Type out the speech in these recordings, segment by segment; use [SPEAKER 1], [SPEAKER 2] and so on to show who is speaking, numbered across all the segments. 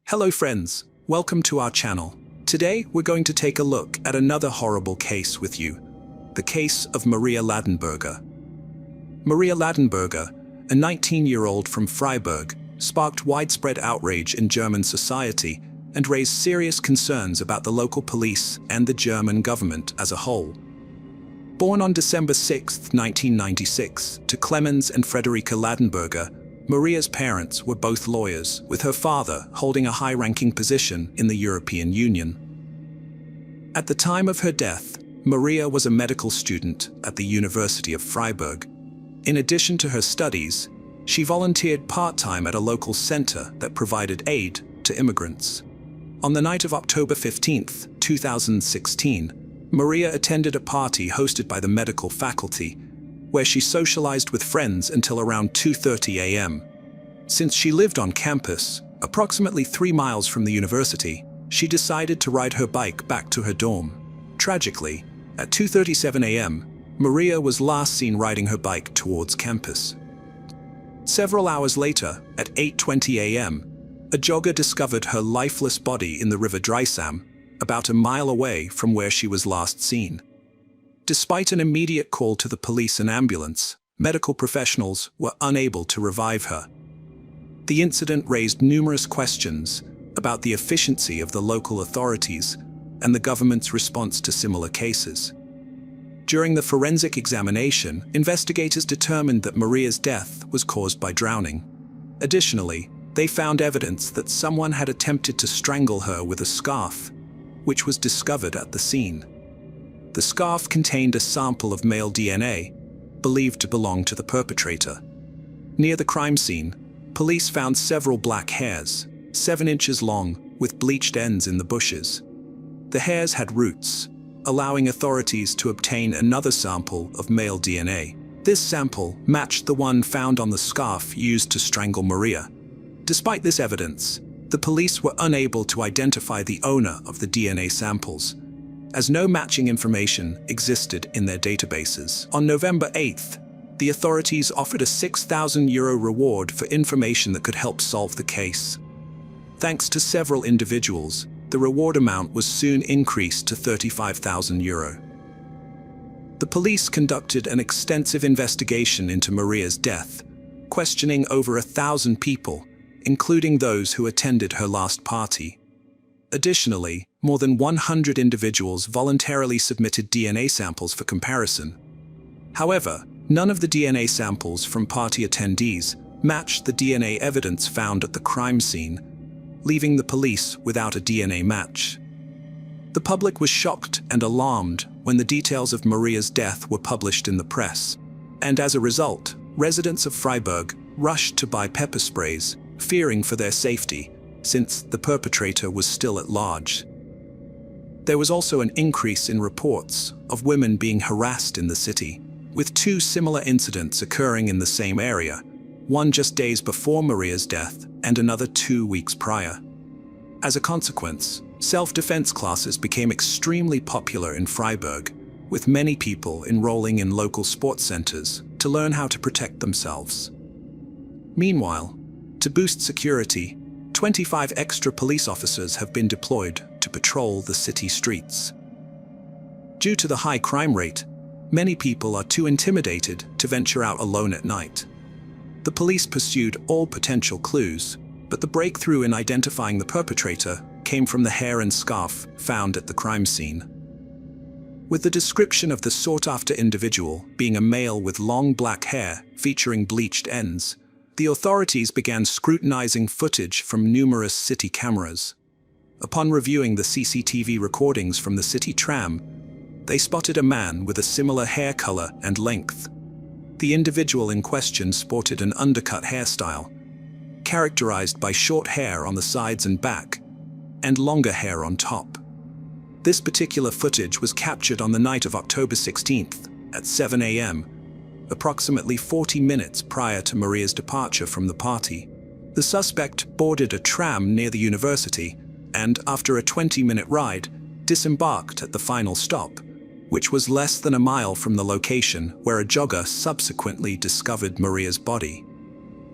[SPEAKER 1] Hello friends, welcome to our channel. Today we're going to take a look at another horrible case with you. The case of Maria Ladenburger. Maria Ladenburger, a 19-year-old from Freiburg, sparked widespread outrage in German society and raised serious concerns about the local police and the German government as a whole. Born on December 6, 1996, to Clemens and Friederike Ladenburger, Maria's parents were both lawyers, with her father holding a high-ranking position in the European Union. At the time of her death, Maria was a medical student at the University of Freiburg. In addition to her studies, she volunteered part-time at a local center that provided aid to immigrants. On the night of October 15, 2016, Maria attended a party hosted by the medical faculty, where she socialized with friends until around 2:30 a.m. Since she lived on campus, approximately 3 miles from the university, she decided to ride her bike back to her dorm. Tragically, at 2:37 a.m., Maria was last seen riding her bike towards campus. Several hours later, at 8:20 a.m., a jogger discovered her lifeless body in the River Dreisam, about a mile away from where she was last seen. Despite an immediate call to the police and ambulance, medical professionals were unable to revive her. The incident raised numerous questions about the efficiency of the local authorities and the government's response to similar cases. During the forensic examination, investigators determined that Maria's death was caused by drowning. Additionally, they found evidence that someone had attempted to strangle her with a scarf, which was discovered at the scene. The scarf contained a sample of male DNA, believed to belong to the perpetrator. Near the crime scene, police found several black hairs, 7 inches long, with bleached ends in the bushes. The hairs had roots, allowing authorities to obtain another sample of male DNA. This sample matched the one found on the scarf used to strangle Maria. Despite this evidence, the police were unable to identify the owner of the DNA samples, as no matching information existed in their databases. On November 8th, the authorities offered a €6,000 reward for information that could help solve the case. Thanks to several individuals, the reward amount was soon increased to €35,000. The police conducted an extensive investigation into Maria's death, questioning over 1,000 people, including those who attended her last party. Additionally, more than 100 individuals voluntarily submitted DNA samples for comparison. However, none of the DNA samples from party attendees matched the DNA evidence found at the crime scene, leaving the police without a DNA match. The public was shocked and alarmed when the details of Maria's death were published in the press, and as a result, residents of Freiburg rushed to buy pepper sprays, fearing for their safety, since the perpetrator was still at large. There was also an increase in reports of women being harassed in the city, with 2 similar incidents occurring in the same area, one just days before Maria's death and another 2 weeks prior. As a consequence, self-defense classes became extremely popular in Freiburg, with many people enrolling in local sports centers to learn how to protect themselves. Meanwhile, to boost security, 25 extra police officers have been deployed to patrol the city streets. Due to the high crime rate, many people are too intimidated to venture out alone at night. The police pursued all potential clues, but the breakthrough in identifying the perpetrator came from the hair and scarf found at the crime scene. With the description of the sought-after individual being a male with long black hair featuring bleached ends, the authorities began scrutinizing footage from numerous city cameras. Upon reviewing the CCTV recordings from the city tram, they spotted a man with a similar hair color and length. The individual in question sported an undercut hairstyle, characterized by short hair on the sides and back, and longer hair on top. This particular footage was captured on the night of October 16th at 7 a.m., approximately 40 minutes prior to Maria's departure from the party. The suspect boarded a tram near the university and, after a 20-minute ride, disembarked at the final stop, which was less than a mile from the location where a jogger subsequently discovered Maria's body.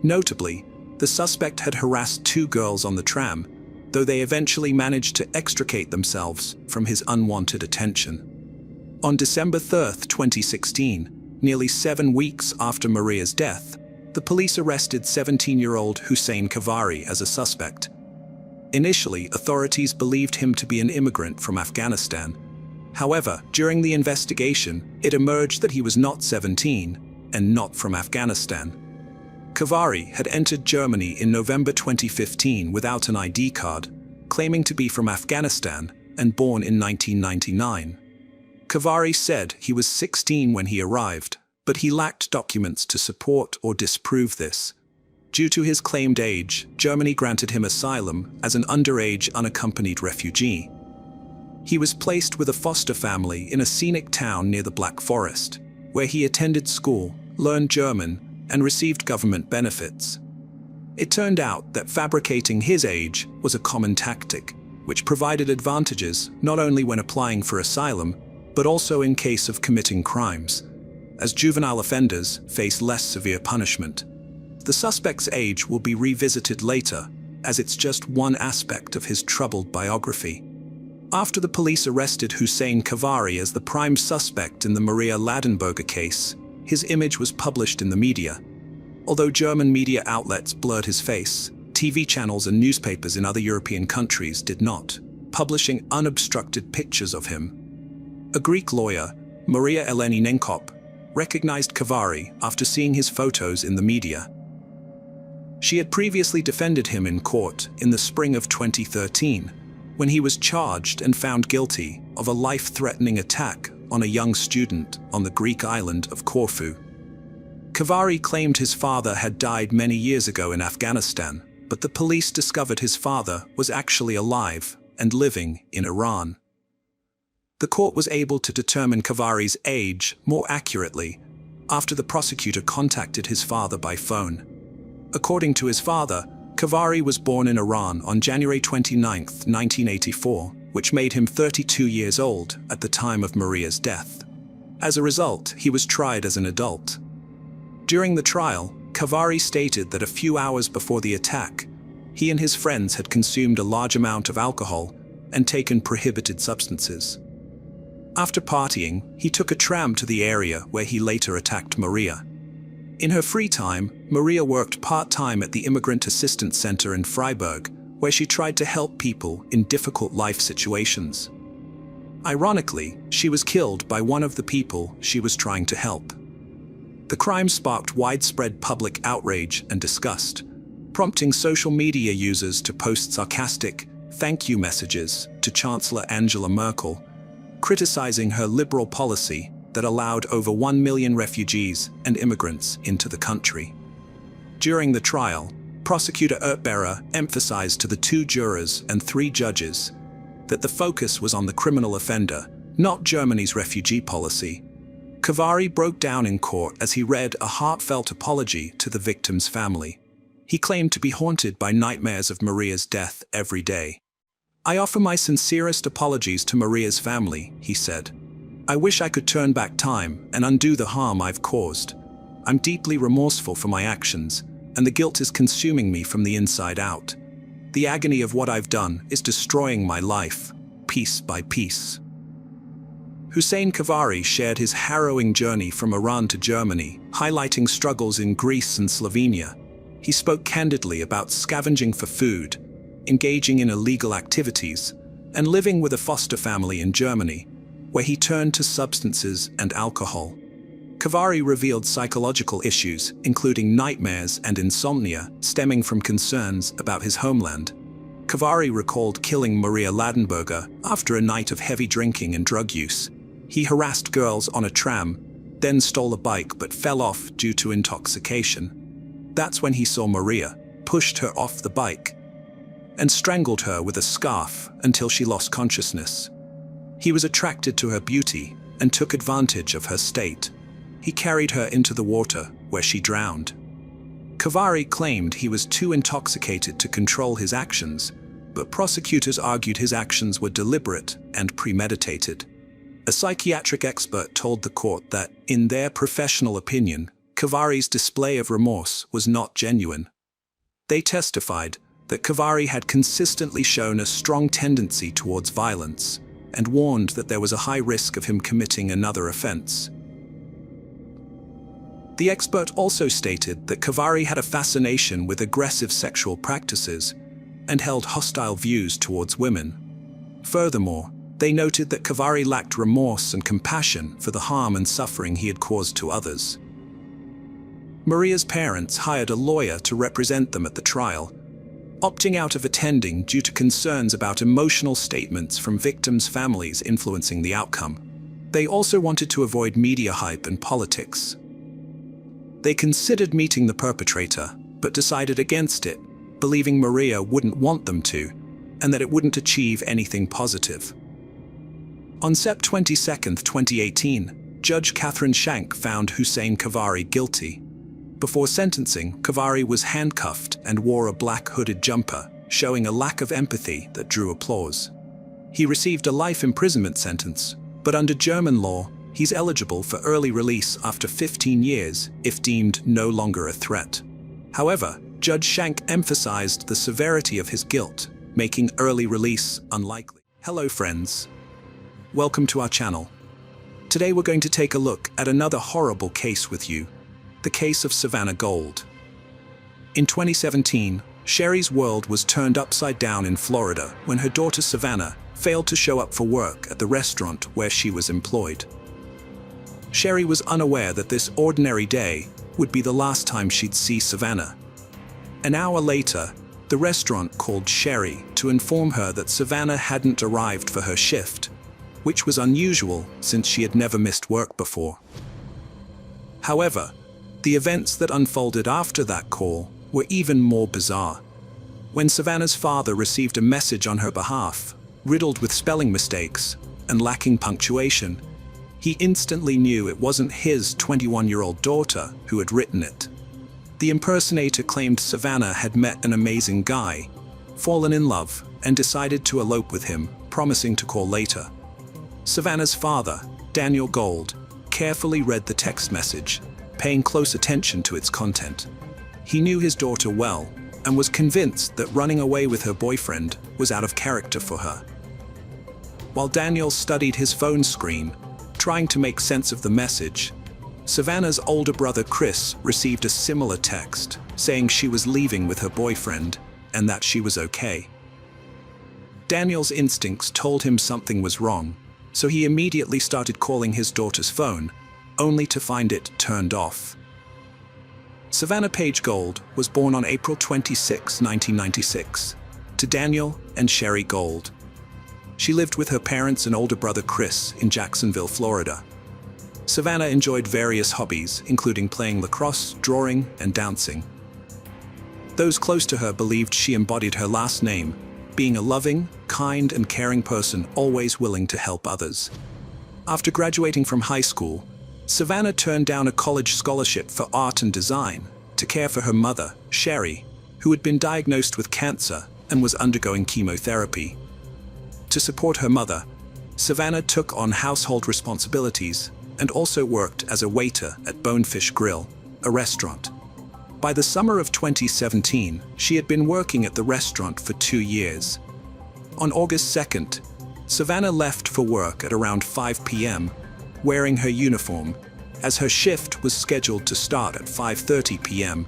[SPEAKER 1] Notably, the suspect had harassed 2 girls on the tram, though they eventually managed to extricate themselves from his unwanted attention. On December 3, 2016, nearly 7 weeks after Maria's death, the police arrested 17-year-old Hussein Kavari as a suspect. Initially, authorities believed him to be an immigrant from Afghanistan. However, during the investigation, it emerged that he was not 17 and not from Afghanistan. Kavari had entered Germany in November 2015 without an ID card, claiming to be from Afghanistan and born in 1999. Kavari said he was 16 when he arrived, but he lacked documents to support or disprove this. Due to his claimed age, Germany granted him asylum as an underage unaccompanied refugee. He was placed with a foster family in a scenic town near the Black Forest, where he attended school, learned German, and received government benefits. It turned out that fabricating his age was a common tactic, which provided advantages not only when applying for asylum, but also in case of committing crimes, as juvenile offenders face less severe punishment. The suspect's age will be revisited later, as it's just one aspect of his troubled biography. After the police arrested Hussein Kavari as the prime suspect in the Maria Ladenburger case, his image was published in the media. Although German media outlets blurred his face, TV channels and newspapers in other European countries did not, publishing unobstructed pictures of him. A Greek lawyer, Maria Eleni Nenkop, recognized Kavari after seeing his photos in the media. She had previously defended him in court in the spring of 2013, when he was charged and found guilty of a life-threatening attack on a young student on the Greek island of Corfu. Kavari claimed his father had died many years ago in Afghanistan, but the police discovered his father was actually alive and living in Iran. The court was able to determine Kavari's age more accurately after the prosecutor contacted his father by phone. According to his father, Kavari was born in Iran on January 29, 1984, which made him 32 years old at the time of Maria's death. As a result, he was tried as an adult. During the trial, Kavari stated that a few hours before the attack, he and his friends had consumed a large amount of alcohol and taken prohibited substances. After partying, he took a tram to the area where he later attacked Maria. In her free time, Maria worked part-time at the Immigrant Assistance Center in Freiburg, where she tried to help people in difficult life situations. Ironically, she was killed by one of the people she was trying to help. The crime sparked widespread public outrage and disgust, prompting social media users to post sarcastic thank you messages to Chancellor Angela Merkel, criticizing her liberal policy that allowed over 1 million refugees and immigrants into the country. During the trial, Prosecutor Yarborough emphasized to the 2 jurors and 3 judges that the focus was on the criminal offender, not Germany's refugee policy. Kavari broke down in court as he read a heartfelt apology to the victim's family. He claimed to be haunted by nightmares of Maria's death every day. "I offer my sincerest apologies to Maria's family," he said. "I wish I could turn back time and undo the harm I've caused. I'm deeply remorseful for my actions, and the guilt is consuming me from the inside out. The agony of what I've done is destroying my life, piece by piece." Hussein Kavari shared his harrowing journey from Iran to Germany, highlighting struggles in Greece and Slovenia. He spoke candidly about scavenging for food, engaging in illegal activities, and living with a foster family in Germany, where he turned to substances and alcohol. Kavari revealed psychological issues, including nightmares and insomnia, stemming from concerns about his homeland. Kavari recalled killing Maria Ladenburger after a night of heavy drinking and drug use. He harassed girls on a tram, then stole a bike but fell off due to intoxication. That's when he saw Maria, pushed her off the bike, and strangled her with a scarf until she lost consciousness. He was attracted to her beauty and took advantage of her state. He carried her into the water, where she drowned. Kavari claimed he was too intoxicated to control his actions, but prosecutors argued his actions were deliberate and premeditated. A psychiatric expert told the court that, in their professional opinion, Kavari's display of remorse was not genuine. They testified that Cavari had consistently shown a strong tendency towards violence and warned that there was a high risk of him committing another offense. The expert also stated that Cavari had a fascination with aggressive sexual practices and held hostile views towards women. Furthermore, they noted that Cavari lacked remorse and compassion for the harm and suffering he had caused to others. Maria's parents hired a lawyer to represent them at the trial, opting out of attending due to concerns about emotional statements from victims' families influencing the outcome. They also wanted to avoid media hype and politics. They considered meeting the perpetrator, but decided against it, believing Maria wouldn't want them to, and that it wouldn't achieve anything positive. On Sept 22, 2018, Judge Catherine Shank found Hussein Cavari guilty. Before sentencing, Cavari was handcuffed and wore a black hooded jumper, showing a lack of empathy that drew applause. He received a life imprisonment sentence, but under German law, he's eligible for early release after 15 years if deemed no longer a threat. However, Judge Shank emphasized the severity of his guilt, making early release unlikely. Hello friends. Welcome to our channel. Today we're going to take a look at another horrible case with you, the case of Savannah Gold. In 2017, Sherry's world was turned upside down in Florida when her daughter Savannah failed to show up for work at the restaurant where she was employed. Sherry was unaware that this ordinary day would be the last time she'd see Savannah. An hour later, the restaurant called Sherry to inform her that Savannah hadn't arrived for her shift, which was unusual since she had never missed work before. However, the events that unfolded after that call were even more bizarre. When Savannah's father received a message on her behalf, riddled with spelling mistakes and lacking punctuation, he instantly knew it wasn't his 21-year-old daughter who had written it. The impersonator claimed Savannah had met an amazing guy, fallen in love, and decided to elope with him, promising to call later. Savannah's father, Daniel Gold, carefully read the text message, paying close attention to its content. He knew his daughter well and was convinced that running away with her boyfriend was out of character for her. While Daniel studied his phone screen, trying to make sense of the message, Savannah's older brother Chris received a similar text saying she was leaving with her boyfriend and that she was okay. Daniel's instincts told him something was wrong, so he immediately started calling his daughter's phone, only to find it turned off. Savannah Page Gold was born on April 26, 1996, to Daniel and Sherry Gold. She lived with her parents and older brother Chris in Jacksonville, Florida. Savannah enjoyed various hobbies, including playing lacrosse, drawing, and dancing. Those close to her believed she embodied her last name, being a loving, kind, and caring person always willing to help others. After graduating from high school, Savannah turned down a college scholarship for art and design to care for her mother, Sherry, who had been diagnosed with cancer and was undergoing chemotherapy. To support her mother, Savannah took on household responsibilities and also worked as a waiter at Bonefish Grill, a restaurant. By the summer of 2017, she had been working at the restaurant for 2 years. On August 2nd, Savannah left for work at around 5 p.m., wearing her uniform, as her shift was scheduled to start at 5:30 p.m.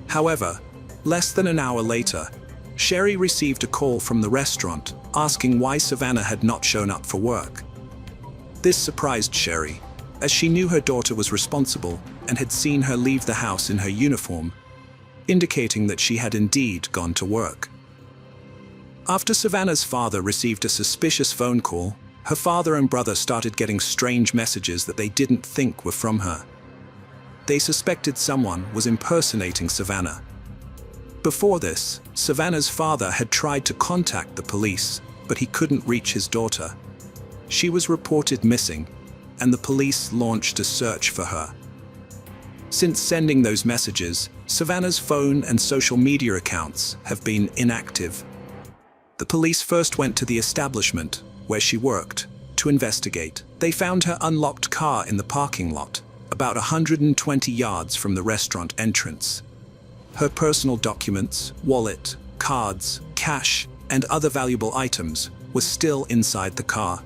[SPEAKER 1] However, less than an hour later, Sherry received a call from the restaurant asking why Savannah had not shown up for work. This surprised Sherry, as she knew her daughter was responsible and had seen her leave the house in her uniform, indicating that she had indeed gone to work. After Savannah's father received a suspicious phone call, her father and brother started getting strange messages that they didn't think were from her. They suspected someone was impersonating Savannah. Before this, Savannah's father had tried to contact the police, but he couldn't reach his daughter. She was reported missing, and the police launched a search for her. Since sending those messages, Savannah's phone and social media accounts have been inactive. The police first went to the establishment, where she worked, to investigate. They found her unlocked car in the parking lot, about 120 yards from the restaurant entrance. Her personal documents, wallet, cards, cash, and other valuable items were still inside the car.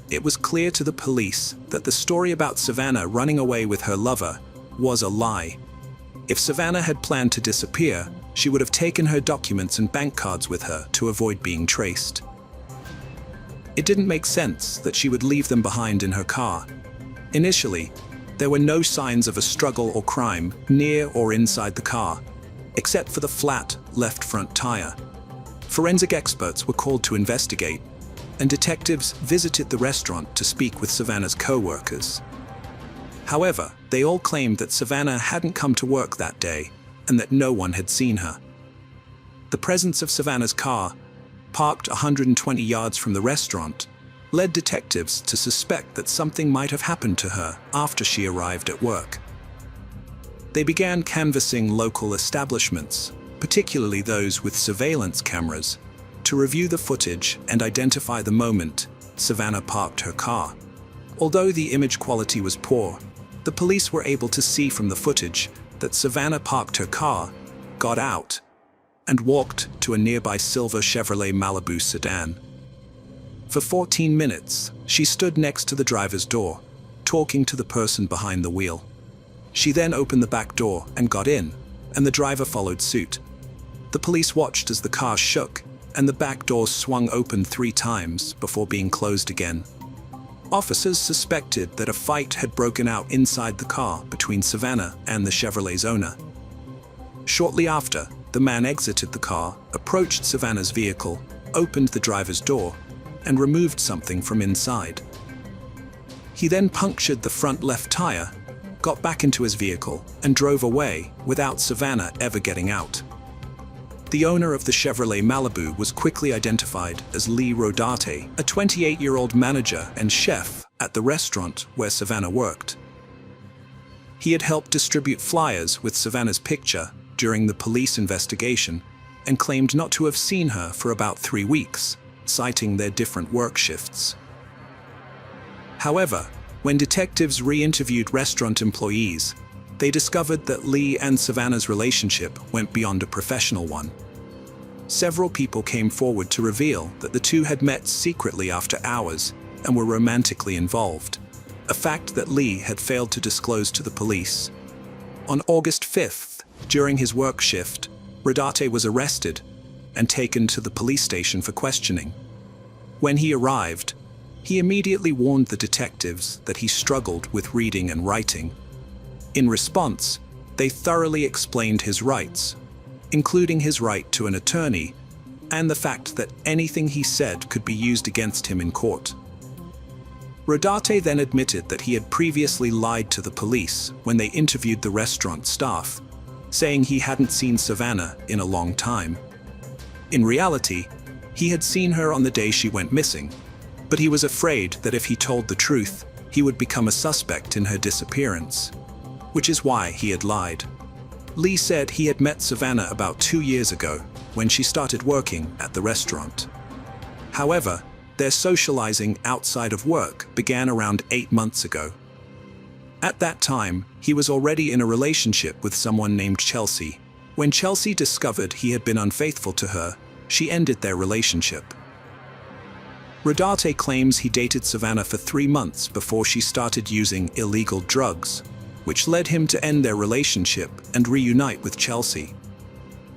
[SPEAKER 1] It was clear to the police that the story about Savannah running away with her lover was a lie. If Savannah had planned to disappear, she would have taken her documents and bank cards with her to avoid being traced. It didn't make sense that she would leave them behind in her car. Initially, there were no signs of a struggle or crime near or inside the car, except for the flat left front tire. Forensic experts were called to investigate, and detectives visited the restaurant to speak with Savannah's co-workers. However, they all claimed that Savannah hadn't come to work that day and that no one had seen her. The presence of Savannah's car, parked 120 yards from the restaurant, led detectives to suspect that something might have happened to her after she arrived at work. They began canvassing local establishments, particularly those with surveillance cameras, to review the footage and identify the moment Savannah parked her car. Although the image quality was poor, the police were able to see from the footage that Savannah parked her car, got out, and walked to a nearby silver Chevrolet Malibu sedan. For 14 minutes, she stood next to the driver's door, talking to the person behind the wheel. She then opened the back door and got in, and the driver followed suit. The police watched as the car shook, and the back door swung open 3 times before being closed again. Officers suspected that a fight had broken out inside the car between Savannah and the Chevrolet's owner. Shortly after, the man exited the car, approached Savannah's vehicle, opened the driver's door, and removed something from inside. He then punctured the front left tire, got back into his vehicle, and drove away without Savannah ever getting out. The owner of the Chevrolet Malibu was quickly identified as Lee Rodarte, a 28-year-old manager and chef at the restaurant where Savannah worked. He had helped distribute flyers with Savannah's picture during the police investigation and claimed not to have seen her for about 3 weeks, citing their different work shifts. However, when detectives re-interviewed restaurant employees, they discovered that Lee and Savannah's relationship went beyond a professional one. Several people came forward to reveal that the two had met secretly after hours and were romantically involved, a fact that Lee had failed to disclose to the police. On August 5th, during his work shift, Rodarte was arrested and taken to the police station for questioning. When he arrived, he immediately warned the detectives that he struggled with reading and writing. In response, they thoroughly explained his rights, including his right to an attorney, and the fact that anything he said could be used against him in court. Rodarte then admitted that he had previously lied to the police when they interviewed the restaurant staff, saying he hadn't seen Savannah in a long time. In reality, he had seen her on the day she went missing, but he was afraid that if he told the truth, he would become a suspect in her disappearance, which is why he had lied. Lee said he had met Savannah about 2 years ago when she started working at the restaurant. However, their socializing outside of work began around 8 months ago. At that time, he was already in a relationship with someone named Chelsea. When Chelsea discovered he had been unfaithful to her, she ended their relationship. Rodarte claims he dated Savannah for 3 months before she started using illegal drugs, which led him to end their relationship and reunite with Chelsea.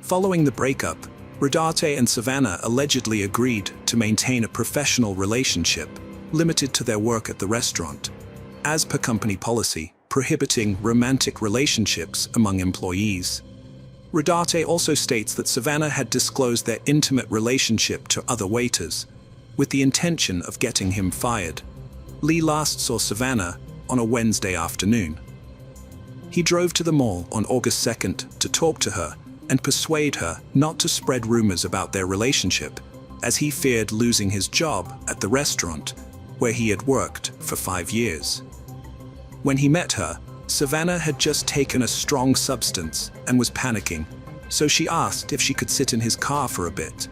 [SPEAKER 1] Following the breakup, Rodarte and Savannah allegedly agreed to maintain a professional relationship, limited to their work at the restaurant, as per company policy, prohibiting romantic relationships among employees. Rodarte also states that Savannah had disclosed their intimate relationship to other waiters, with the intention of getting him fired. Lee last saw Savannah on a Wednesday afternoon. He drove to the mall on August 2nd to talk to her and persuade her not to spread rumors about their relationship, as he feared losing his job at the restaurant where he had worked for 5 years. When he met her, Savannah had just taken a strong substance and was panicking, so she asked if she could sit in his car for a bit.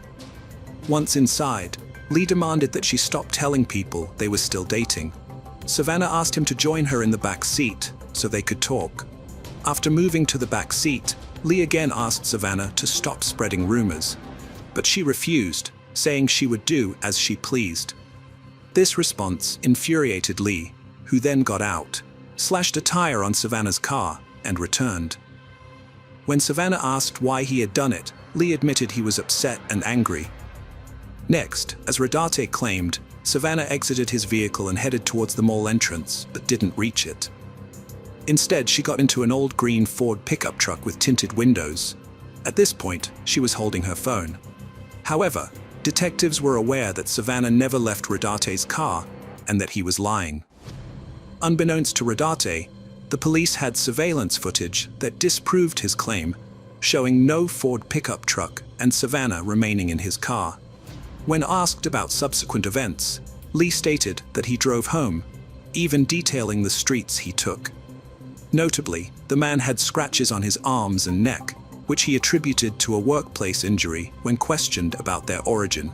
[SPEAKER 1] Once inside, Lee demanded that she stop telling people they were still dating. Savannah asked him to join her in the back seat so they could talk. After moving to the back seat, Lee again asked Savannah to stop spreading rumors, but she refused, saying she would do as she pleased. This response infuriated Lee, who then got out, slashed a tire on Savannah's car, and returned. When Savannah asked why he had done it, Lee admitted he was upset and angry. Next, as Rodarte claimed, Savannah exited his vehicle and headed towards the mall entrance, but didn't reach it. Instead, she got into an old green Ford pickup truck with tinted windows. At this point, she was holding her phone. However, detectives were aware that Savannah never left Rodarte's car and that he was lying. Unbeknownst to Rodarte, the police had surveillance footage that disproved his claim, showing no Ford pickup truck and Savannah remaining in his car. When asked about subsequent events, Lee stated that he drove home, even detailing the streets he took. Notably, the man had scratches on his arms and neck, which he attributed to a workplace injury when questioned about their origin.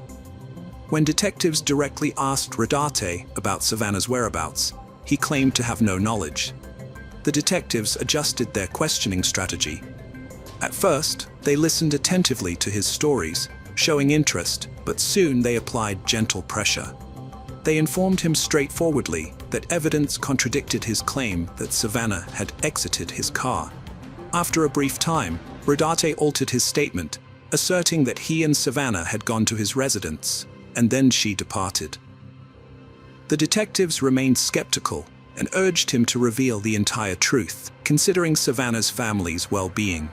[SPEAKER 1] When detectives directly asked Rodarte about Savannah's whereabouts, he claimed to have no knowledge. The detectives adjusted their questioning strategy. At first, they listened attentively to his stories, showing interest, but soon they applied gentle pressure. They informed him straightforwardly that evidence contradicted his claim that Savannah had exited his car. After a brief time, Rodarte altered his statement, asserting that he and Savannah had gone to his residence, and then she departed. The detectives remained skeptical and urged him to reveal the entire truth, considering Savannah's family's well-being.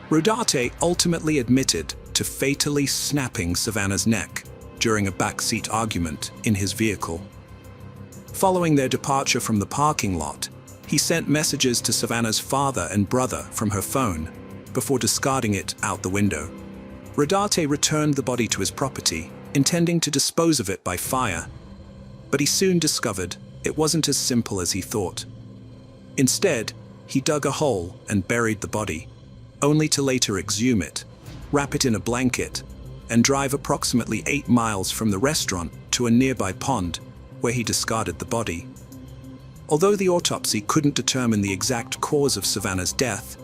[SPEAKER 1] Rodarte ultimately admitted to fatally snapping Savannah's neck during a backseat argument in his vehicle. Following their departure from the parking lot, he sent messages to Savannah's father and brother from her phone before discarding it out the window. Rodarte returned the body to his property, intending to dispose of it by fire, but he soon discovered it wasn't as simple as he thought. Instead, he dug a hole and buried the body, only to later exhume it, wrap it in a blanket, and drive approximately 8 miles from the restaurant to a nearby pond, where he discarded the body. Although the autopsy couldn't determine the exact cause of Savannah's death,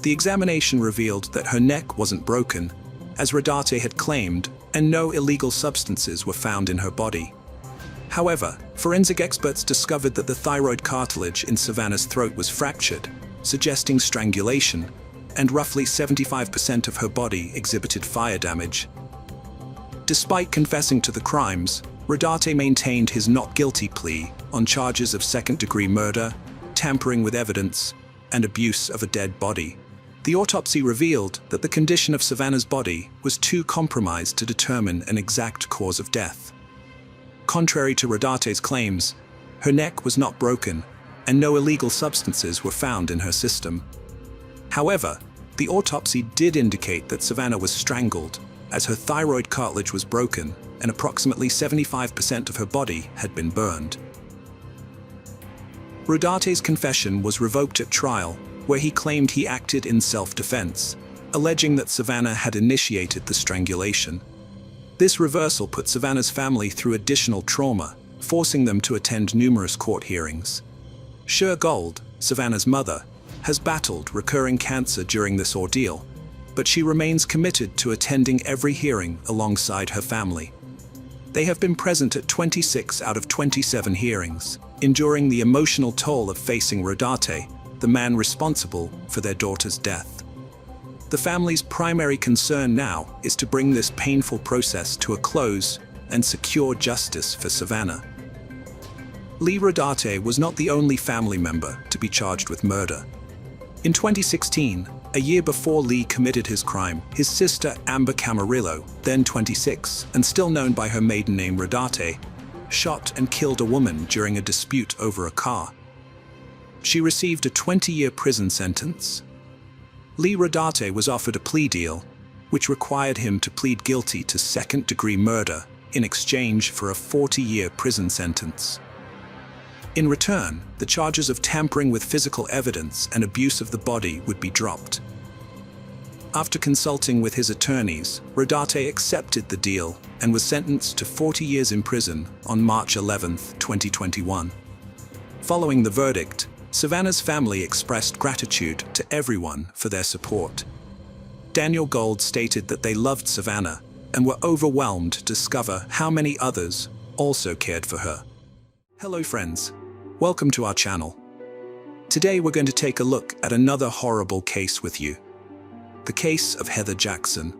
[SPEAKER 1] the examination revealed that her neck wasn't broken, as Rodarte had claimed, and no illegal substances were found in her body. However, forensic experts discovered that the thyroid cartilage in Savannah's throat was fractured, suggesting strangulation, and roughly 75% of her body exhibited fire damage. Despite confessing to the crimes, Rodarte maintained his not guilty plea on charges of second-degree murder, tampering with evidence, and abuse of a dead body. The autopsy revealed that the condition of Savannah's body was too compromised to determine an exact cause of death. Contrary to Rodarte's claims, her neck was not broken, and no illegal substances were found in her system. However, the autopsy did indicate that Savannah was strangled, as her thyroid cartilage was broken and approximately 75% of her body had been burned. Rodarte's confession was revoked at trial, where he claimed he acted in self-defense, alleging that Savannah had initiated the strangulation. This reversal put Savannah's family through additional trauma, forcing them to attend numerous court hearings. Cher Gold, Savannah's mother, has battled recurring cancer during this ordeal, but she remains committed to attending every hearing alongside her family. They have been present at 26 out of 27 hearings, enduring the emotional toll of facing Rodarte, the man responsible for their daughter's death. The family's primary concern now is to bring this painful process to a close and secure justice for Savannah. Lee Rodarte was not the only family member to be charged with murder. In 2016, a year before Lee committed his crime, his sister Amber Camarillo, then 26 and still known by her maiden name Rodarte, shot and killed a woman during a dispute over a car. She received a 20-year prison sentence. Lee Rodarte was offered a plea deal, which required him to plead guilty to second-degree murder in exchange for a 40-year prison sentence. In return, the charges of tampering with physical evidence and abuse of the body would be dropped. After consulting with his attorneys, Rodarte accepted the deal and was sentenced to 40 years in prison on March 11, 2021. Following the verdict, Savannah's family expressed gratitude to everyone for their support. Daniel Gold stated that they loved Savannah and were overwhelmed to discover how many others also cared for her. Hello friends, welcome to our channel. Today we're going to take a look at another horrible case with you. The case of Heather Jackson.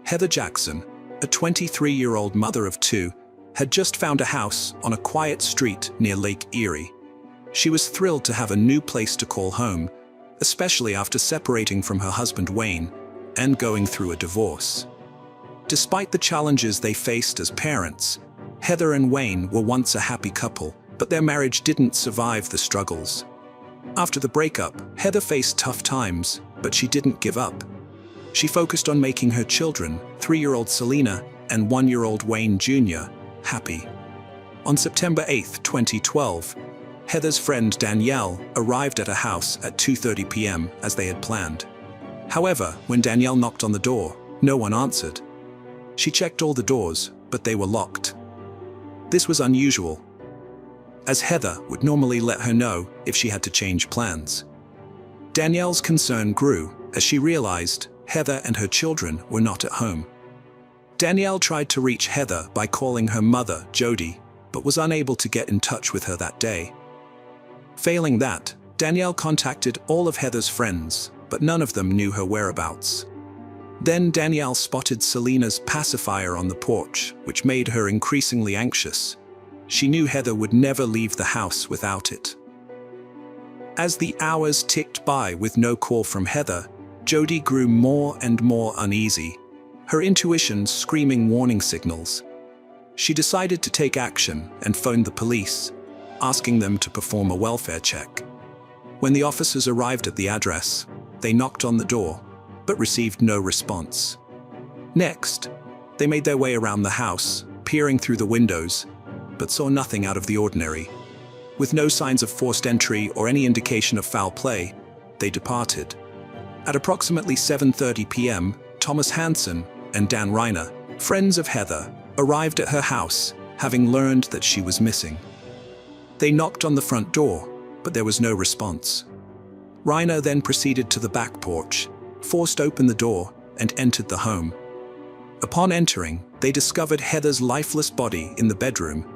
[SPEAKER 1] Heather Jackson, a 23-year-old mother of two, had just found a house on a quiet street near Lake Erie. She was thrilled to have a new place to call home, especially after separating from her husband Wayne and going through a divorce. Despite the challenges they faced as parents, Heather and Wayne were once a happy couple, but their marriage didn't survive the struggles. After the breakup, Heather faced tough times, but she didn't give up. She focused on making her children, 3-year-old Selena and 1-year-old Wayne Jr., happy. On September 8, 2012, Heather's friend Danielle arrived at her house at 2:30 p.m. as they had planned. However, when Danielle knocked on the door, no one answered. She checked all the doors, but they were locked. This was unusual, as Heather would normally let her know if she had to change plans. Danielle's concern grew as she realized Heather and her children were not at home. Danielle tried to reach Heather by calling her mother, Jody, but was unable to get in touch with her that day. Failing that, Danielle contacted all of Heather's friends, but none of them knew her whereabouts. Then Danielle spotted Selena's pacifier on the porch, which made her increasingly anxious. She knew Heather would never leave the house without it. As the hours ticked by with no call from Heather, Jody grew more and more uneasy, her intuition screaming warning signals. She decided to take action and phoned the police, asking them to perform a welfare check. When the officers arrived at the address, they knocked on the door, but received no response. Next, they made their way around the house, peering through the windows, but saw nothing out of the ordinary. With no signs of forced entry or any indication of foul play, they departed. At approximately 7:30 p.m., Thomas Hansen and Dan Reiner, friends of Heather, arrived at her house, having learned that she was missing. They knocked on the front door, but there was no response. Reiner then proceeded to the back porch, forced open the door, and entered the home. Upon entering, they discovered Heather's lifeless body in the bedroom,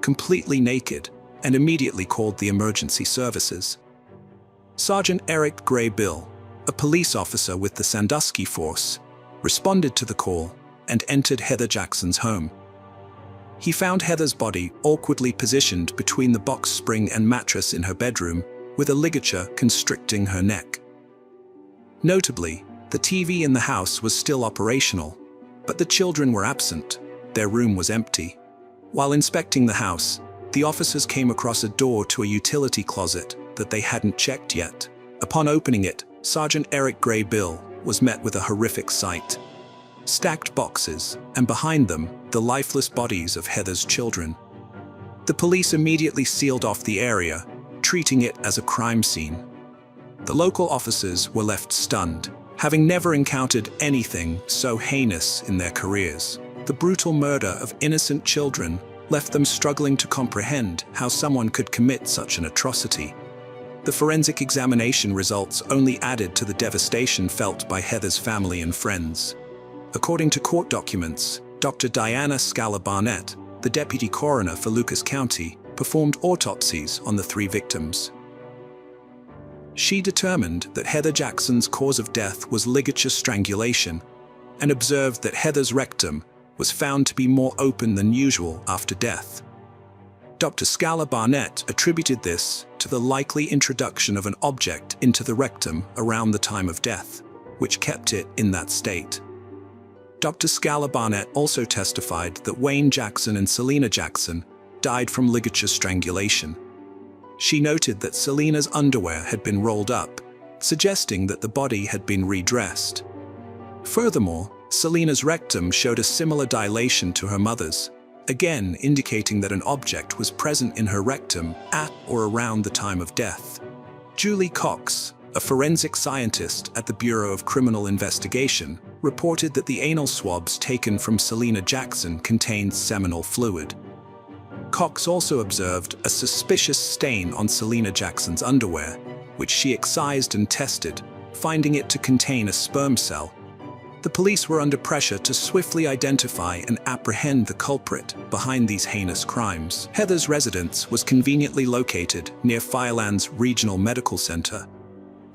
[SPEAKER 1] completely naked, and immediately called the emergency services. Sergeant Eric Gray Bill, a police officer with the Sandusky Force, responded to the call and entered Heather Jackson's home. He found Heather's body awkwardly positioned between the box spring and mattress in her bedroom, with a ligature constricting her neck. Notably, the TV in the house was still operational, but the children were absent. Their room was empty. While inspecting the house, the officers came across a door to a utility closet that they hadn't checked yet. Upon opening it, Sergeant Eric Gray Bill was met with a horrific sight. Stacked boxes, and behind them, the lifeless bodies of Heather's children. The police immediately sealed off the area, treating it as a crime scene. The local officers were left stunned, having never encountered anything so heinous in their careers. The brutal murder of innocent children left them struggling to comprehend how someone could commit such an atrocity. The forensic examination results only added to the devastation felt by Heather's family and friends. According to court documents, Dr. Diana Scala Barnett, the deputy coroner for Lucas County, performed autopsies on the 3 victims. She determined that Heather Jackson's cause of death was ligature strangulation and observed that Heather's rectum was found to be more open than usual after death. Dr. Scala Barnett attributed this to the likely introduction of an object into the rectum around the time of death, which kept it in that state. Dr. Scala Barnett also testified that Wayne Jackson and Selena Jackson died from ligature strangulation. She noted that Selena's underwear had been rolled up, suggesting that the body had been redressed. Furthermore, Selena's rectum showed a similar dilation to her mother's, again indicating that an object was present in her rectum at or around the time of death. Julie Cox, a forensic scientist at the Bureau of Criminal Investigation, reported that the anal swabs taken from Selena Jackson contained seminal fluid. Cox also observed a suspicious stain on Selena Jackson's underwear, which she excised and tested, finding it to contain a sperm cell. The police were under pressure to swiftly identify and apprehend the culprit behind these heinous crimes. Heather's residence was conveniently located near Firelands Regional Medical Center,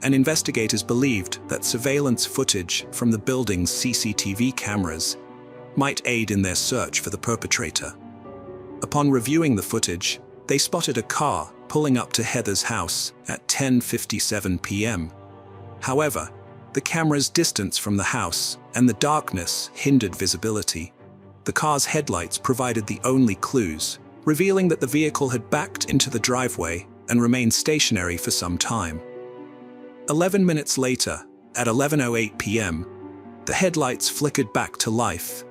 [SPEAKER 1] and investigators believed that surveillance footage from the building's CCTV cameras might aid in their search for the perpetrator. Upon reviewing the footage, they spotted a car pulling up to Heather's house at 10:57 p.m. However, the camera's distance from the house and the darkness hindered visibility. The car's headlights provided the only clues, revealing that the vehicle had backed into the driveway and remained stationary for some time. 11 minutes later, at 11:08 p.m., the headlights flickered back to life,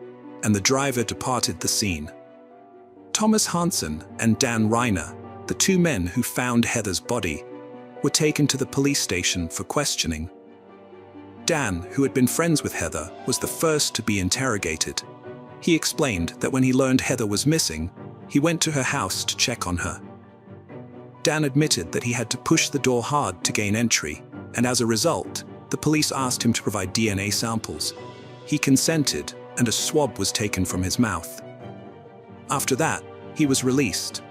[SPEAKER 1] and the driver departed the scene. Thomas Hansen and Dan Reiner, the two men who found Heather's body, were taken to the police station for questioning. Dan, who had been friends with Heather, was the first to be interrogated. He explained that when he learned Heather was missing, he went to her house to check on her. Dan admitted that he had to push the door hard to gain entry, and as a result, the police asked him to provide DNA samples. He consented, and a swab was taken from his mouth. After that, he was released.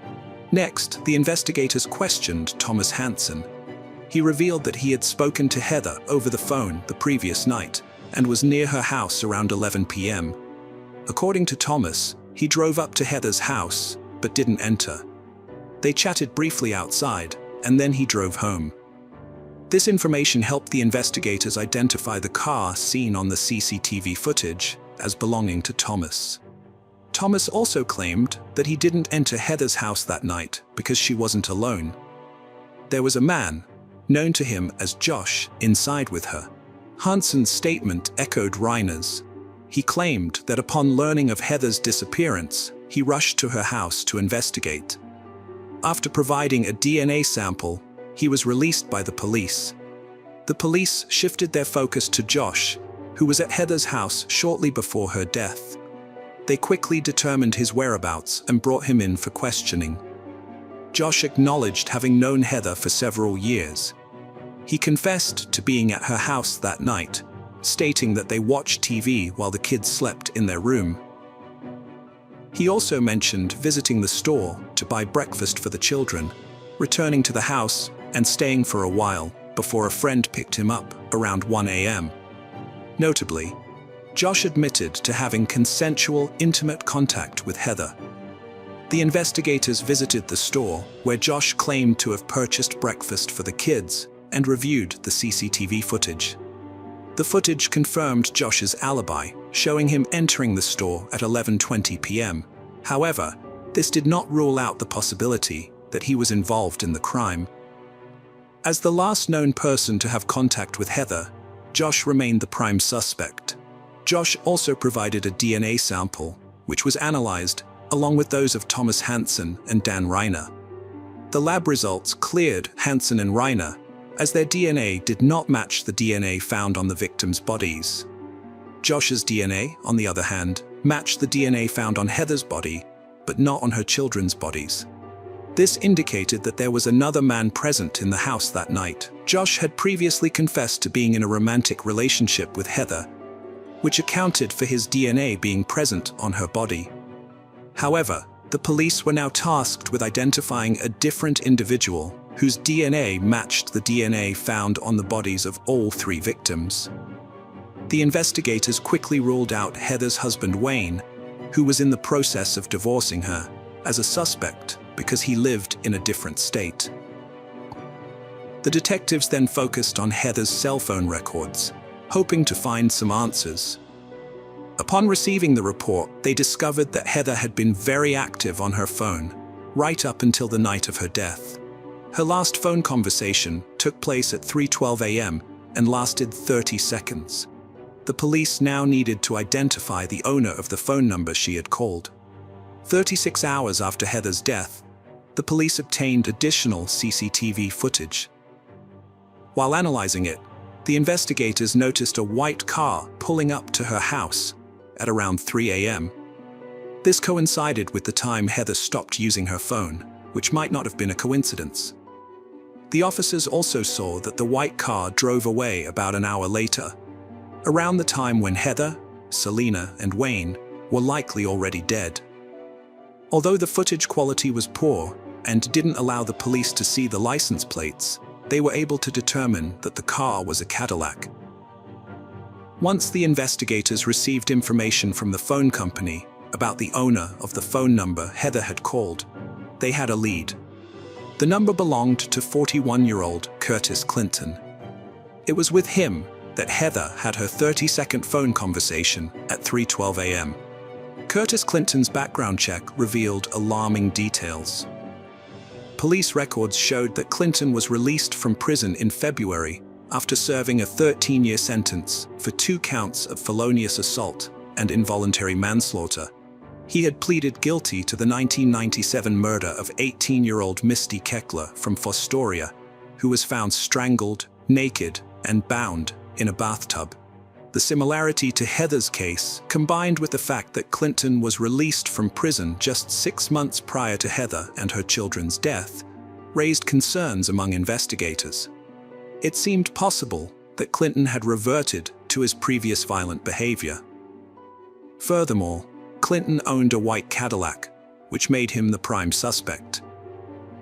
[SPEAKER 1] Next, the investigators questioned Thomas Hansen. He revealed that he had spoken to Heather over the phone the previous night and was near her house around 11 p.m. According to Thomas, he drove up to Heather's house but didn't enter. They chatted briefly outside, and then he drove home. This information helped the investigators identify the car seen on the CCTV footage as belonging to Thomas. Thomas also claimed that he didn't enter Heather's house that night because she wasn't alone. There was a man, known to him as Josh, inside with her. Hansen's statement echoed Reiner's. He claimed that upon learning of Heather's disappearance, he rushed to her house to investigate. After providing a DNA sample, he was released by the police. The police shifted their focus to Josh, who was at Heather's house shortly before her death. They quickly determined his whereabouts and brought him in for questioning. Josh acknowledged having known Heather for several years. He confessed to being at her house that night, stating that they watched TV while the kids slept in their room. He also mentioned visiting the store to buy breakfast for the children, returning to the house and staying for a while before a friend picked him up around 1 a.m. Notably, Josh admitted to having consensual, intimate contact with Heather. The investigators visited the store where Josh claimed to have purchased breakfast for the kids and reviewed the CCTV footage. The footage confirmed Josh's alibi, showing him entering the store at 11:20 p.m. However, this did not rule out the possibility that he was involved in the crime. As the last known person to have contact with Heather, Josh remained the prime suspect. Josh also provided a DNA sample, which was analyzed along with those of Thomas Hansen and Dan Reiner. The lab results cleared Hansen and Reiner, as their DNA did not match the DNA found on the victims' bodies. Josh's DNA, on the other hand, matched the DNA found on Heather's body, but not on her children's bodies. This indicated that there was another man present in the house that night. Josh had previously confessed to being in a romantic relationship with Heather, which accounted for his DNA being present on her body. However, the police were now tasked with identifying a different individual whose DNA matched the DNA found on the bodies of all three victims. The investigators quickly ruled out Heather's husband Wayne, who was in the process of divorcing her, as a suspect because he lived in a different state. The detectives then focused on Heather's cell phone records, hoping to find some answers. Upon receiving the report, they discovered that Heather had been very active on her phone, right up until the night of her death. Her last phone conversation took place at 3:12 a.m. and lasted 30 seconds. The police now needed to identify the owner of the phone number she had called. 36 hours after Heather's death, the police obtained additional CCTV footage. While analyzing it, the investigators noticed a white car pulling up to her house at around 3 a.m. This coincided with the time Heather stopped using her phone, which might not have been a coincidence. The officers also saw that the white car drove away about an hour later. around the time when Heather, Selena, and Wayne were likely already dead. Although the footage quality was poor and didn't allow the police to see the license plates, they were able to determine that the car was a Cadillac. Once the investigators received information from the phone company about the owner of the phone number Heather had called, they had a lead. The number belonged to 41-year-old Curtis Clinton. It was with him that Heather had her 30-second phone conversation at 3:12 a.m. Curtis Clinton's background check revealed alarming details. Police records showed that Clinton was released from prison in February after serving a 13-year sentence for 2 counts of felonious assault and involuntary manslaughter. He had pleaded guilty to the 1997 murder of 18-year-old Misty Keckler from Fostoria, who was found strangled, naked, and bound in a bathtub. The similarity to Heather's case, combined with the fact that Clinton was released from prison just 6 months prior to Heather and her children's death, raised concerns among investigators. It seemed possible that Clinton had reverted to his previous violent behavior. Furthermore, Clinton owned a white Cadillac, which made him the prime suspect.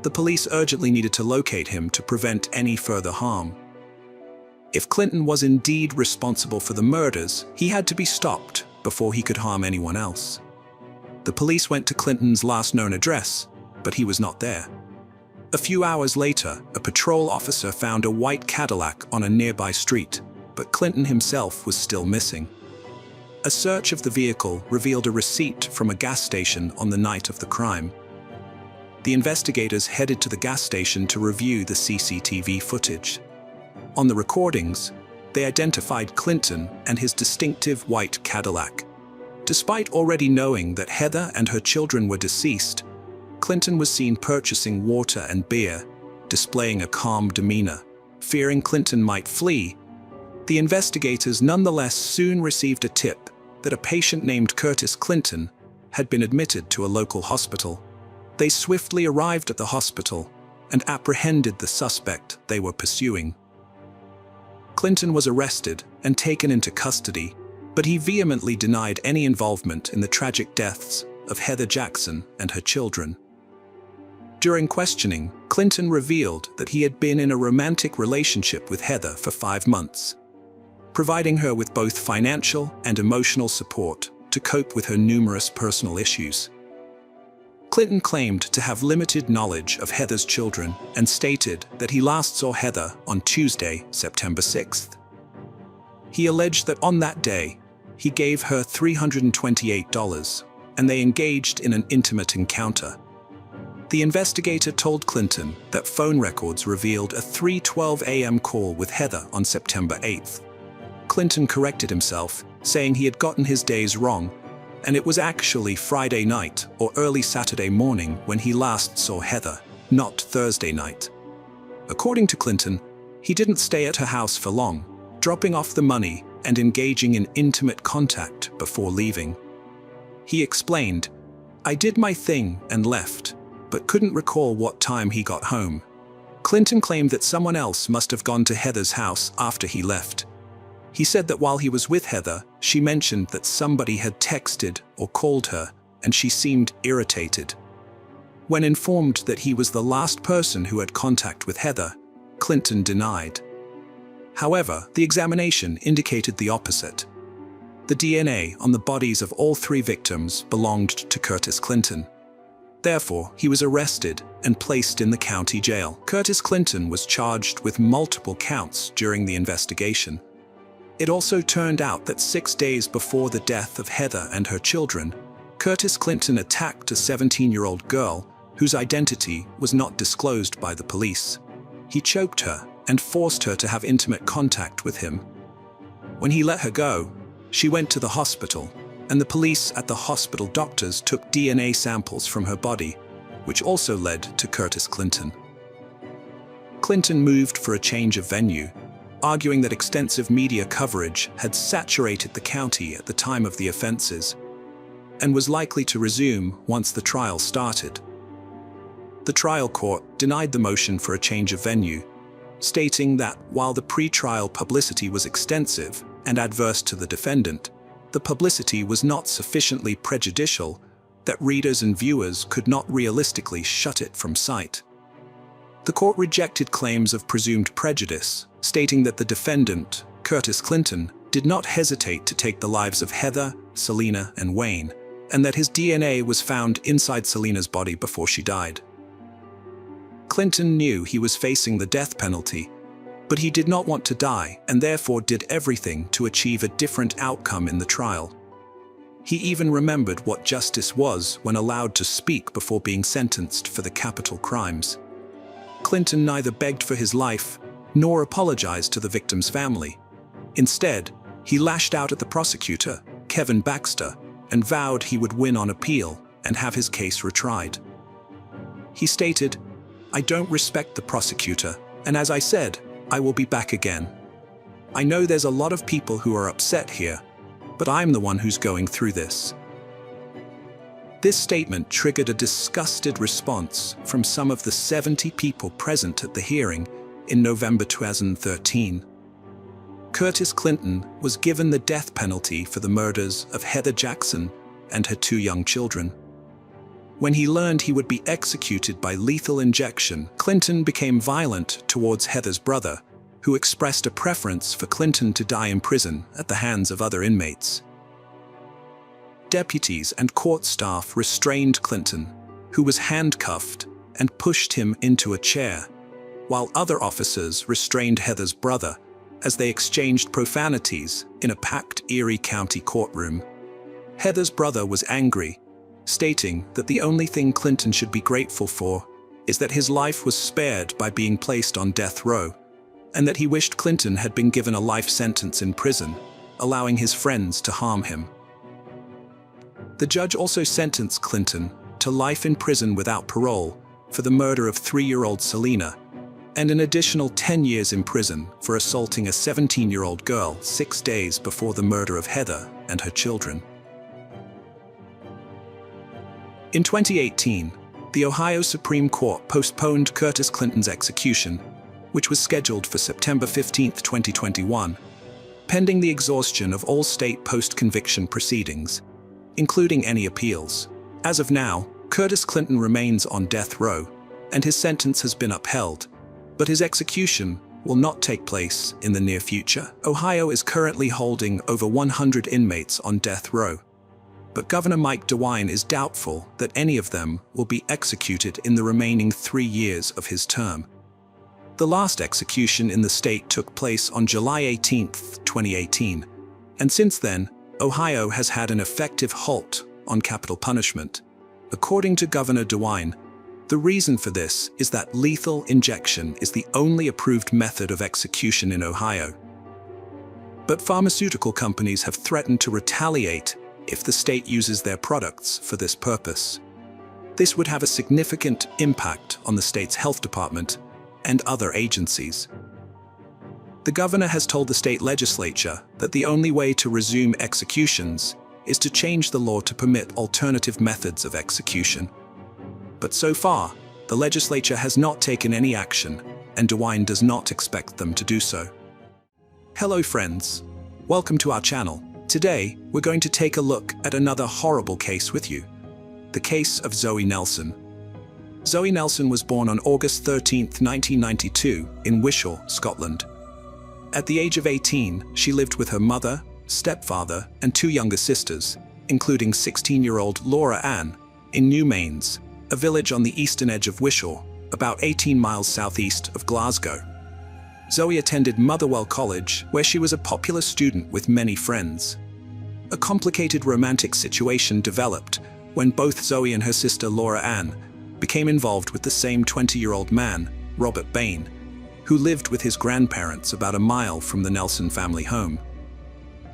[SPEAKER 1] The police urgently needed to locate him to prevent any further harm. If Clinton was indeed responsible for the murders, he had to be stopped before he could harm anyone else. The police went to Clinton's last known address, but he was not there. A few hours later, a patrol officer found a white Cadillac on a nearby street, but Clinton himself was still missing. A search of the vehicle revealed a receipt from a gas station on the night of the crime. The investigators headed to the gas station to review the CCTV footage. On the recordings, they identified Clinton and his distinctive white Cadillac. Despite already knowing that Heather and her children were deceased, Clinton was seen purchasing water and beer, displaying a calm demeanor. Fearing Clinton might flee, the investigators nonetheless soon received a tip that a patient named Curtis Clinton had been admitted to a local hospital. They swiftly arrived at the hospital and apprehended the suspect they were pursuing. Clinton was arrested and taken into custody, but he vehemently denied any involvement in the tragic deaths of Heather Jackson and her children. During questioning, Clinton revealed that he had been in a romantic relationship with Heather for 5 months, providing her with both financial and emotional support to cope with her numerous personal issues. Clinton claimed to have limited knowledge of Heather's children and stated that he last saw Heather on Tuesday, September 6th. He alleged that on that day, he gave her $328, and they engaged in an intimate encounter. The investigator told Clinton that phone records revealed a 3:12 a.m. call with Heather on September 8th. Clinton corrected himself, saying he had gotten his days wrong, and it was actually Friday night or early Saturday morning when he last saw Heather, not Thursday night. According to Clinton, he didn't stay at her house for long, dropping off the money and engaging in intimate contact before leaving. He explained, "I did my thing and left, but couldn't recall what time he got home." Clinton claimed that someone else must have gone to Heather's house after he left. He said that while he was with Heather, she mentioned that somebody had texted or called her, and she seemed irritated. When informed that he was the last person who had contact with Heather, Clinton denied. However, the examination indicated the opposite. The DNA on the bodies of all 3 victims belonged to Curtis Clinton. Therefore, he was arrested and placed in the county jail. Curtis Clinton was charged with multiple counts during the investigation. It also turned out that 6 days before the death of Heather and her children, Curtis Clinton attacked a 17-year-old girl whose identity was not disclosed by the police. He choked her and forced her to have intimate contact with him. When he let her go, she went to the hospital, and the police at the hospital doctors took DNA samples from her body, which also led to Curtis Clinton. Clinton moved for a change of venue, arguing that extensive media coverage had saturated the county at the time of the offenses, and was likely to resume once the trial started. The trial court denied the motion for a change of venue, stating that while the pre-trial publicity was extensive and adverse to the defendant, the publicity was not sufficiently prejudicial that readers and viewers could not realistically shut it from sight. The court rejected claims of presumed prejudice, stating that the defendant, Curtis Clinton, did not hesitate to take the lives of Heather, Selena, and Wayne, and that his DNA was found inside Selena's body before she died. Clinton knew he was facing the death penalty, but he did not want to die and therefore did everything to achieve a different outcome in the trial. He even remembered what justice was when allowed to speak before being sentenced for the capital crimes. Clinton neither begged for his life nor apologized to the victim's family. Instead, he lashed out at the prosecutor, Kevin Baxter, and vowed he would win on appeal and have his case retried. He stated, "I don't respect the prosecutor, and as I said, I will be back again. I know there's a lot of people who are upset here, but I'm the one who's going through this." This statement triggered a disgusted response from some of the 70 people present at the hearing in November 2013. Curtis Clinton was given the death penalty for the murders of Heather Jackson and her 2 young children. When he learned he would be executed by lethal injection, Clinton became violent towards Heather's brother, who expressed a preference for Clinton to die in prison at the hands of other inmates. Deputies and court staff restrained Clinton, who was handcuffed, and pushed him into a chair, while other officers restrained Heather's brother as they exchanged profanities in a packed Erie County courtroom. Heather's brother was angry, stating that the only thing Clinton should be grateful for is that his life was spared by being placed on death row, and that he wished Clinton had been given a life sentence in prison, allowing his friends to harm him. The judge also sentenced Clinton to life in prison without parole for the murder of 3-year-old Selena, and an additional 10 years in prison for assaulting a 17-year-old girl 6 days before the murder of Heather and her children. In 2018, the Ohio Supreme Court postponed Curtis Clinton's execution, which was scheduled for September 15, 2021, pending the exhaustion of all state post-conviction proceedings, including any appeals. As of now, Curtis Clinton remains on death row, and his sentence has been upheld, but his execution will not take place in the near future. Ohio is currently holding over 100 inmates on death row, but Governor Mike DeWine is doubtful that any of them will be executed in the remaining 3 years of his term. The last execution in the state took place on July 18, 2018, and since then, Ohio has had an effective halt on capital punishment. According to Governor DeWine, the reason for this is that lethal injection is the only approved method of execution in Ohio. But pharmaceutical companies have threatened to retaliate if the state uses their products for this purpose. This would have a significant impact on the state's health department and other agencies. The governor has told the state legislature that the only way to resume executions is to change the law to permit alternative methods of execution. But so far, the legislature has not taken any action, and DeWine does not expect them to do so. Hello friends, welcome to our channel. Today, we're going to take a look at another horrible case with you, the case of Zoe Nelson. Zoe Nelson was born on August 13, 1992, in Wishaw, Scotland. At the age of 18, she lived with her mother, stepfather, and 2 younger sisters, including 16-year-old Laura Ann, in New Mains, a village on the eastern edge of Wishaw, about 18 miles southeast of Glasgow. Zoe attended Motherwell College, where she was a popular student with many friends. A complicated romantic situation developed when both Zoe and her sister Laura Ann became involved with the same 20-year-old man, Robert Bain, who lived with his grandparents about a mile from the Nelson family home.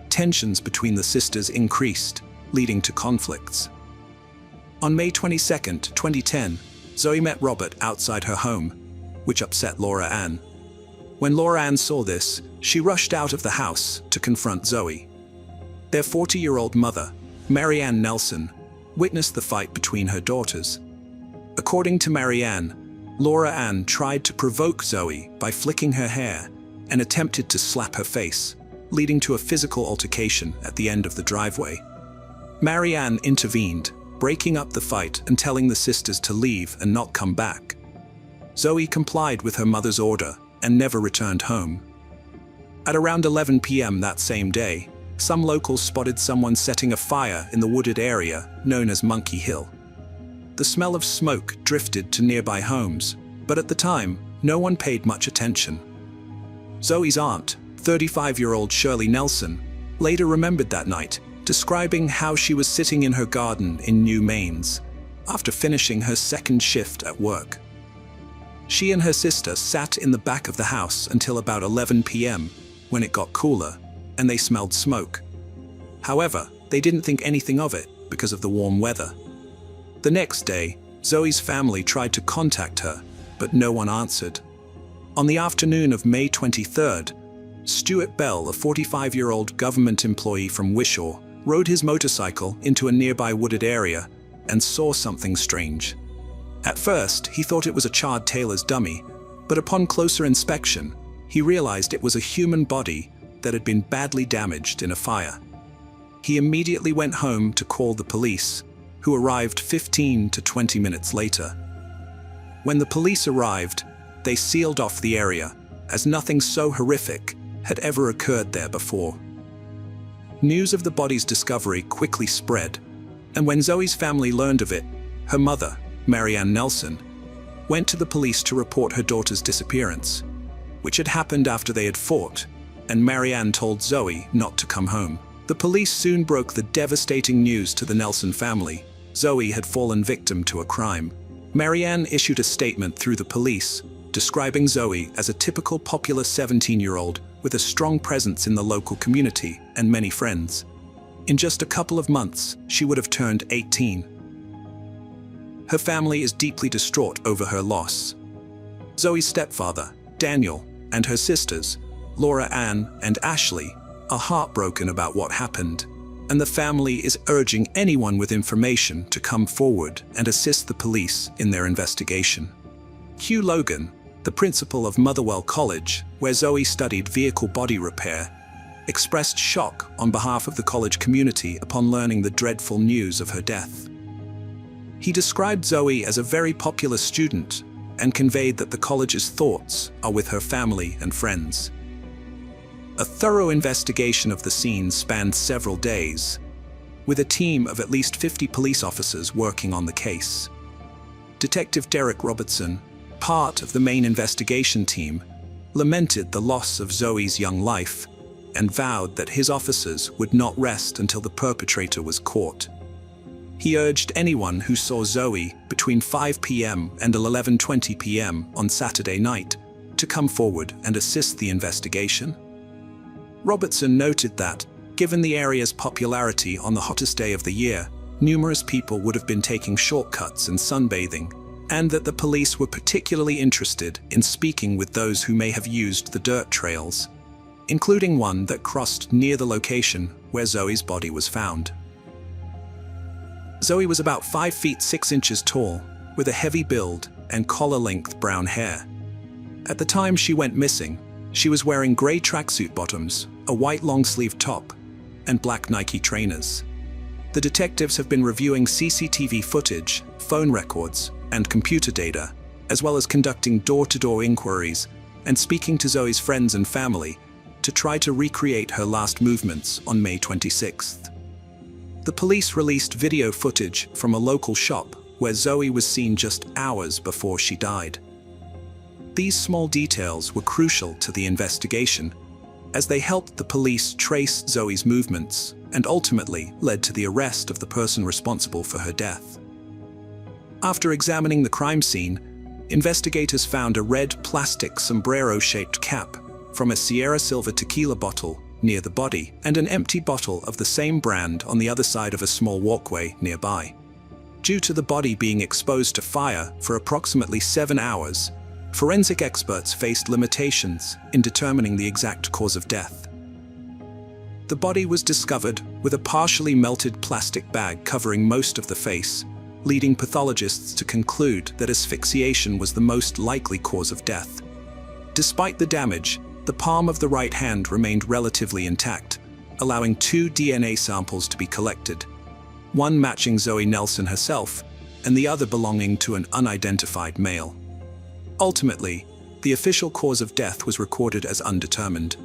[SPEAKER 1] Tensions between the sisters increased, leading to conflicts. On May 22, 2010, Zoe met Robert outside her home, which upset Laura Ann. When Laura Ann saw this, she rushed out of the house to confront Zoe. Their 40-year-old mother, Mary Ann Nelson, witnessed the fight between her daughters. According to Mary Ann, Laura Ann tried to provoke Zoe by flicking her hair and attempted to slap her face, leading to a physical altercation at the end of the driveway. Marianne intervened, breaking up the fight and telling the sisters to leave and not come back. Zoe complied with her mother's order and never returned home. At around 11 p.m. that same day, some locals spotted someone setting a fire in the wooded area known as Monkey Hill. The smell of smoke drifted to nearby homes, but at the time, no one paid much attention. Zoe's aunt, 35-year-old Shirley Nelson, later remembered that night, describing how she was sitting in her garden in New Mains after finishing her second shift at work. She and her sister sat in the back of the house until about 11 p.m. when it got cooler and they smelled smoke. However, they didn't think anything of it because of the warm weather. The next day, Zoe's family tried to contact her, but no one answered. On the afternoon of May 23rd, Stuart Bell, a 45-year-old government employee from Wishaw, rode his motorcycle into a nearby wooded area and saw something strange. At first, he thought it was a charred tailor's dummy, but upon closer inspection, he realized it was a human body that had been badly damaged in a fire. He immediately went home to call the police, who arrived 15 to 20 minutes later. When the police arrived, they sealed off the area, as nothing so horrific had ever occurred there before. News of the body's discovery quickly spread, and when Zoe's family learned of it, her mother, Marianne Nelson, went to the police to report her daughter's disappearance, which had happened after they had fought, and Marianne told Zoe not to come home. The police soon broke the devastating news to the Nelson family. Zoe had fallen victim to a crime. Marianne issued a statement through the police, describing Zoe as a typical popular 17-year-old with a strong presence in the local community and many friends. In just a couple of months, she would have turned 18. Her family is deeply distraught over her loss. Zoe's stepfather, Daniel, and her sisters, Laura Ann and Ashley, are heartbroken about what happened, and the family is urging anyone with information to come forward and assist the police in their investigation. Hugh Logan, the principal of Motherwell College, where Zoe studied vehicle body repair, expressed shock on behalf of the college community upon learning the dreadful news of her death. He described Zoe as a very popular student and conveyed that the college's thoughts are with her family and friends. A thorough investigation of the scene spanned several days, with a team of at least 50 police officers working on the case. Detective Derek Robertson, part of the main investigation team, lamented the loss of Zoe's young life and vowed that his officers would not rest until the perpetrator was caught. He urged anyone who saw Zoe between 5 p.m. and 11:20 p.m. on Saturday night to come forward and assist the investigation. Robertson noted that, given the area's popularity on the hottest day of the year, numerous people would have been taking shortcuts and sunbathing, and that the police were particularly interested in speaking with those who may have used the dirt trails, including one that crossed near the location where Zoe's body was found. Zoe was about 5 feet 6 inches tall, with a heavy build and collar-length brown hair. At the time she went missing, she was wearing gray tracksuit bottoms, a white long-sleeved top, and black Nike trainers. The detectives have been reviewing CCTV footage, phone records, and computer data, as well as conducting door-to-door inquiries and speaking to Zoe's friends and family to try to recreate her last movements on May 26th. The police released video footage from a local shop where Zoe was seen just hours before she died. These small details were crucial to the investigation, as they helped the police trace Zoe's movements and ultimately led to the arrest of the person responsible for her death. After examining the crime scene, investigators found a red plastic sombrero-shaped cap from a Sierra Silver tequila bottle near the body and an empty bottle of the same brand on the other side of a small walkway nearby. Due to the body being exposed to fire for approximately 7 hours, forensic experts faced limitations in determining the exact cause of death. The body was discovered with a partially melted plastic bag covering most of the face, leading pathologists to conclude that asphyxiation was the most likely cause of death. Despite the damage, the palm of the right hand remained relatively intact, allowing 2 DNA samples to be collected, one matching Zoe Nelson herself and the other belonging to an unidentified male. Ultimately, the official cause of death was recorded as undetermined.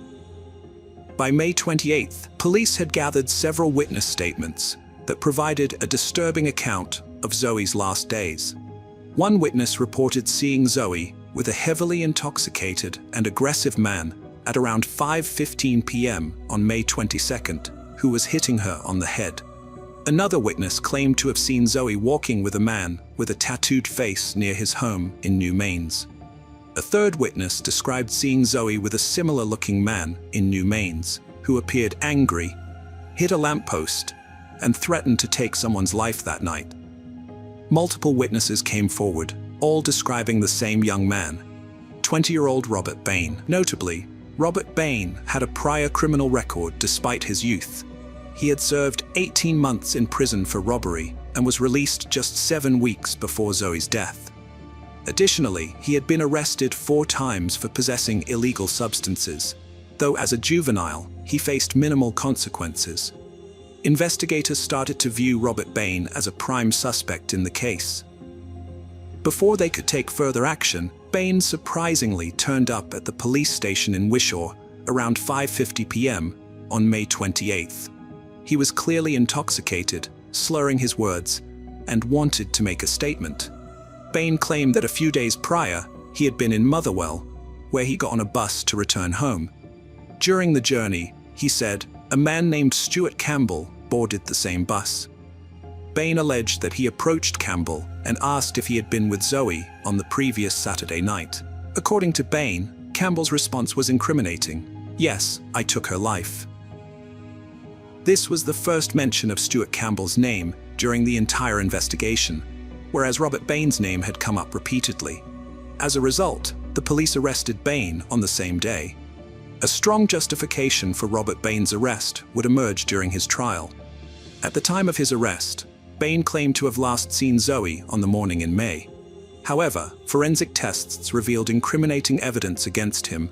[SPEAKER 1] By May 28th, police had gathered several witness statements that provided a disturbing account of Zoe's last days. One witness reported seeing Zoe with a heavily intoxicated and aggressive man at around 5:15 p.m. on May 22nd, who was hitting her on the head. Another witness claimed to have seen Zoe walking with a man with a tattooed face near his home in New Mains. A third witness described seeing Zoe with a similar-looking man in New Mains, who appeared angry, hit a lamppost, and threatened to take someone's life that night. Multiple witnesses came forward, all describing the same young man, 20-year-old Robert Bain. Notably, Robert Bain had a prior criminal record despite his youth. He had served 18 months in prison for robbery and was released just 7 weeks before Zoe's death. Additionally, he had been arrested 4 times for possessing illegal substances, though as a juvenile, he faced minimal consequences. Investigators started to view Robert Bain as a prime suspect in the case. Before they could take further action, Bain surprisingly turned up at the police station in Wishaw around 5:50 p.m. on May 28th. He was clearly intoxicated, slurring his words, and wanted to make a statement. Bain claimed that a few days prior, he had been in Motherwell, where he got on a bus to return home. During the journey, he said, a man named Stuart Campbell boarded the same bus. Bain alleged that he approached Campbell and asked if he had been with Zoe on the previous Saturday night. According to Bain, Campbell's response was incriminating. Yes, I took her life. This was the first mention of Stuart Campbell's name during the entire investigation, whereas Robert Bain's name had come up repeatedly. As a result, the police arrested Bain on the same day. A strong justification for Robert Bain's arrest would emerge during his trial. At the time of his arrest, Bain claimed to have last seen Zoe on the morning in May. However, forensic tests revealed incriminating evidence against him.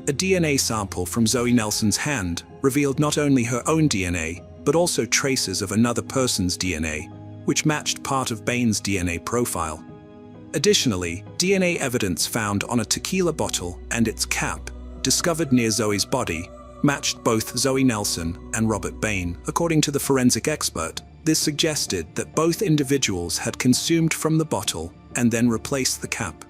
[SPEAKER 1] A DNA sample from Zoe Nelson's hand revealed not only her own DNA, but also traces of another person's DNA, which matched part of Bain's DNA profile. Additionally, DNA evidence found on a tequila bottle and its cap, discovered near Zoe's body, matched both Zoe Nelson and Robert Bain. According to the forensic expert, this suggested that both individuals had consumed from the bottle and then replaced the cap.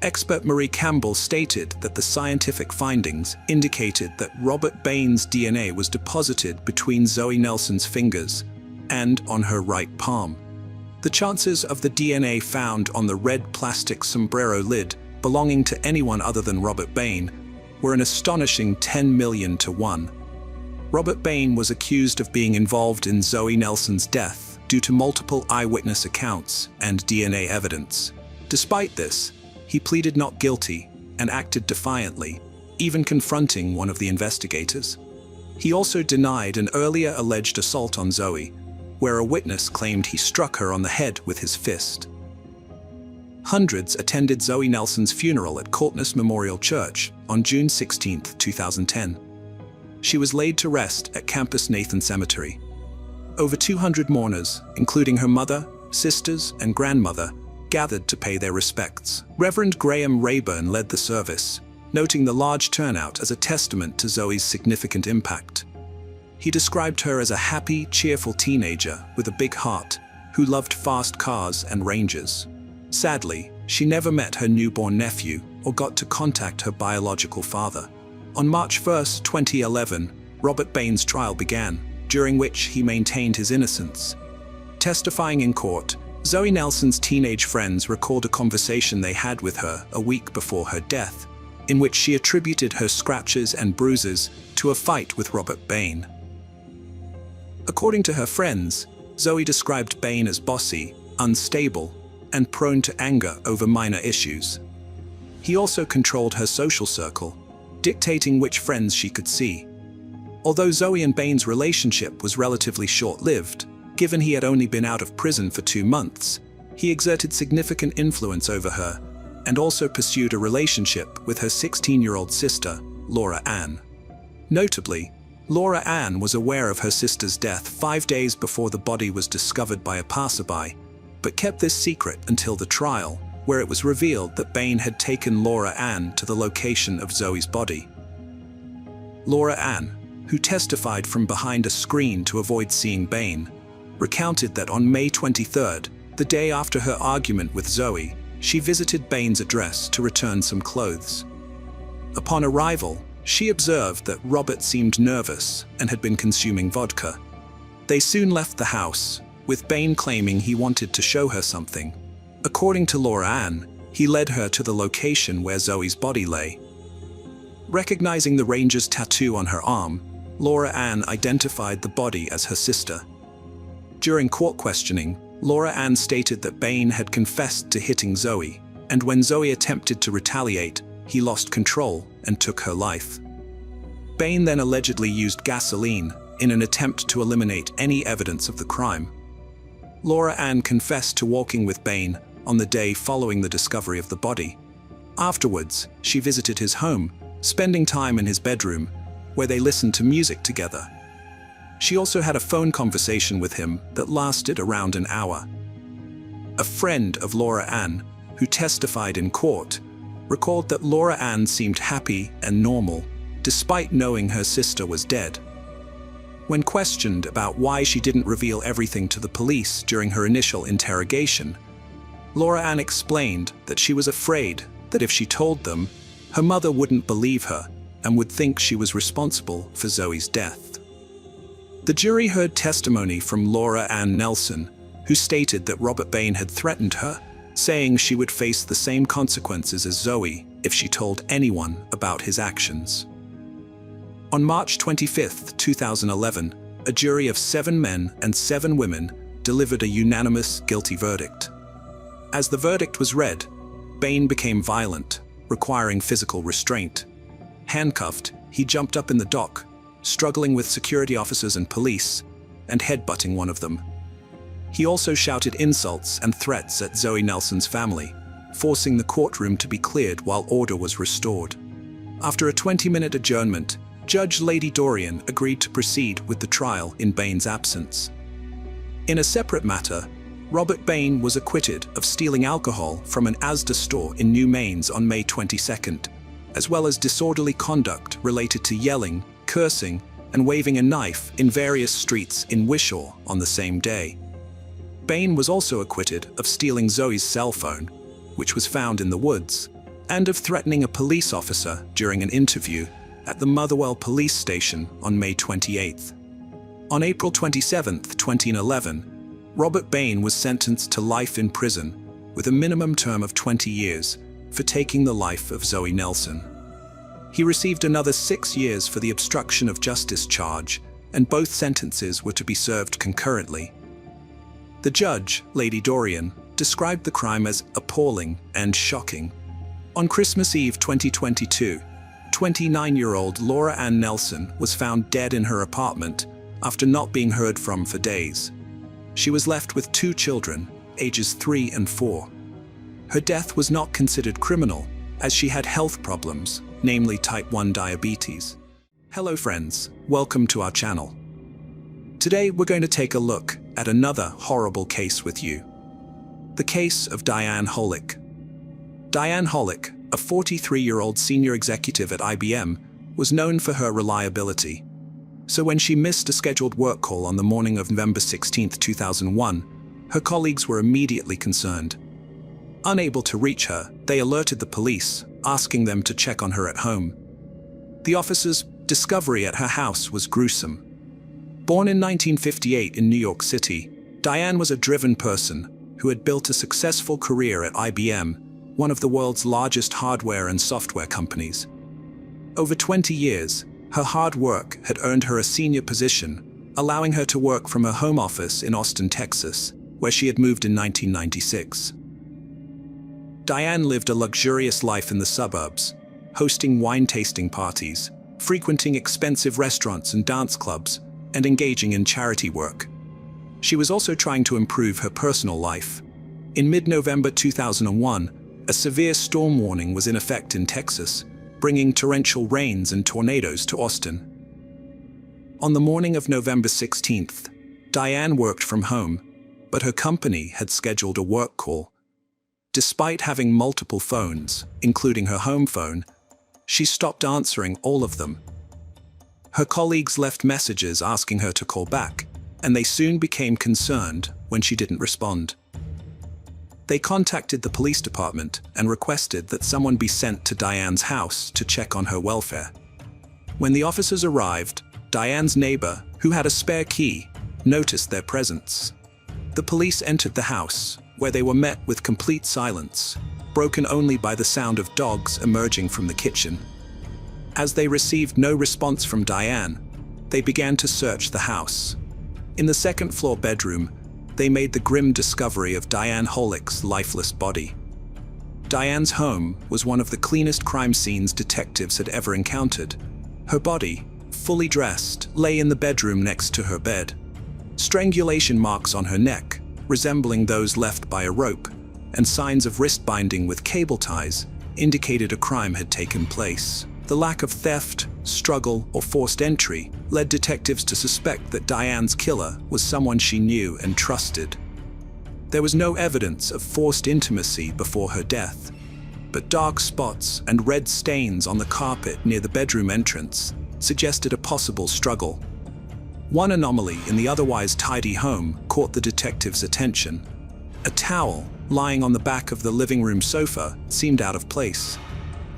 [SPEAKER 1] Expert Marie Campbell stated that the scientific findings indicated that Robert Bain's DNA was deposited between Zoe Nelson's fingers and on her right palm. The chances of the DNA found on the red plastic sombrero lid belonging to anyone other than Robert Bain were an astonishing 10 million to 1. Robert Bain was accused of being involved in Zoe Nelson's death due to multiple eyewitness accounts and DNA evidence. Despite this, he pleaded not guilty and acted defiantly, even confronting one of the investigators. He also denied an earlier alleged assault on Zoe, where a witness claimed he struck her on the head with his fist. Hundreds attended Zoe Nelson's funeral at Coltness Memorial Church on June 16, 2010. She was laid to rest at Campus Nathan Cemetery. Over 200 mourners, including her mother, sisters, and grandmother, gathered to pay their respects. Reverend Graham Rayburn led the service, noting the large turnout as a testament to Zoe's significant impact. He described her as a happy, cheerful teenager with a big heart who loved fast cars and rangers. Sadly, she never met her newborn nephew or got to contact her biological father. On March 1, 2011, Robert Bain's trial began, during which he maintained his innocence. Testifying in court, Zoe Nelson's teenage friends recalled a conversation they had with her a week before her death, in which she attributed her scratches and bruises to a fight with Robert Bain. According to her friends, Zoe described Bain as bossy, unstable, and prone to anger over minor issues. He also controlled her social circle, dictating which friends she could see. Although Zoe and Bain's relationship was relatively short-lived, given he had only been out of prison for 2 months, he exerted significant influence over her, and also pursued a relationship with her 16-year-old sister, Laura Ann. Notably, Laura Ann was aware of her sister's death 5 days before the body was discovered by a passerby, but kept this secret until the trial, where it was revealed that Bain had taken Laura Ann to the location of Zoe's body. Laura Ann, who testified from behind a screen to avoid seeing Bain, recounted that on May 23rd, the day after her argument with Zoe, she visited Bain's address to return some clothes. Upon arrival, she observed that Robert seemed nervous and had been consuming vodka. They soon left the house, with Bain claiming he wanted to show her something. According to Laura Ann, he led her to the location where Zoe's body lay. Recognizing the ranger's tattoo on her arm, Laura Ann identified the body as her sister. During court questioning, Laura Ann stated that Bain had confessed to hitting Zoe, and when Zoe attempted to retaliate, he lost control and took her life. Bain then allegedly used gasoline in an attempt to eliminate any evidence of the crime. Laura Ann confessed to walking with Bain on the day following the discovery of the body. Afterwards, she visited his home, spending time in his bedroom, where they listened to music together. She also had a phone conversation with him that lasted around an hour. A friend of Laura Ann, who testified in court, recalled that Laura Ann seemed happy and normal, despite knowing her sister was dead. When questioned about why she didn't reveal everything to the police during her initial interrogation, Laura Ann explained that she was afraid that if she told them, her mother wouldn't believe her and would think she was responsible for Zoe's death. The jury heard testimony from Laura Ann Nelson, who stated that Robert Bain had threatened her, saying she would face the same consequences as Zoe if she told anyone about his actions. On March 25, 2011, a jury of 7 men and 7 women delivered a unanimous guilty verdict. As the verdict was read, Bain became violent, requiring physical restraint. Handcuffed, he jumped up in the dock, struggling with security officers and police, and headbutting one of them. He also shouted insults and threats at Zoe Nelson's family, forcing the courtroom to be cleared while order was restored. After a 20-minute adjournment, Judge Lady Dorian agreed to proceed with the trial in Bain's absence. In a separate matter, Robert Bain was acquitted of stealing alcohol from an Asda store in New Mains on May 22nd, as well as disorderly conduct related to yelling, cursing, and waving a knife in various streets in Wishaw on the same day. Bain was also acquitted of stealing Zoe's cell phone, which was found in the woods, and of threatening a police officer during an interview at the Motherwell police station on May 28th. On April 27, 2011, Robert Bain was sentenced to life in prison with a minimum term of 20 years for taking the life of Zoe Nelson. He received another 6 years for the obstruction of justice charge, and both sentences were to be served concurrently. The judge, Lady Dorian, described the crime as appalling and shocking. On Christmas Eve 2022, 29-year-old Laura Ann Nelson was found dead in her apartment after not being heard from for days. She was left with 2 children, ages 3 and 4. Her death was not considered criminal, as she had health problems, namely type 1 diabetes. Hello friends, welcome to our channel. Today we're going to take a look at another horrible case with you. The case of Diane Holick. Diane Holick, a 43-year-old senior executive at IBM, was known for her reliability. So when she missed a scheduled work call on the morning of November 16, 2001, her colleagues were immediately concerned. Unable to reach her, they alerted the police, asking them to check on her at home. The officers' discovery at her house was gruesome. Born in 1958 in New York City, Diane was a driven person who had built a successful career at IBM, one of the world's largest hardware and software companies. Over 20 years, her hard work had earned her a senior position, allowing her to work from her home office in Austin, Texas, where she had moved in 1996. Diane lived a luxurious life in the suburbs, hosting wine-tasting parties, frequenting expensive restaurants and dance clubs, and engaging in charity work. She was also trying to improve her personal life. In mid-November 2001, a severe storm warning was in effect in Texas, bringing torrential rains and tornadoes to Austin. On the morning of November 16th, Diane worked from home, but her company had scheduled a work call. Despite having multiple phones, including her home phone, she stopped answering all of them. Her colleagues left messages asking her to call back, and they soon became concerned when she didn't respond. They contacted the police department and requested that someone be sent to Diane's house to check on her welfare. When the officers arrived, Diane's neighbor, who had a spare key, noticed their presence. The police entered the house, where they were met with complete silence, broken only by the sound of dogs emerging from the kitchen. As they received no response from Diane, they began to search the house. In the second-floor bedroom, they made the grim discovery of Diane Holick's lifeless body. Diane's home was one of the cleanest crime scenes detectives had ever encountered. Her body, fully dressed, lay in the bedroom next to her bed. Strangulation marks on her neck, resembling those left by a rope, and signs of wrist binding with cable ties, indicated a crime had taken place. The lack of theft, struggle, or forced entry led detectives to suspect that Diane's killer was someone she knew and trusted. There was no evidence of forced intimacy before her death, but dark spots and red stains on the carpet near the bedroom entrance suggested a possible struggle. One anomaly in the otherwise tidy home caught the detectives' attention. A towel lying on the back of the living room sofa seemed out of place.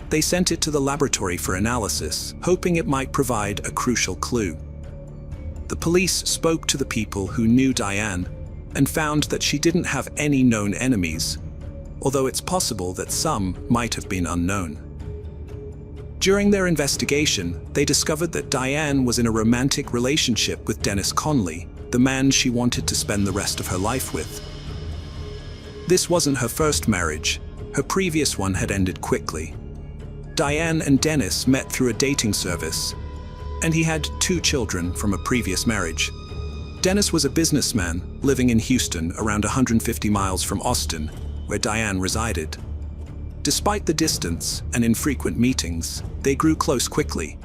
[SPEAKER 1] They sent it to the laboratory for analysis, hoping it might provide a crucial clue. The police spoke to the people who knew Diane and found that she didn't have any known enemies, although it's possible that some might have been unknown. During their investigation, they discovered that Diane was in a romantic relationship with Dennis Conley, the man she wanted to spend the rest of her life with. This wasn't her first marriage. Her previous one had ended quickly. Diane and Dennis met through a dating service, and he had 2 children from a previous marriage. Dennis was a businessman living in Houston, around 150 miles from Austin, where Diane resided. Despite the distance and infrequent meetings, they grew close quickly,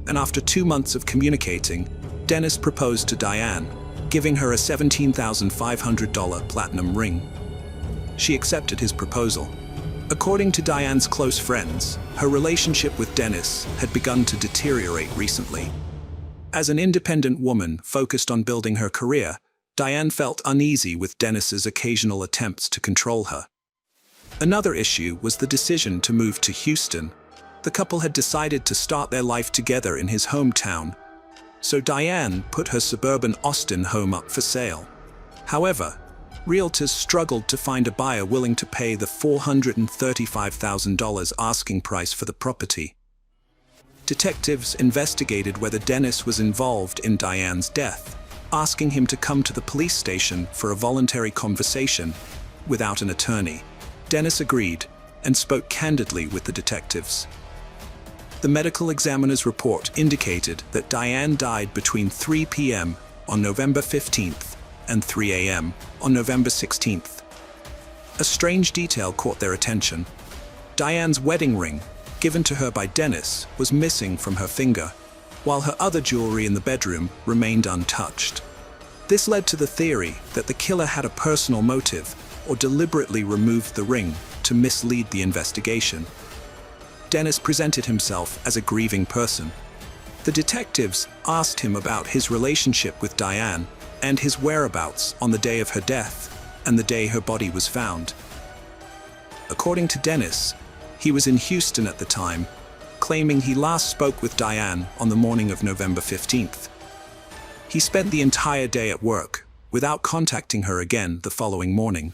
[SPEAKER 1] and after 2 months of communicating, Dennis proposed to Diane, giving her a $17,500 platinum ring. She accepted his proposal. According to Diane's close friends, her relationship with Dennis had begun to deteriorate recently. As an independent woman focused on building her career, Diane felt uneasy with Dennis's occasional attempts to control her. Another issue was the decision to move to Houston. The couple had decided to start their life together in his hometown, so Diane put her suburban Austin home up for sale. However, realtors struggled to find a buyer willing to pay the $435,000 asking price for the property. Detectives investigated whether Dennis was involved in Diane's death, asking him to come to the police station for a voluntary conversation without an attorney. Dennis agreed and spoke candidly with the detectives. The medical examiner's report indicated that Diane died between 3 p.m. on November 15th and 3 a.m. on November 16th. A strange detail caught their attention. Diane's wedding ring, given to her by Dennis, was missing from her finger, while her other jewelry in the bedroom remained untouched. This led to the theory that the killer had a personal motive or deliberately removed the ring to mislead the investigation. Dennis presented himself as a grieving person. The detectives asked him about his relationship with Diane and his whereabouts on the day of her death and the day her body was found. According to Dennis, he was in Houston at the time, claiming he last spoke with Diane on the morning of November 15th. He spent the entire day at work, without contacting her again the following morning.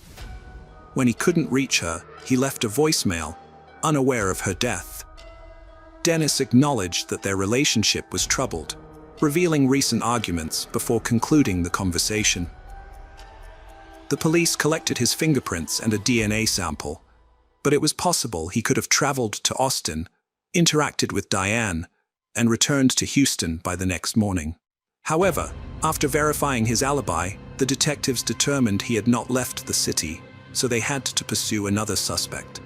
[SPEAKER 1] When he couldn't reach her, he left a voicemail, unaware of her death. Dennis acknowledged that their relationship was troubled, revealing recent arguments before concluding the conversation. The police collected his fingerprints and a DNA sample, but it was possible he could have traveled to Austin, interacted with Diane, and returned to Houston by the next morning. However, after verifying his alibi, the detectives determined he had not left the city, so they had to pursue another suspect.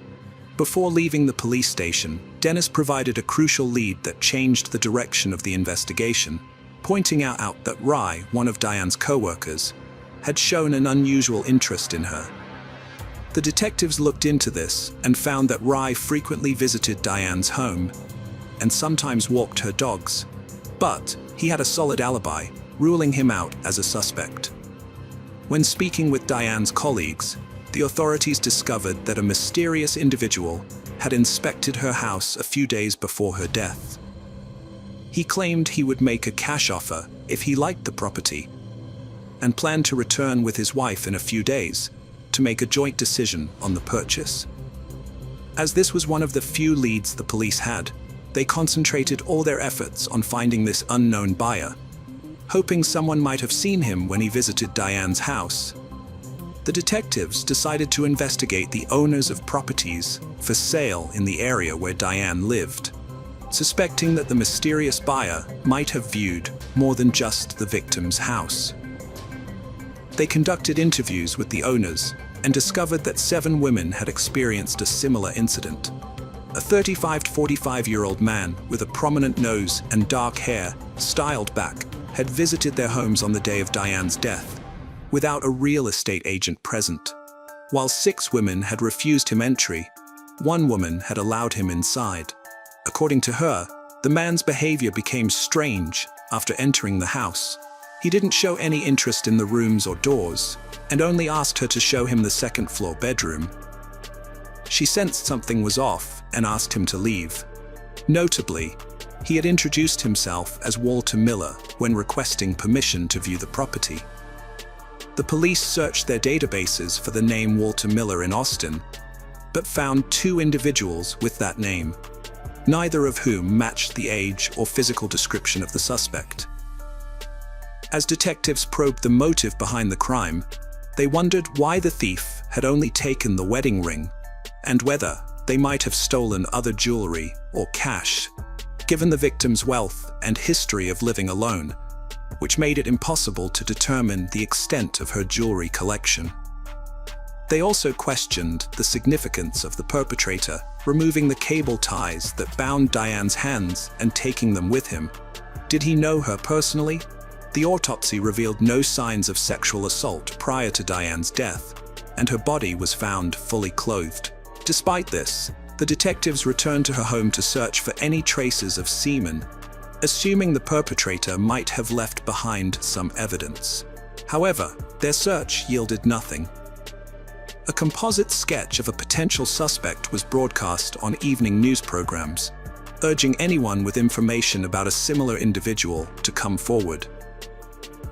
[SPEAKER 1] Before leaving the police station, Dennis provided a crucial lead that changed the direction of the investigation, pointing out that Rye, one of Diane's co-workers, had shown an unusual interest in her. The detectives looked into this and found that Rye frequently visited Diane's home and sometimes walked her dogs, but he had a solid alibi, ruling him out as a suspect. When speaking with Diane's colleagues, the authorities discovered that a mysterious individual had inspected her house a few days before her death. He claimed he would make a cash offer if he liked the property, and planned to return with his wife in a few days to make a joint decision on the purchase. As this was one of the few leads the police had, they concentrated all their efforts on finding this unknown buyer, hoping someone might have seen him when he visited Diane's house. The detectives decided to investigate the owners of properties for sale in the area where Diane lived, suspecting that the mysterious buyer might have viewed more than just the victim's house. They conducted interviews with the owners and discovered that 7 women had experienced a similar incident. A 35 to 45-year-old man with a prominent nose and dark hair styled back had visited their homes on the day of Diane's death, without a real estate agent present. While 6 women had refused him entry, 1 woman had allowed him inside. According to her, the man's behavior became strange after entering the house. He didn't show any interest in the rooms or doors, and only asked her to show him the second-floor bedroom. She sensed something was off and asked him to leave. Notably, he had introduced himself as Walter Miller when requesting permission to view the property. The police searched their databases for the name Walter Miller in Austin, but found 2 individuals with that name, neither of whom matched the age or physical description of the suspect. As detectives probed the motive behind the crime, they wondered why the thief had only taken the wedding ring, and whether they might have stolen other jewelry or cash, given the victim's wealth and history of living alone, which made it impossible to determine the extent of her jewelry collection. They also questioned the significance of the perpetrator removing the cable ties that bound Diane's hands and taking them with him. Did he know her personally? The autopsy revealed no signs of sexual assault prior to Diane's death, and her body was found fully clothed. Despite this, the detectives returned to her home to search for any traces of semen, assuming the perpetrator might have left behind some evidence. However, their search yielded nothing. A composite sketch of a potential suspect was broadcast on evening news programs, urging anyone with information about a similar individual to come forward.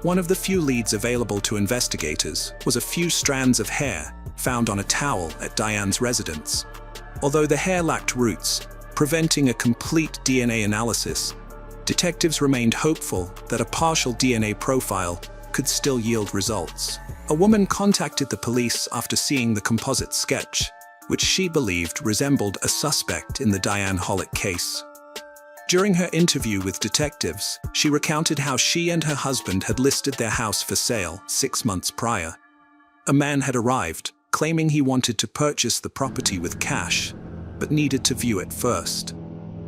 [SPEAKER 1] One of the few leads available to investigators was a few strands of hair found on a towel at Diane's residence. Although the hair lacked roots, preventing a complete DNA analysis, detectives remained hopeful that a partial DNA profile could still yield results. A woman contacted the police after seeing the composite sketch, which she believed resembled a suspect in the Diane Hollick case. During her interview with detectives, she recounted how she and her husband had listed their house for sale 6 months prior. A man had arrived, claiming he wanted to purchase the property with cash, but needed to view it first.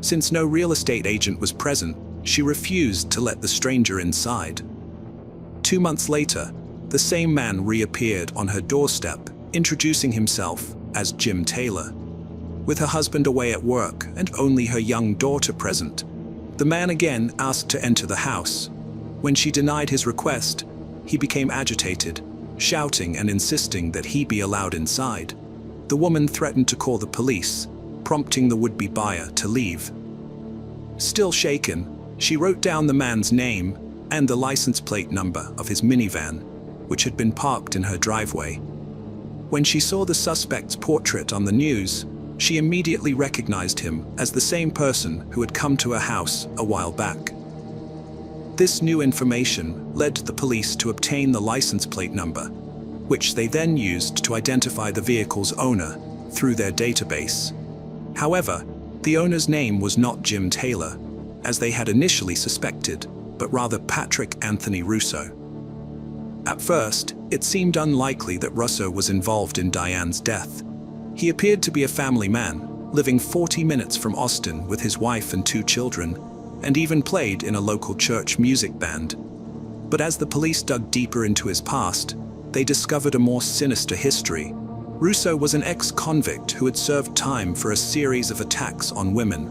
[SPEAKER 1] Since no real estate agent was present, she refused to let the stranger inside. 2 months later, the same man reappeared on her doorstep, introducing himself as Jim Taylor. With her husband away at work and only her young daughter present, the man again asked to enter the house. When she denied his request, he became agitated, shouting and insisting that he be allowed inside. The woman threatened to call the police, prompting the would-be buyer to leave. Still shaken, she wrote down the man's name and the license plate number of his minivan, which had been parked in her driveway. When she saw the suspect's portrait on the news, she immediately recognized him as the same person who had come to her house a while back. This new information led the police to obtain the license plate number, which they then used to identify the vehicle's owner through their database. However, the owner's name was not Jim Taylor, as they had initially suspected, but rather Patrick Anthony Russo. At first, it seemed unlikely that Russo was involved in Diane's death. He appeared to be a family man, living 40 minutes from Austin with his wife and 2 children, and even played in a local church music band. But as the police dug deeper into his past, they discovered a more sinister history. Russo was an ex-convict who had served time for a series of attacks on women.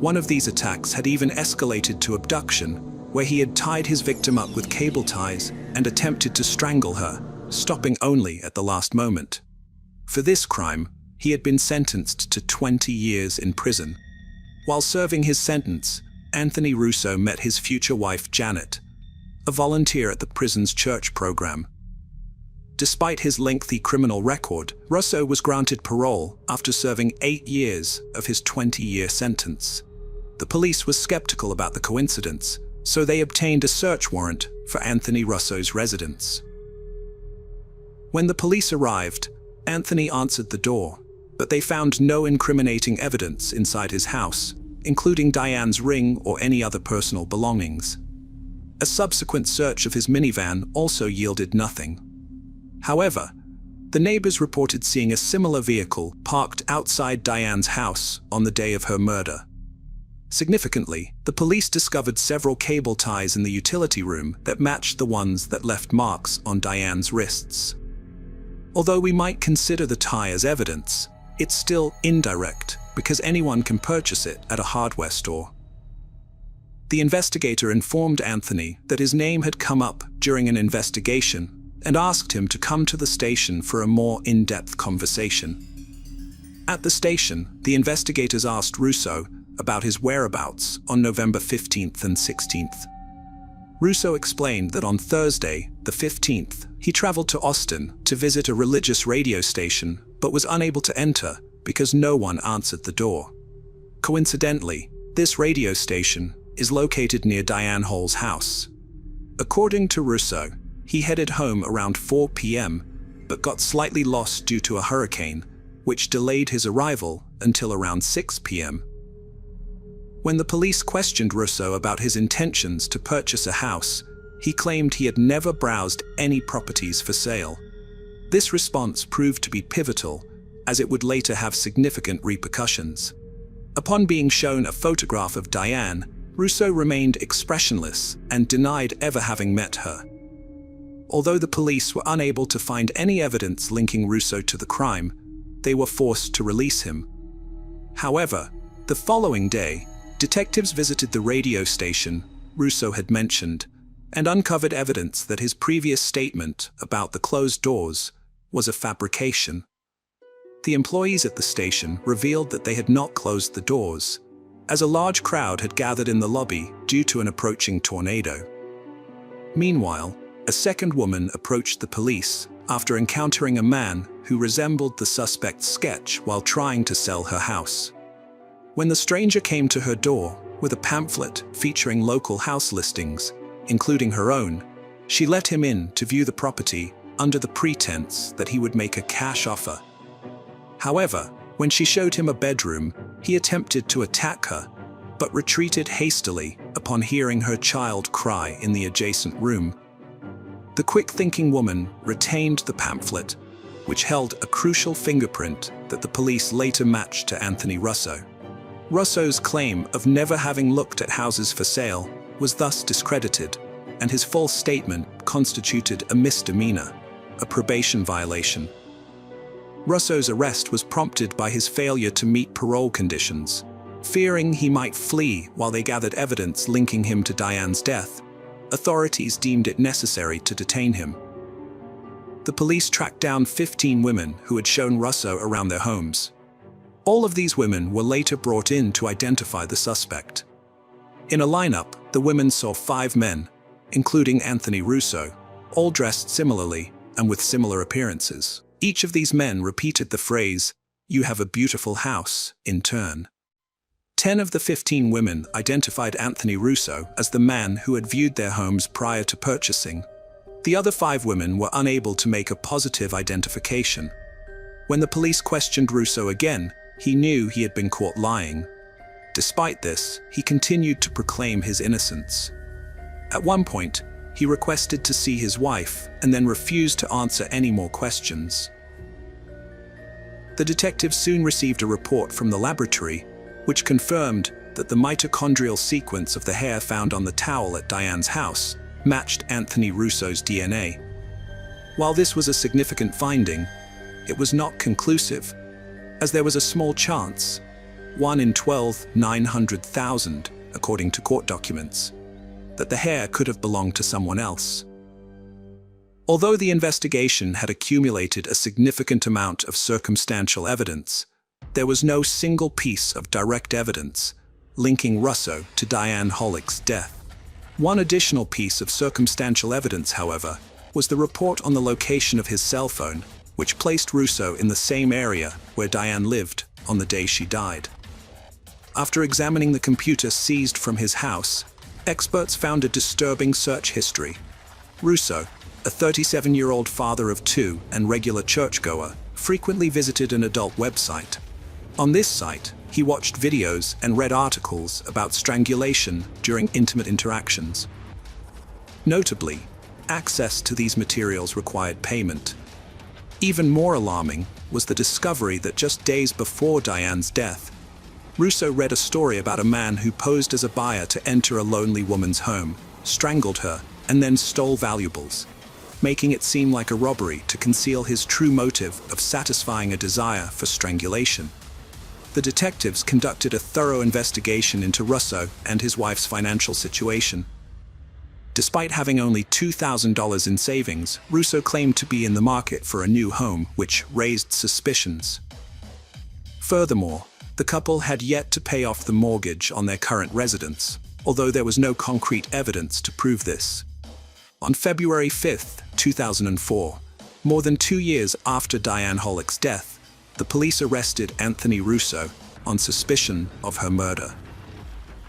[SPEAKER 1] One of these attacks had even escalated to abduction, where he had tied his victim up with cable ties and attempted to strangle her, stopping only at the last moment. For this crime, he had been sentenced to 20 years in prison. While serving his sentence, Anthony Russo met his future wife Janet, a volunteer at the prison's church program. Despite his lengthy criminal record, Russo was granted parole after serving 8 years of his 20-year sentence. The police was skeptical about the coincidence, so they obtained a search warrant for Anthony Russo's residence. When the police arrived, Anthony answered the door, but they found no incriminating evidence inside his house, including Diane's ring or any other personal belongings. A subsequent search of his minivan also yielded nothing. However, the neighbors reported seeing a similar vehicle parked outside Diane's house on the day of her murder. Significantly, the police discovered several cable ties in the utility room that matched the ones that left marks on Diane's wrists. Although we might consider the tie as evidence, it's still indirect because anyone can purchase it at a hardware store. The investigator informed Anthony that his name had come up during an investigation and asked him to come to the station for a more in-depth conversation. At the station, the investigators asked Russo about his whereabouts on November 15th and 16th. Russo explained that on Thursday, the 15th, he traveled to Austin to visit a religious radio station but was unable to enter because no one answered the door. Coincidentally, this radio station is located near Diane Hall's house. According to Russo, he headed home around 4 p.m. but got slightly lost due to a hurricane, which delayed his arrival until around 6 p.m. When the police questioned Russo about his intentions to purchase a house, he claimed he had never browsed any properties for sale. This response proved to be pivotal, as it would later have significant repercussions. Upon being shown a photograph of Diane, Russo remained expressionless and denied ever having met her. Although the police were unable to find any evidence linking Russo to the crime, they were forced to release him. However, the following day, detectives visited the radio station Russo had mentioned and uncovered evidence that his previous statement about the closed doors was a fabrication. The employees at the station revealed that they had not closed the doors, as a large crowd had gathered in the lobby due to an approaching tornado. Meanwhile, a second woman approached the police after encountering a man who resembled the suspect's sketch while trying to sell her house. When the stranger came to her door with a pamphlet featuring local house listings, including her own, she let him in to view the property under the pretense that he would make a cash offer. However, when she showed him a bedroom, he attempted to attack her, but retreated hastily upon hearing her child cry in the adjacent room. The quick-thinking woman retained the pamphlet, which held a crucial fingerprint that the police later matched to Anthony Russo. Russo's claim of never having looked at houses for sale was thus discredited, and his false statement constituted a misdemeanor, a probation violation. Russo's arrest was prompted by his failure to meet parole conditions. Fearing he might flee while they gathered evidence linking him to Diane's death, authorities deemed it necessary to detain him. The police tracked down 15 women who had shown Russo around their homes. All of these women were later brought in to identify the suspect. In a lineup, the women saw 5 men, including Anthony Russo, all dressed similarly and with similar appearances. Each of these men repeated the phrase, "You have a beautiful house," in turn. 10 of the 15 women identified Anthony Russo as the man who had viewed their homes prior to purchasing. The other 5 women were unable to make a positive identification. When the police questioned Russo again, he knew he had been caught lying. Despite this, he continued to proclaim his innocence. At one point, he requested to see his wife and then refused to answer any more questions. The detectives soon received a report from the laboratory, which confirmed that the mitochondrial sequence of the hair found on the towel at Diane's house matched Anthony Russo's DNA. While this was a significant finding, it was not conclusive, as there was a small chance, 1 in 12,900,000, according to court documents, that the hair could have belonged to someone else. Although the investigation had accumulated a significant amount of circumstantial evidence, there was no single piece of direct evidence linking Russo to Diane Hollick's death. One additional piece of circumstantial evidence, however, was the report on the location of his cell phone, which placed Russo in the same area where Diane lived on the day she died. After examining the computer seized from his house, experts found a disturbing search history. Russo, a 37-year-old father of 2 and regular churchgoer, frequently visited an adult website. On this site, he watched videos and read articles about strangulation during intimate interactions. Notably, access to these materials required payment. Even more alarming was the discovery that just days before Diane's death, Russo read a story about a man who posed as a buyer to enter a lonely woman's home, strangled her, and then stole valuables, making it seem like a robbery to conceal his true motive of satisfying a desire for strangulation. The detectives conducted a thorough investigation into Russo and his wife's financial situation. Despite having only $2,000 in savings, Russo claimed to be in the market for a new home, which raised suspicions. Furthermore, the couple had yet to pay off the mortgage on their current residence, although there was no concrete evidence to prove this. On February 5, 2004, more than 2 years after Diane Hollick's death, the police arrested Anthony Russo on suspicion of her murder.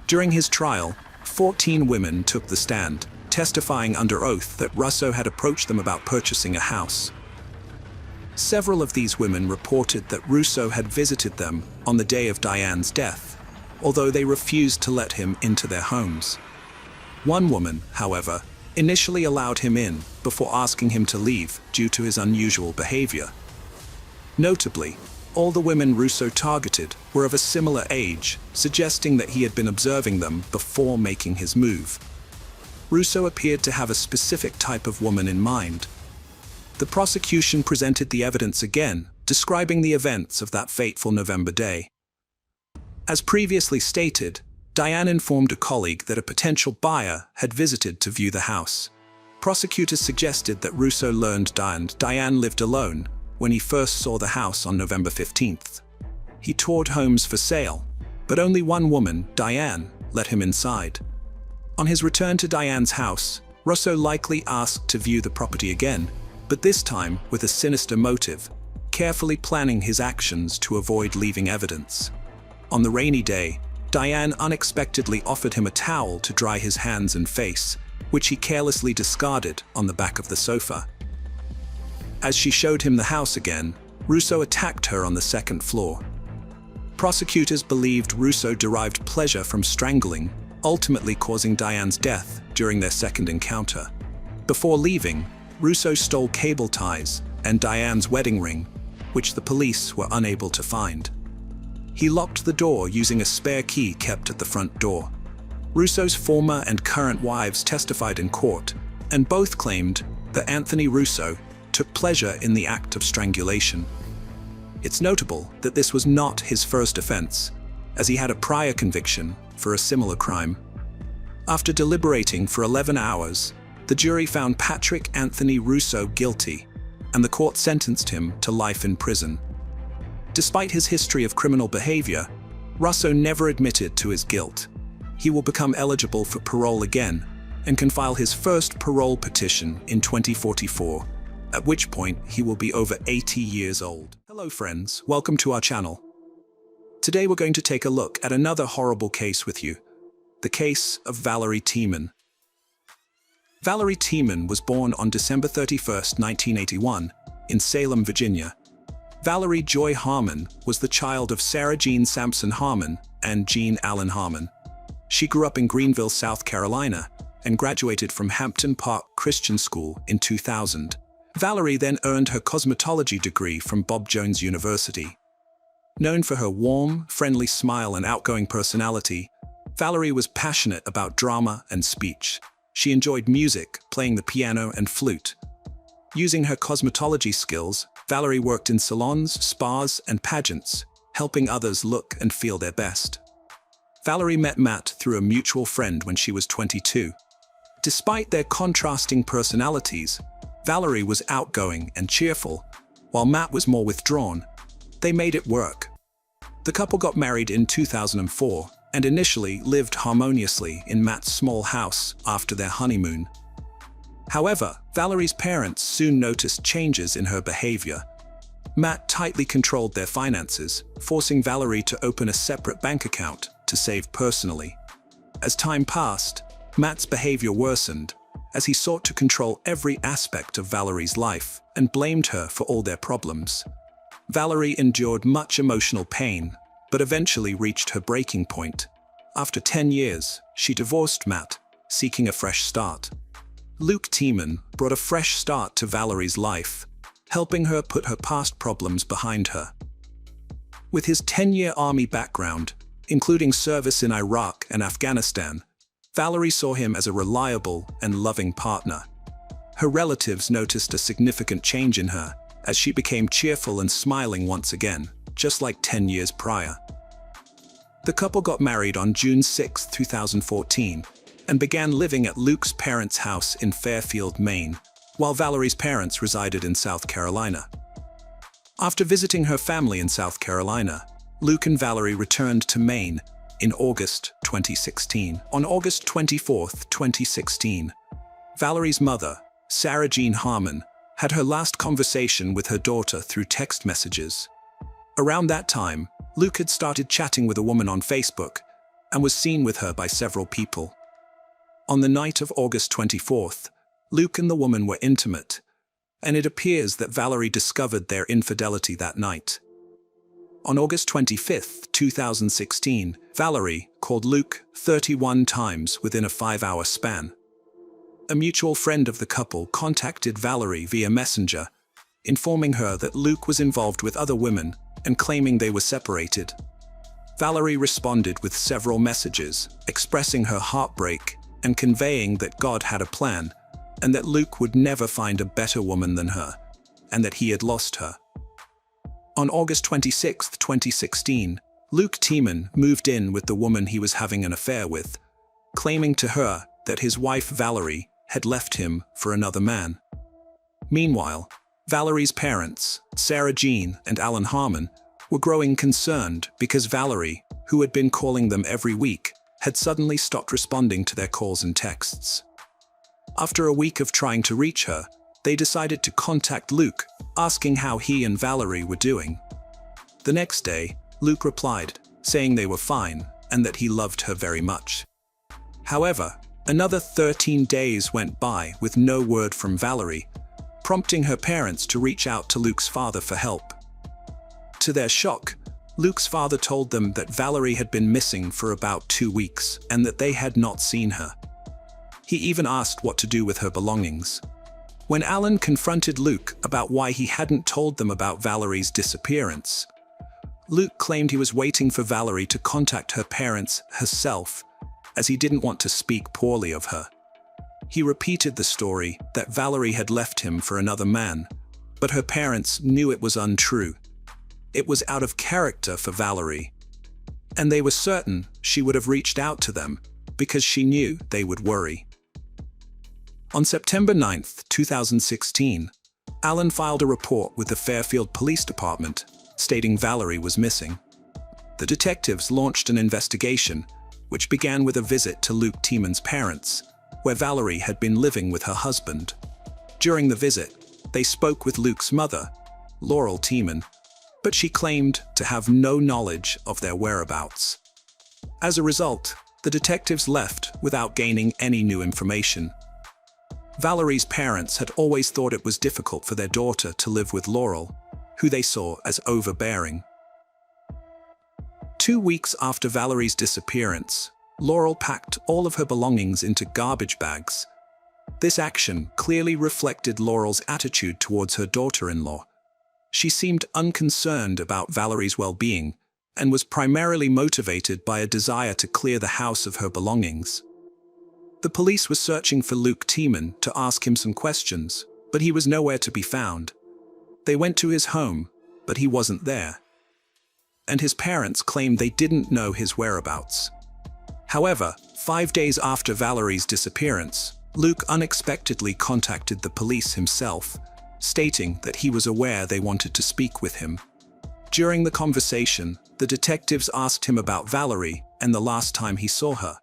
[SPEAKER 1] During his trial, 14 women took the stand, testifying under oath that Russo had approached them about purchasing a house. Several of these women reported that Russo had visited them on the day of Diane's death, although they refused to let him into their homes. One woman, however, initially allowed him in before asking him to leave due to his unusual behavior. Notably, all the women Russo targeted were of a similar age, suggesting that he had been observing them before making his move. Russo appeared to have a specific type of woman in mind. The prosecution presented the evidence again, describing the events of that fateful November day. As previously stated, Diane informed a colleague that a potential buyer had visited to view the house. Prosecutors suggested that Russo learned Diane lived alone when he first saw the house on November 15th. He toured homes for sale, but only one woman, Diane, let him inside. On his return to Diane's house, Russo likely asked to view the property again, but this time with a sinister motive, carefully planning his actions to avoid leaving evidence. On the rainy day, Diane unexpectedly offered him a towel to dry his hands and face, which he carelessly discarded on the back of the sofa. As she showed him the house again, Russo attacked her on the second floor. Prosecutors believed Russo derived pleasure from strangling, ultimately causing Diane's death during their second encounter. Before leaving, Russo stole cable ties and Diane's wedding ring, which the police were unable to find. He locked the door using a spare key kept at the front door. Russo's former and current wives testified in court, and both claimed that Anthony Russo took pleasure in the act of strangulation. It's notable that this was not his first offense, as he had a prior conviction for a similar crime. After deliberating for 11 hours, the jury found Patrick Anthony Russo guilty, and the court sentenced him to life in prison. Despite his history of criminal behavior, Russo never admitted to his guilt. He will become eligible for parole again and can file his first parole petition in 2044, at which point he will be over 80 years old. Hello friends, welcome to our channel. Today we're going to take a look at another horrible case with you, the case of Valerie Tiemann. Valerie Tiemann was born on December 31, 1981, in Salem, Virginia. Valerie Joy Harmon was the child of Sarah Jean Sampson Harmon and Jean Allen Harmon. She grew up in Greenville, South Carolina, and graduated from Hampton Park Christian School in 2000. Valerie then earned her cosmetology degree from Bob Jones University, Known for her warm, friendly smile and outgoing personality, Valerie was passionate about drama and speech. She enjoyed music, playing the piano and flute. Using her cosmetology skills, Valerie worked in salons, spas, and pageants, helping others look and feel their best. Valerie met Matt through a mutual friend when she was 22. Despite their contrasting personalities, Valerie was outgoing and cheerful, while Matt was more withdrawn. They made it work. The couple got married in 2004 and initially lived harmoniously in Matt's small house after their honeymoon. However, Valerie's parents soon noticed changes in her behavior. Matt tightly controlled their finances, forcing Valerie to open a separate bank account to save personally. As time passed, Matt's behavior worsened as he sought to control every aspect of Valerie's life and blamed her for all their problems. Valerie endured much emotional pain, but eventually reached her breaking point. After 10 years, she divorced Matt, seeking a fresh start. Luke Tiemann brought a fresh start to Valerie's life, helping her put her past problems behind her. With his 10-year army background, including service in Iraq and Afghanistan, Valerie saw him as a reliable and loving partner. Her relatives noticed a significant change in her as she became cheerful and smiling once again, just like 10 years prior. The couple got married on June 6, 2014, and began living at Luke's parents' house in Fairfield, Maine, while Valerie's parents resided in South Carolina. After visiting her family in South Carolina, Luke and Valerie returned to Maine in August 2016. On August 24, 2016, Valerie's mother, Sarah Jean Harmon, had her last conversation with her daughter through text messages. Around that time, Luke had started chatting with a woman on Facebook and was seen with her by several people. On the night of August 24th, Luke and the woman were intimate, and it appears that Valerie discovered their infidelity that night. On August 25, 2016, Valerie called Luke 31 times within a 5-hour span. A mutual friend of the couple contacted Valerie via Messenger, informing her that Luke was involved with other women and claiming they were separated. Valerie responded with several messages, expressing her heartbreak and conveying that God had a plan, and that Luke would never find a better woman than her, and that he had lost her. On August 26, 2016, Luke Tiemann moved in with the woman he was having an affair with, claiming to her that his wife Valerie had left him for another man. Meanwhile, Valerie's parents, Sarah Jean and Alan Harmon, were growing concerned because Valerie, who had been calling them every week, had suddenly stopped responding to their calls and texts. After a week of trying to reach her, they decided to contact Luke, asking how he and Valerie were doing. The next day, Luke replied, saying they were fine and that he loved her very much. However, another 13 days went by with no word from Valerie, prompting her parents to reach out to Luke's father for help. To their shock, Luke's father told them that Valerie had been missing for about 2 weeks and that they had not seen her. He even asked what to do with her belongings. When Alan confronted Luke about why he hadn't told them about Valerie's disappearance, Luke claimed he was waiting for Valerie to contact her parents herself, as he didn't want to speak poorly of her. He repeated the story that Valerie had left him for another man, but her parents knew it was untrue. It was out of character for Valerie, and they were certain she would have reached out to them because she knew they would worry. On September 9, 2016, Alan filed a report with the Fairfield Police Department stating Valerie was missing. The detectives launched an investigation, which began with a visit to Luke Tiemann's parents, where Valerie had been living with her husband. During the visit, they spoke with Luke's mother, Laurel Tiemann, but she claimed to have no knowledge of their whereabouts. As a result, the detectives left without gaining any new information. Valerie's parents had always thought it was difficult for their daughter to live with Laurel, who they saw as overbearing. 2 weeks after Valerie's disappearance, Laurel packed all of her belongings into garbage bags. This action clearly reflected Laurel's attitude towards her daughter-in-law. She seemed unconcerned about Valerie's well-being and was primarily motivated by a desire to clear the house of her belongings. The police were searching for Luke Tiemann to ask him some questions, but he was nowhere to be found. They went to his home, but he wasn't there. And his parents claimed they didn't know his whereabouts. However, 5 days after Valerie's disappearance, Luke unexpectedly contacted the police himself, stating that he was aware they wanted to speak with him. During the conversation, the detectives asked him about Valerie and the last time he saw her.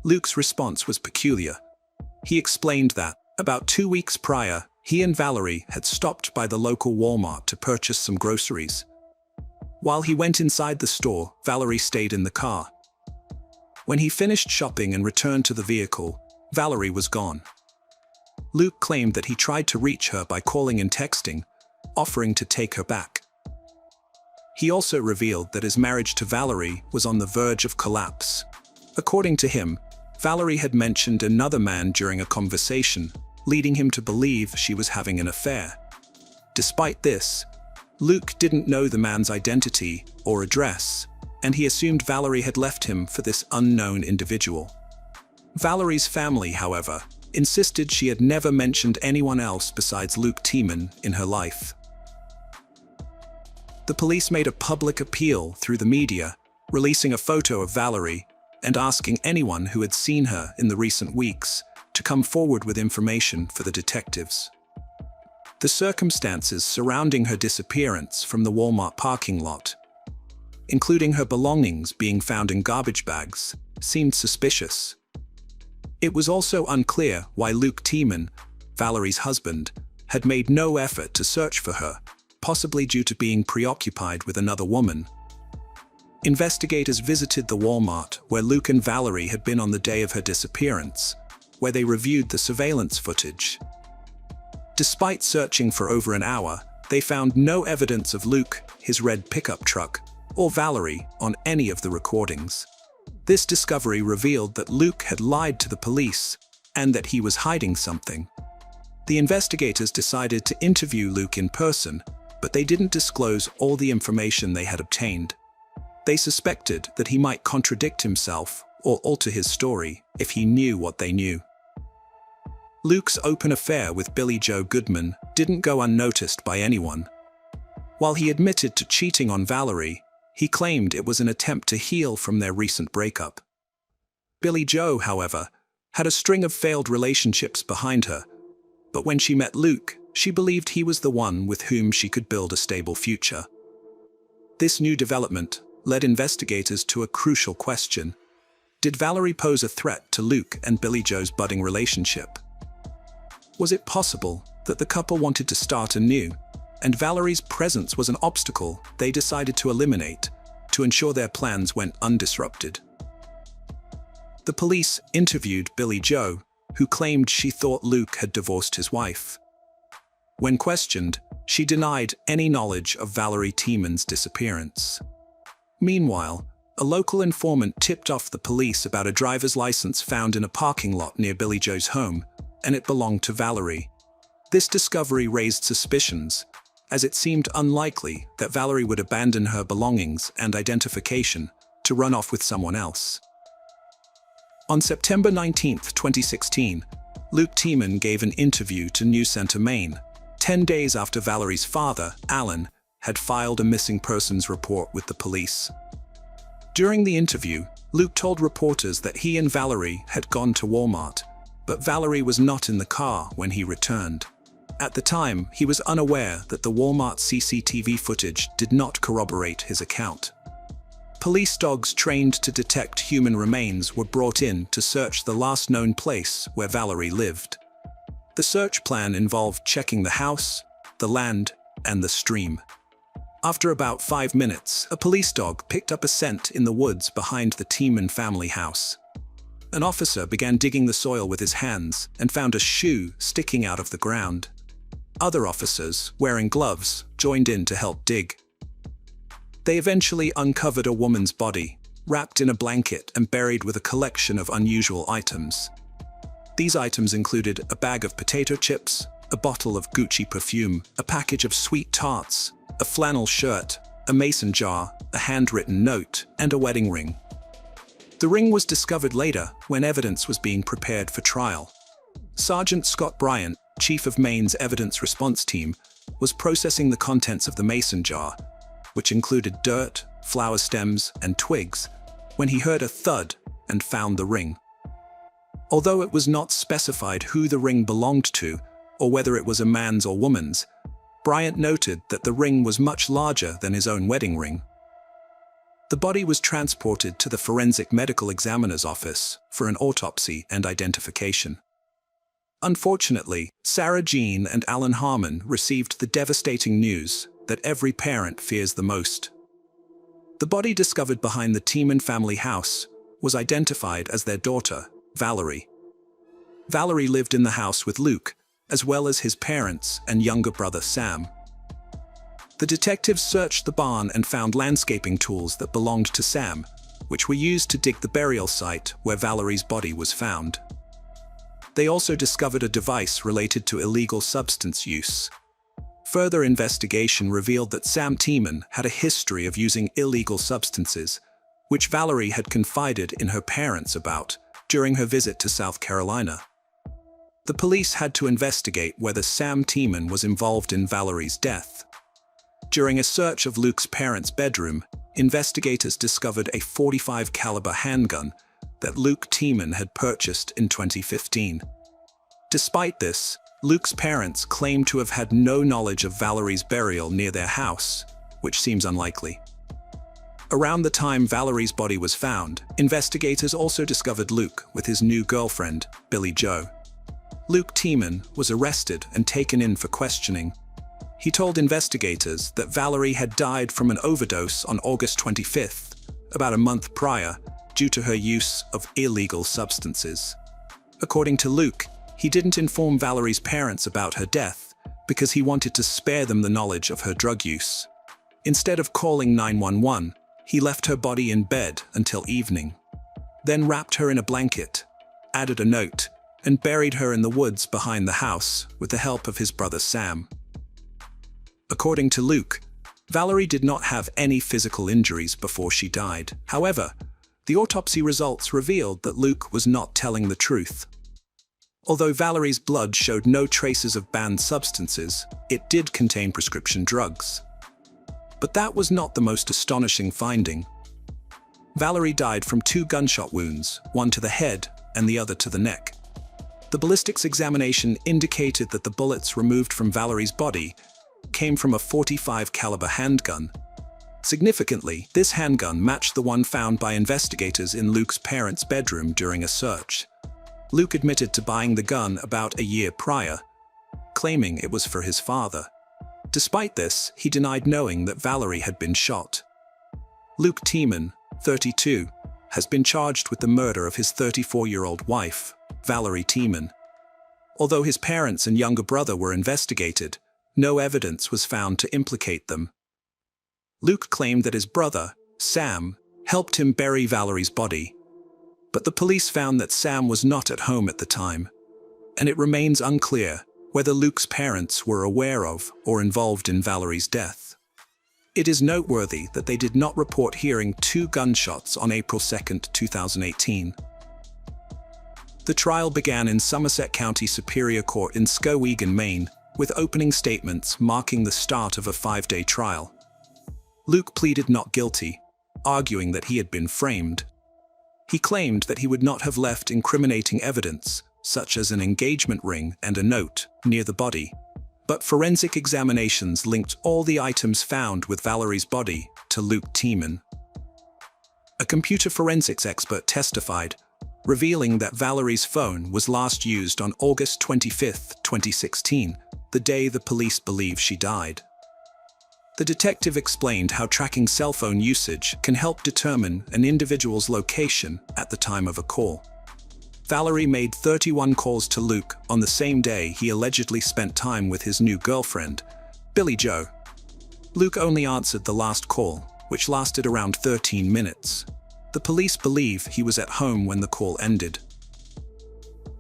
[SPEAKER 1] Luke's response was peculiar. He explained that, about 2 weeks prior, he and Valerie had stopped by the local Walmart to purchase some groceries. While he went inside the store, Valerie stayed in the car. When he finished shopping and returned to the vehicle, Valerie was gone. Luke claimed that he tried to reach her by calling and texting, offering to take her back. He also revealed that his marriage to Valerie was on the verge of collapse. According to him, Valerie had mentioned another man during a conversation, leading him to believe she was having an affair. Despite this, Luke didn't know the man's identity or address, and he assumed Valerie had left him for this unknown individual. Valerie's family, however, insisted she had never mentioned anyone else besides Luke Tiemann in her life. The police made a public appeal through the media, releasing a photo of Valerie and asking anyone who had seen her in the recent weeks to come forward with information for the detectives. The circumstances surrounding her disappearance from the Walmart parking lot, including her belongings being found in garbage bags, seemed suspicious. It was also unclear why Luke Tiemann, Valerie's husband, had made no effort to search for her, possibly due to being preoccupied with another woman. Investigators visited the Walmart where Luke and Valerie had been on the day of her disappearance, where they reviewed the surveillance footage. Despite searching for over an hour, they found no evidence of Luke, his red pickup truck, or Valerie on any of the recordings. This discovery revealed that Luke had lied to the police and that he was hiding something. The investigators decided to interview Luke in person, but they didn't disclose all the information they had obtained. They suspected that he might contradict himself or alter his story if he knew what they knew. Luke's open affair with Billie Jo Goodman didn't go unnoticed by anyone. While he admitted to cheating on Valerie, he claimed it was an attempt to heal from their recent breakup. Billie Jo, however, had a string of failed relationships behind her, but when she met Luke, she believed he was the one with whom she could build a stable future. This new development led investigators to a crucial question. Did Valerie pose a threat to Luke and Billie Jo's budding relationship? Was it possible that the couple wanted to start anew, and Valerie's presence was an obstacle they decided to eliminate to ensure their plans went undisrupted? The police interviewed Billie Jo, who claimed she thought Luke had divorced his wife. When questioned, she denied any knowledge of Valerie Tiemann's disappearance. Meanwhile, a local informant tipped off the police about a driver's license found in a parking lot near Billie Jo's home, and it belonged to Valerie. This discovery raised suspicions, as it seemed unlikely that Valerie would abandon her belongings and identification to run off with someone else. On September 19, 2016, Luke Tiemann gave an interview to News Center, Maine, 10 days after Valerie's father, Alan, had filed a missing persons report with the police. During the interview, Luke told reporters that he and Valerie had gone to Walmart, but Valerie was not in the car when he returned. At the time, he was unaware that the Walmart CCTV footage did not corroborate his account. Police dogs trained to detect human remains were brought in to search the last known place where Valerie lived. The search plan involved checking the house, the land, and the stream. After about 5 minutes, a police dog picked up a scent in the woods behind the Tiemann family house. An officer began digging the soil with his hands and found a shoe sticking out of the ground. Other officers, wearing gloves, joined in to help dig. They eventually uncovered a woman's body, wrapped in a blanket and buried with a collection of unusual items. These items included a bag of potato chips, a bottle of Gucci perfume, a package of sweet tarts, a flannel shirt, a mason jar, a handwritten note, and a wedding ring. The ring was discovered later when evidence was being prepared for trial. Sergeant Scott Bryant, chief of Maine's evidence response team, was processing the contents of the mason jar, which included dirt, flower stems, and twigs, when he heard a thud and found the ring. Although it was not specified who the ring belonged to, or whether it was a man's or woman's, Bryant noted that the ring was much larger than his own wedding ring. The body was transported to the forensic medical examiner's office for an autopsy and identification. Unfortunately, Sarah Jean and Alan Harmon received the devastating news that every parent fears the most. The body discovered behind the Tiemann family house was identified as their daughter, Valerie. Valerie lived in the house with Luke, as well as his parents and younger brother Sam. The detectives searched the barn and found landscaping tools that belonged to Sam, which were used to dig the burial site where Valerie's body was found. They also discovered a device related to illegal substance use. Further investigation revealed that Sam Tiemann had a history of using illegal substances, which Valerie had confided in her parents about during her visit to South Carolina. The police had to investigate whether Sam Tiemann was involved in Valerie's death. During a search of Luke's parents' bedroom, investigators discovered a .45 caliber handgun that Luke Tiemann had purchased in 2015. Despite this, Luke's parents claimed to have had no knowledge of Valerie's burial near their house, which seems unlikely. Around the time Valerie's body was found, investigators also discovered Luke with his new girlfriend, Billie Jo. Luke Tiemann was arrested and taken in for questioning. He told investigators that Valerie had died from an overdose on August 25th, about a month prior, due to her use of illegal substances. According to Luke, he didn't inform Valerie's parents about her death because he wanted to spare them the knowledge of her drug use. Instead of calling 911, he left her body in bed until evening, then wrapped her in a blanket, added a note, and buried her in the woods behind the house with the help of his brother Sam. According to Luke, Valerie did not have any physical injuries before she died. However, the autopsy results revealed that Luke was not telling the truth. Although Valerie's blood showed no traces of banned substances, it did contain prescription drugs. But that was not the most astonishing finding. Valerie died from 2 gunshot wounds, one to the head and the other to the neck. The ballistics examination indicated that the bullets removed from Valerie's body came from a .45 caliber handgun. Significantly, this handgun matched the one found by investigators in Luke's parents' bedroom during a search. Luke admitted to buying the gun about a year prior, claiming it was for his father. Despite this, he denied knowing that Valerie had been shot. Luke Tiemann, 32, has been charged with the murder of his 34-year-old wife, Valerie Tiemann. Although his parents and younger brother were investigated, no evidence was found to implicate them. Luke claimed that his brother, Sam, helped him bury Valerie's body, but the police found that Sam was not at home at the time, and it remains unclear whether Luke's parents were aware of or involved in Valerie's death. It is noteworthy that they did not report hearing 2 gunshots on April 2, 2018. The trial began in Somerset County Superior Court in Skowhegan, Maine, with opening statements marking the start of a 5-day trial. Luke pleaded not guilty, arguing that he had been framed. He claimed that he would not have left incriminating evidence, such as an engagement ring and a note, near the body, but forensic examinations linked all the items found with Valerie's body to Luke Tiemann. A computer forensics expert testified, revealing that Valerie's phone was last used on August 25, 2016, the day the police believe she died. The detective explained how tracking cell phone usage can help determine an individual's location at the time of a call. Valerie made 31 calls to Luke on the same day he allegedly spent time with his new girlfriend, Billie Jo. Luke only answered the last call, which lasted around 13 minutes. The police believe he was at home when the call ended.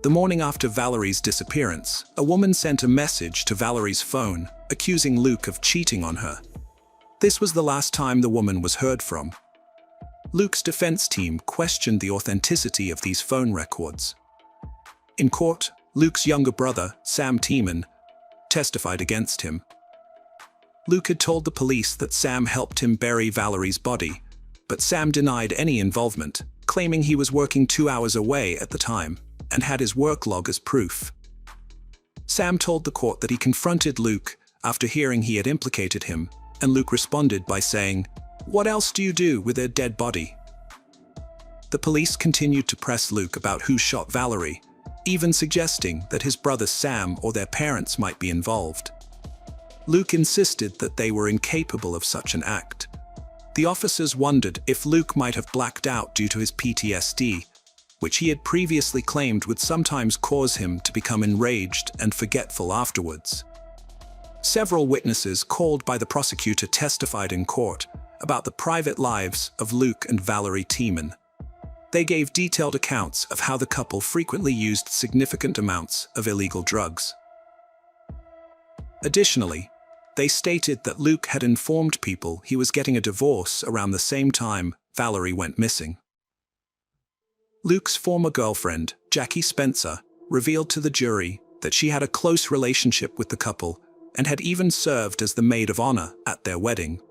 [SPEAKER 1] The morning after Valerie's disappearance, a woman sent a message to Valerie's phone, accusing Luke of cheating on her. This was the last time the woman was heard from. Luke's defense team questioned the authenticity of these phone records. In court, Luke's younger brother, Sam Tiemann, testified against him. Luke had told the police that Sam helped him bury Valerie's body, but Sam denied any involvement, claiming he was working 2 hours away at the time and had his work log as proof. Sam told the court that he confronted Luke after hearing he had implicated him, and Luke responded by saying, "What else do you do with a dead body?" The police continued to press Luke about who shot Valerie, even suggesting that his brother Sam or their parents might be involved. Luke insisted that they were incapable of such an act. The officers wondered if Luke might have blacked out due to his PTSD, which he had previously claimed would sometimes cause him to become enraged and forgetful afterwards. Several witnesses called by the prosecutor testified in court about the private lives of Luke and Valerie Tiemann. They gave detailed accounts of how the couple frequently used significant amounts of illegal drugs. Additionally, they stated that Luke had informed people he was getting a divorce around the same time Valerie went missing. Luke's former girlfriend, Jackie Spencer, revealed to the jury that she had a close relationship with the couple and had even served as the maid of honor at their wedding.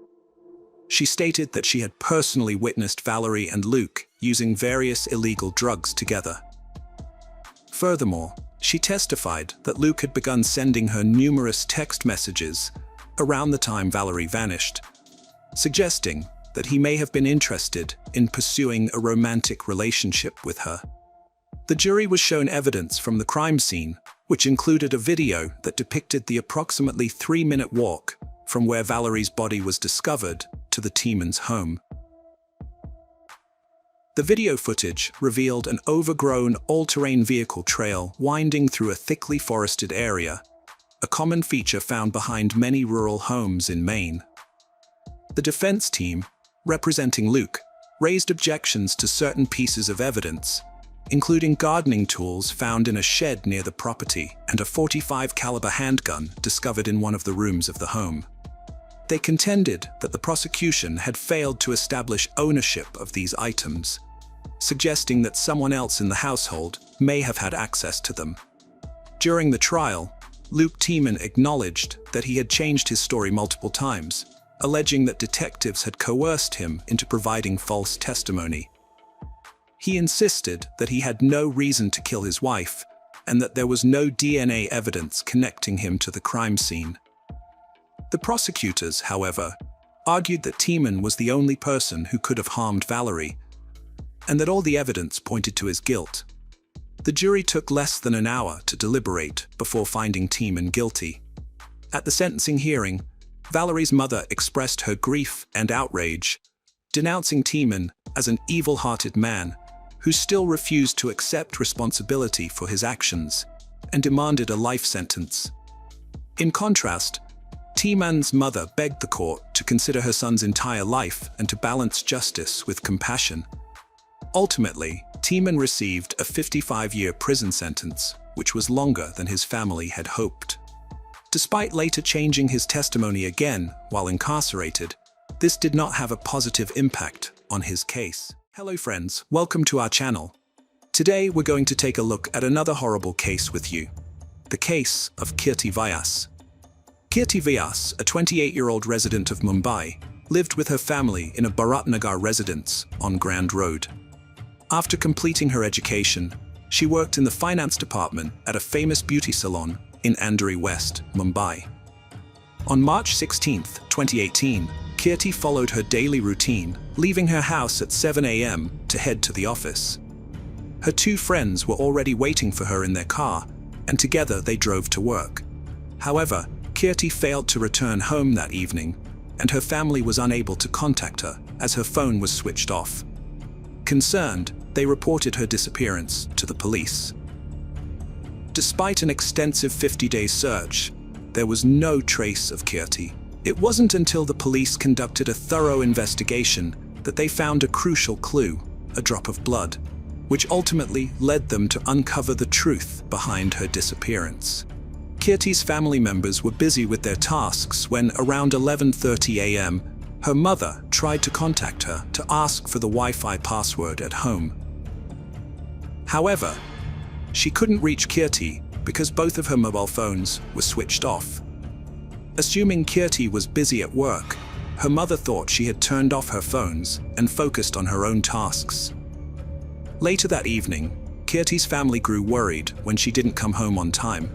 [SPEAKER 1] She stated that she had personally witnessed Valerie and Luke using various illegal drugs together. Furthermore, she testified that Luke had begun sending her numerous text messages around the time Valerie vanished, suggesting that he may have been interested in pursuing a romantic relationship with her. The jury was shown evidence from the crime scene, which included a video that depicted the approximately 3-minute walk from where Valerie's body was discovered to the Tiemann's home. The video footage revealed an overgrown, all-terrain vehicle trail winding through a thickly forested area, a common feature found behind many rural homes in Maine. The defense team, representing Luke, raised objections to certain pieces of evidence, including gardening tools found in a shed near the property and a .45 caliber handgun discovered in one of the rooms of the home. They contended that the prosecution had failed to establish ownership of these items, suggesting that someone else in the household may have had access to them. During the trial, Luke Tiemann acknowledged that he had changed his story multiple times, alleging that detectives had coerced him into providing false testimony. He insisted that he had no reason to kill his wife and that there was no DNA evidence connecting him to the crime scene. The prosecutors, however, argued that Tiemann was the only person who could have harmed Valerie, and that all the evidence pointed to his guilt. The jury took less than an hour to deliberate before finding Tiemann guilty. At the sentencing hearing, Valerie's mother expressed her grief and outrage, denouncing Tiemann as an evil-hearted man who still refused to accept responsibility for his actions and demanded a life sentence. In contrast, Tiemann's mother begged the court to consider her son's entire life and to balance justice with compassion. Ultimately, Tiemann received a 55-year prison sentence, which was longer than his family had hoped. Despite later changing his testimony again while incarcerated, this did not have a positive impact on his case. Hello friends, welcome to our channel. Today we're going to take a look at another horrible case with you. The case of Kirti Vyas. Kirti Vyas, a 28-year-old resident of Mumbai, lived with her family in a Bharatnagar residence on Grand Road. After completing her education, she worked in the finance department at a famous beauty salon in Andheri West, Mumbai. On March 16, 2018, Kirti followed her daily routine, leaving her house at 7 a.m. to head to the office. Her two friends were already waiting for her in their car, and together they drove to work. However, Kirti failed to return home that evening, and her family was unable to contact her as her phone was switched off. Concerned, they reported her disappearance to the police. Despite an extensive 50-day search, there was no trace of Kirti. It wasn't until the police conducted a thorough investigation that they found a crucial clue, a drop of blood. which ultimately led them to uncover the truth behind her disappearance. Kirti's family members were busy with their tasks when, around 11:30 a.m., her mother tried to contact her to ask for the Wi-Fi password at home. However, she couldn't reach Kirti because both of her mobile phones were switched off. Assuming Kirti was busy at work, her mother thought she had turned off her phones and focused on her own tasks. Later that evening, Kirti's family grew worried when she didn't come home on time.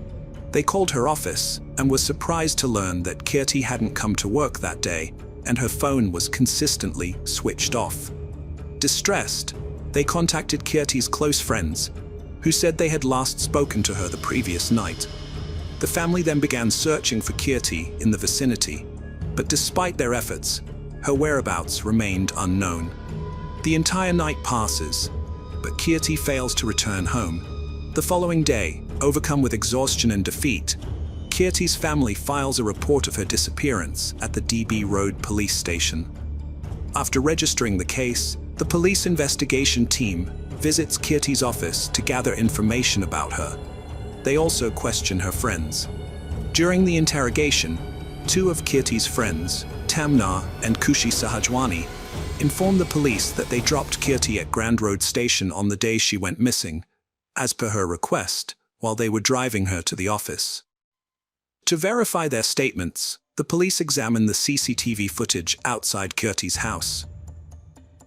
[SPEAKER 1] They called her office and were surprised to learn that Kirti hadn't come to work that day and her phone was consistently switched off. Distressed, they contacted Kirti's close friends, who said they had last spoken to her the previous night. The family then began searching for Kirti in the vicinity, but despite their efforts, her whereabouts remained unknown. The entire night passes, but Kirti fails to return home. The following day, overcome with exhaustion and defeat, Kirti's family files a report of her disappearance at the DB Road police station. After registering the case, the police investigation team visits Kirti's office to gather information about her. They also question her friends. During the interrogation, two of Kirti's friends, Tamna and Kushi Sahajwani, informed the police that they dropped Kirti at Grand Road Station on the day she went missing, as per her request, while they were driving her to the office. To verify their statements, the police examined the CCTV footage outside Kirti's house.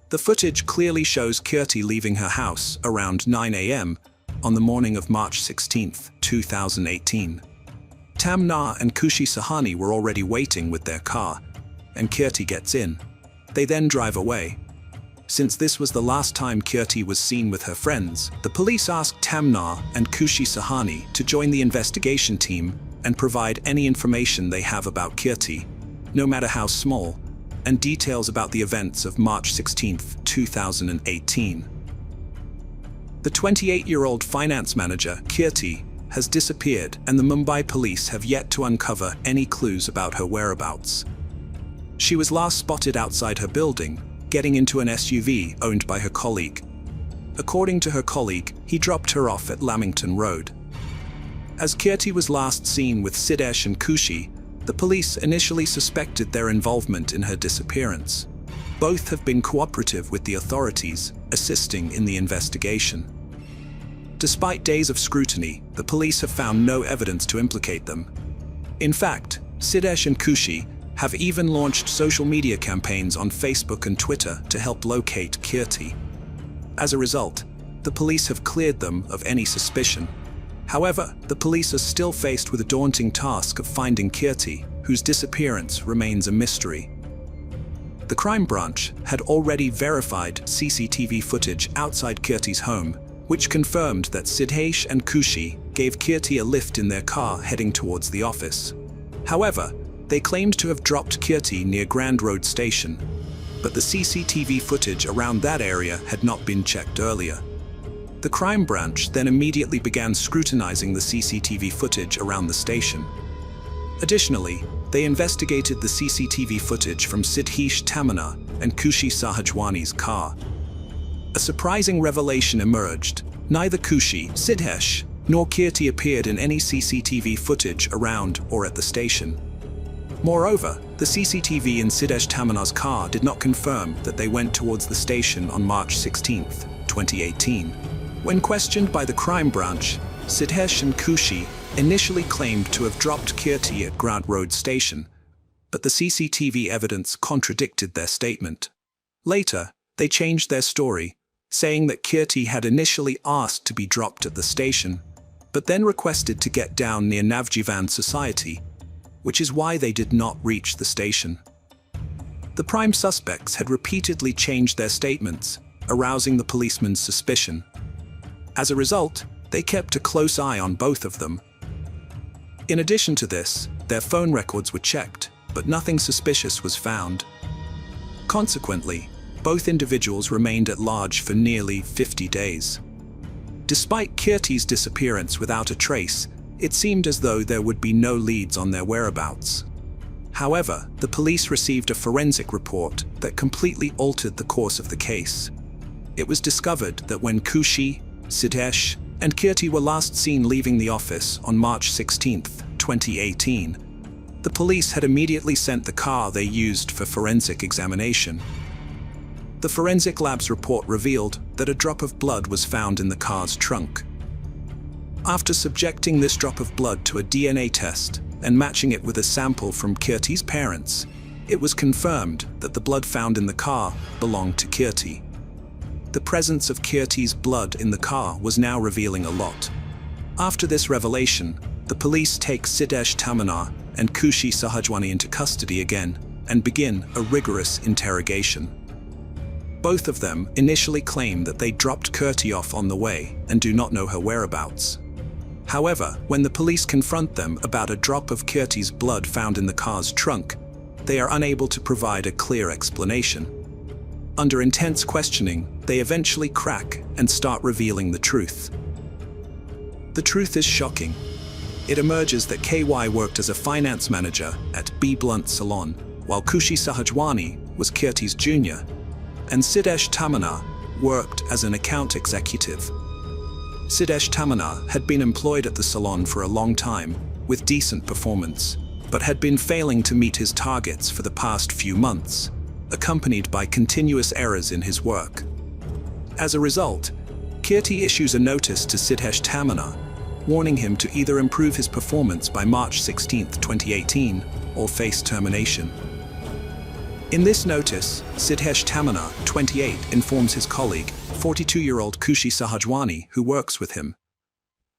[SPEAKER 1] The footage clearly shows Kirti leaving her house around 9 a.m. on the morning of March 16, 2018. Tamna and Kushi Sahani were already waiting with their car, and Kirti gets in. They then drive away. Since this was the last time Kirti was seen with her friends, the police asked Tamna and Kushi Sahani to join the investigation team and provide any information they have about Kirti, no matter how small, and details about the events of March 16, 2018. The 28-year-old finance manager, Kirti, has disappeared, and the Mumbai police have yet to uncover any clues about her whereabouts. She was last spotted outside her building, getting into an SUV owned by her colleague. According to her colleague, he dropped her off at Lamington Road. As Kirti was last seen with Siddesh and Kushi, the police initially suspected their involvement in her disappearance. Both have been cooperative with the authorities, assisting in the investigation. Despite days of scrutiny, the police have found no evidence to implicate them. In fact, Siddesh and Kushi have even launched social media campaigns on Facebook and Twitter to help locate Kirti. As a result, the police have cleared them of any suspicion. However, the police are still faced with a daunting task of finding Kirti, whose disappearance remains a mystery. The crime branch had already verified CCTV footage outside Kirti's home, which confirmed that Siddesh and Kushi gave Kirti a lift in their car heading towards the office. However, they claimed to have dropped Kirti near Grand Road Station, but the CCTV footage around that area had not been checked earlier. The crime branch then immediately began scrutinizing the CCTV footage around the station. Additionally, they investigated the CCTV footage from Siddesh Tamana and Kushi Sahajwani's car. A surprising revelation emerged. Neither Kushi, Siddesh, nor Kirti appeared in any CCTV footage around or at the station. Moreover, the CCTV in Siddesh Tamana's car did not confirm that they went towards the station on March 16, 2018. When questioned by the crime branch, Siddesh and Kushi initially claimed to have dropped Kirti at Grand Road Station, but the CCTV evidence contradicted their statement. Later, they changed their story, saying that Kirti had initially asked to be dropped at the station, but then requested to get down near Navjivan Society, which is why they did not reach the station. The prime suspects had repeatedly changed their statements, arousing the policeman's suspicion. As a result, they kept a close eye on both of them. In addition to this, their phone records were checked, but nothing suspicious was found. Consequently, both individuals remained at large for nearly 50 days. Despite Kirti's disappearance without a trace, it seemed as though there would be no leads on their whereabouts. However, the police received a forensic report that completely altered the course of the case. it was discovered that when Kushi, Sidhesh, and Kirti were last seen leaving the office on March 16, 2018, the police had immediately sent the car they used for forensic examination. The forensic lab's report revealed that a drop of blood was found in the car's trunk. After subjecting this drop of blood to a DNA test and matching it with a sample from Kirti's parents, it was confirmed that the blood found in the car belonged to Kirti. The presence of Kirti's blood in the car was now revealing a lot. After this revelation, the police take Sidhesh Tamanar and Kushi Sahajwani into custody again and begin a rigorous interrogation. Both of them initially claim that they dropped Kirti off on the way and do not know her whereabouts. However, when the police confront them about a drop of Kirti's blood found in the car's trunk, they are unable to provide a clear explanation. Under intense questioning, they eventually crack and start revealing the truth. The truth is shocking. It emerges that KY worked as a finance manager at B. Blunt Salon, while Kushi Sahajwani was Kirti's junior, and Sidhesh Tamanar worked as an account executive. Sidhesh Tamanar had been employed at the salon for a long time, with decent performance, but had been failing to meet his targets for the past few months, accompanied by continuous errors in his work. As a result, Kirti issues a notice to Sidhesh Tamanar, warning him to either improve his performance by March 16, 2018, or face termination. In this notice, Sidhesh Tamanar, 28, informs his colleague, 42-year-old Kushi Sahajwani, who works with him.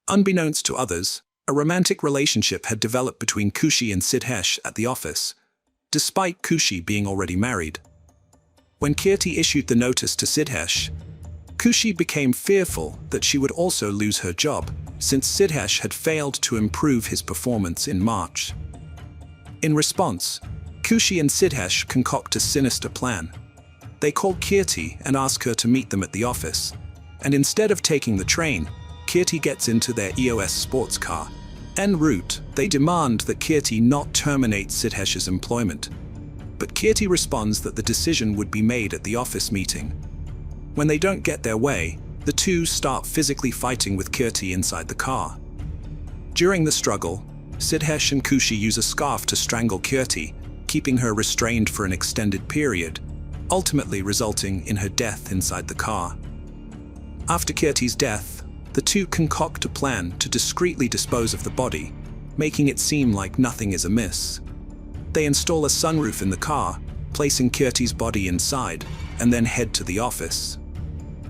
[SPEAKER 1] Unbeknownst to others, a romantic relationship had developed between Kushi and Sidhesh at the office, despite Kushi being already married. When Kirti issued the notice to Sidhesh, Kushi became fearful that she would also lose her job, since Sidhesh had failed to improve his performance in March. In response, Kushi and Sidhesh concoct a sinister plan. They call Kirti and ask her to meet them at the office, and instead of taking the train, Kirti gets into their EOS sports car. En route, they demand that Kirti not terminate Sidhesh's employment. But Kirti responds that the decision would be made at the office meeting. When they don't get their way, the two start physically fighting with Kirti inside the car. During the struggle, Sidhesh and Kushi use a scarf to strangle Kirti, keeping her restrained for an extended period, ultimately resulting in her death inside the car. After Kirti's death, the two concoct a plan to discreetly dispose of the body, making it seem like nothing is amiss. They install a sunroof in the car, placing Kirti's body inside, and then head to the office.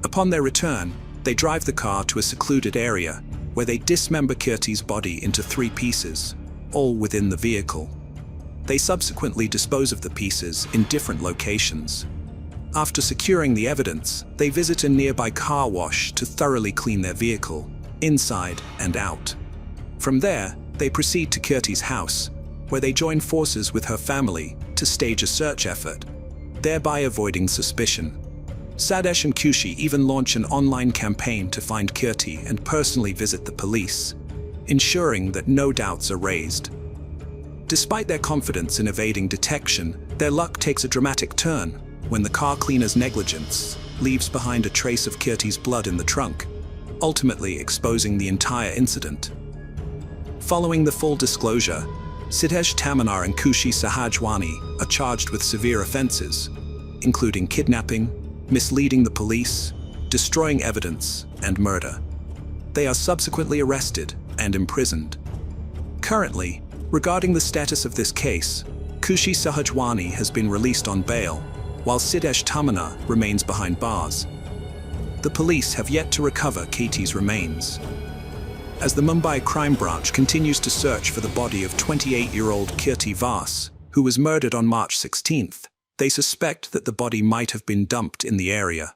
[SPEAKER 1] Upon their return, they drive the car to a secluded area, where they dismember Kirti's body into 3 pieces, all within the vehicle. They subsequently dispose of the pieces in different locations. After securing the evidence, they visit a nearby car wash to thoroughly clean their vehicle, inside and out. From there, they proceed to Kirti's house, where they join forces with her family to stage a search effort, thereby avoiding suspicion. Sidhesh and Kushi even launch an online campaign to find Kirti and personally visit the police, ensuring that no doubts are raised. Despite their confidence in evading detection, their luck takes a dramatic turn when the car cleaner's negligence leaves behind a trace of Kirti's blood in the trunk, ultimately exposing the entire incident. Following the full disclosure, Sidhesh Tamanar and Kushi Sahajwani are charged with severe offenses, including kidnapping, misleading the police, destroying evidence, and murder. They are subsequently arrested and imprisoned. Currently, regarding the status of this case, Kushi Sahajwani has been released on bail, while Sidhesh Tamanar remains behind bars. The police have yet to recover Kirti's remains. As the Mumbai crime branch continues to search for the body of 28-year-old Kirti Vas, who was murdered on March 16th, they suspect that the body might have been dumped in the area.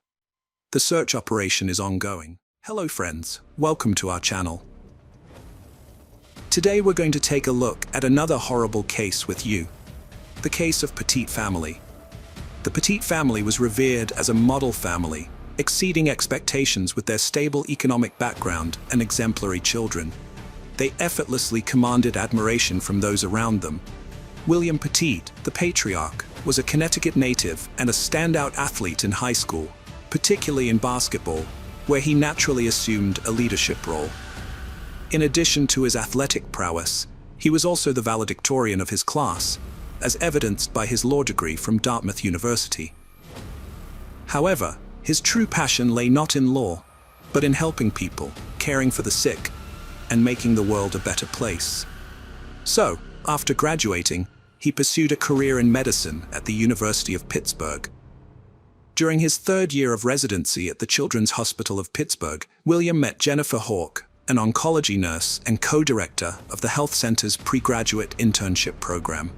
[SPEAKER 1] The search operation is ongoing. Hello friends, welcome to our channel. Today we're going to take a look at another horrible case with you. The case of Petit family. The Petit family was revered as a model family, exceeding expectations with their stable economic background and exemplary children. They effortlessly commanded admiration from those around them. William Petit, the patriarch, was a Connecticut native and a standout athlete in high school, particularly in basketball, where he naturally assumed a leadership role. In addition to his athletic prowess, he was also the valedictorian of his class, as evidenced by his law degree from Dartmouth University. However, his true passion lay not in law, but in helping people, caring for the sick, and making the world a better place. So, after graduating, he pursued a career in medicine at the University of Pittsburgh. During his third year of residency at the Children's Hospital of Pittsburgh, William met Jennifer Hawke, an oncology nurse and co-director of the health center's pre-graduate internship program.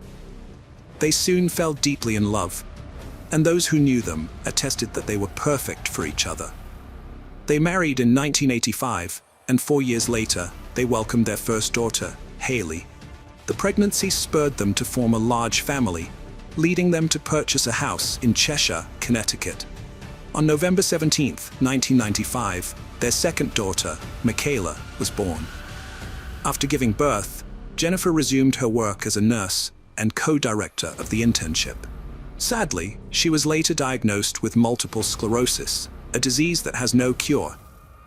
[SPEAKER 1] They soon fell deeply in love, and those who knew them attested that they were perfect for each other. They married in 1985, and 4 years later, they welcomed their first daughter, Haley. The pregnancy spurred them to form a large family, leading them to purchase a house in Cheshire, Connecticut. On November 17, 1995, their second daughter, Michaela, was born. After giving birth, Jennifer resumed her work as a nurse and co-director of the internship. Sadly, she was later diagnosed with multiple sclerosis, a disease that has no cure,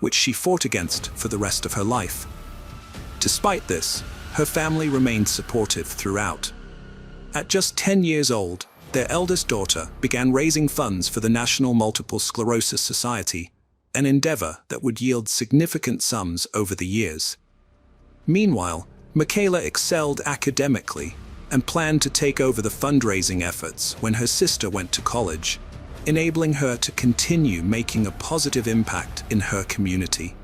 [SPEAKER 1] which she fought against for the rest of her life. Despite this, her family remained supportive throughout. At just 10 years old, their eldest daughter began raising funds for the National Multiple Sclerosis Society, an endeavor that would yield significant sums over the years. Meanwhile, Michaela excelled academically and planned to take over the fundraising efforts when her sister went to college, enabling her to continue making a positive impact in her community.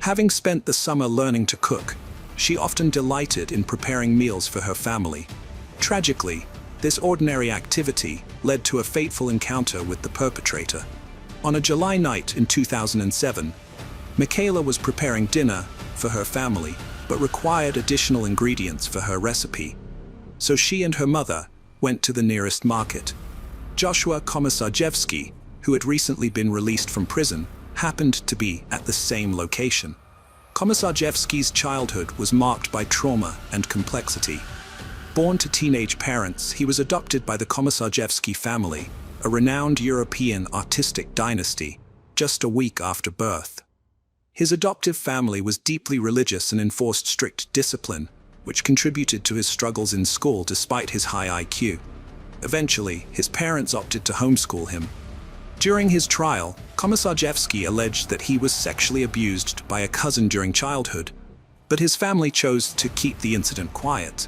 [SPEAKER 1] Having spent the summer learning to cook, she often delighted in preparing meals for her family. Tragically, this ordinary activity led to a fateful encounter with the perpetrator. On a July night in 2007, Michaela was preparing dinner for her family, but required additional ingredients for her recipe. So she and her mother went to the nearest market. Joshua Komisarjevsky, who had recently been released from prison, happened to be at the same location. Komisarjevsky's childhood was marked by trauma and complexity. Born to teenage parents, he was adopted by the Komisarjevsky family, a renowned European artistic dynasty, just a week after birth. His adoptive family was deeply religious and enforced strict discipline, which contributed to his struggles in school despite his high IQ. Eventually, his parents opted to homeschool him. During his trial, Komisarjevsky alleged that he was sexually abused by a cousin during childhood, but his family chose to keep the incident quiet.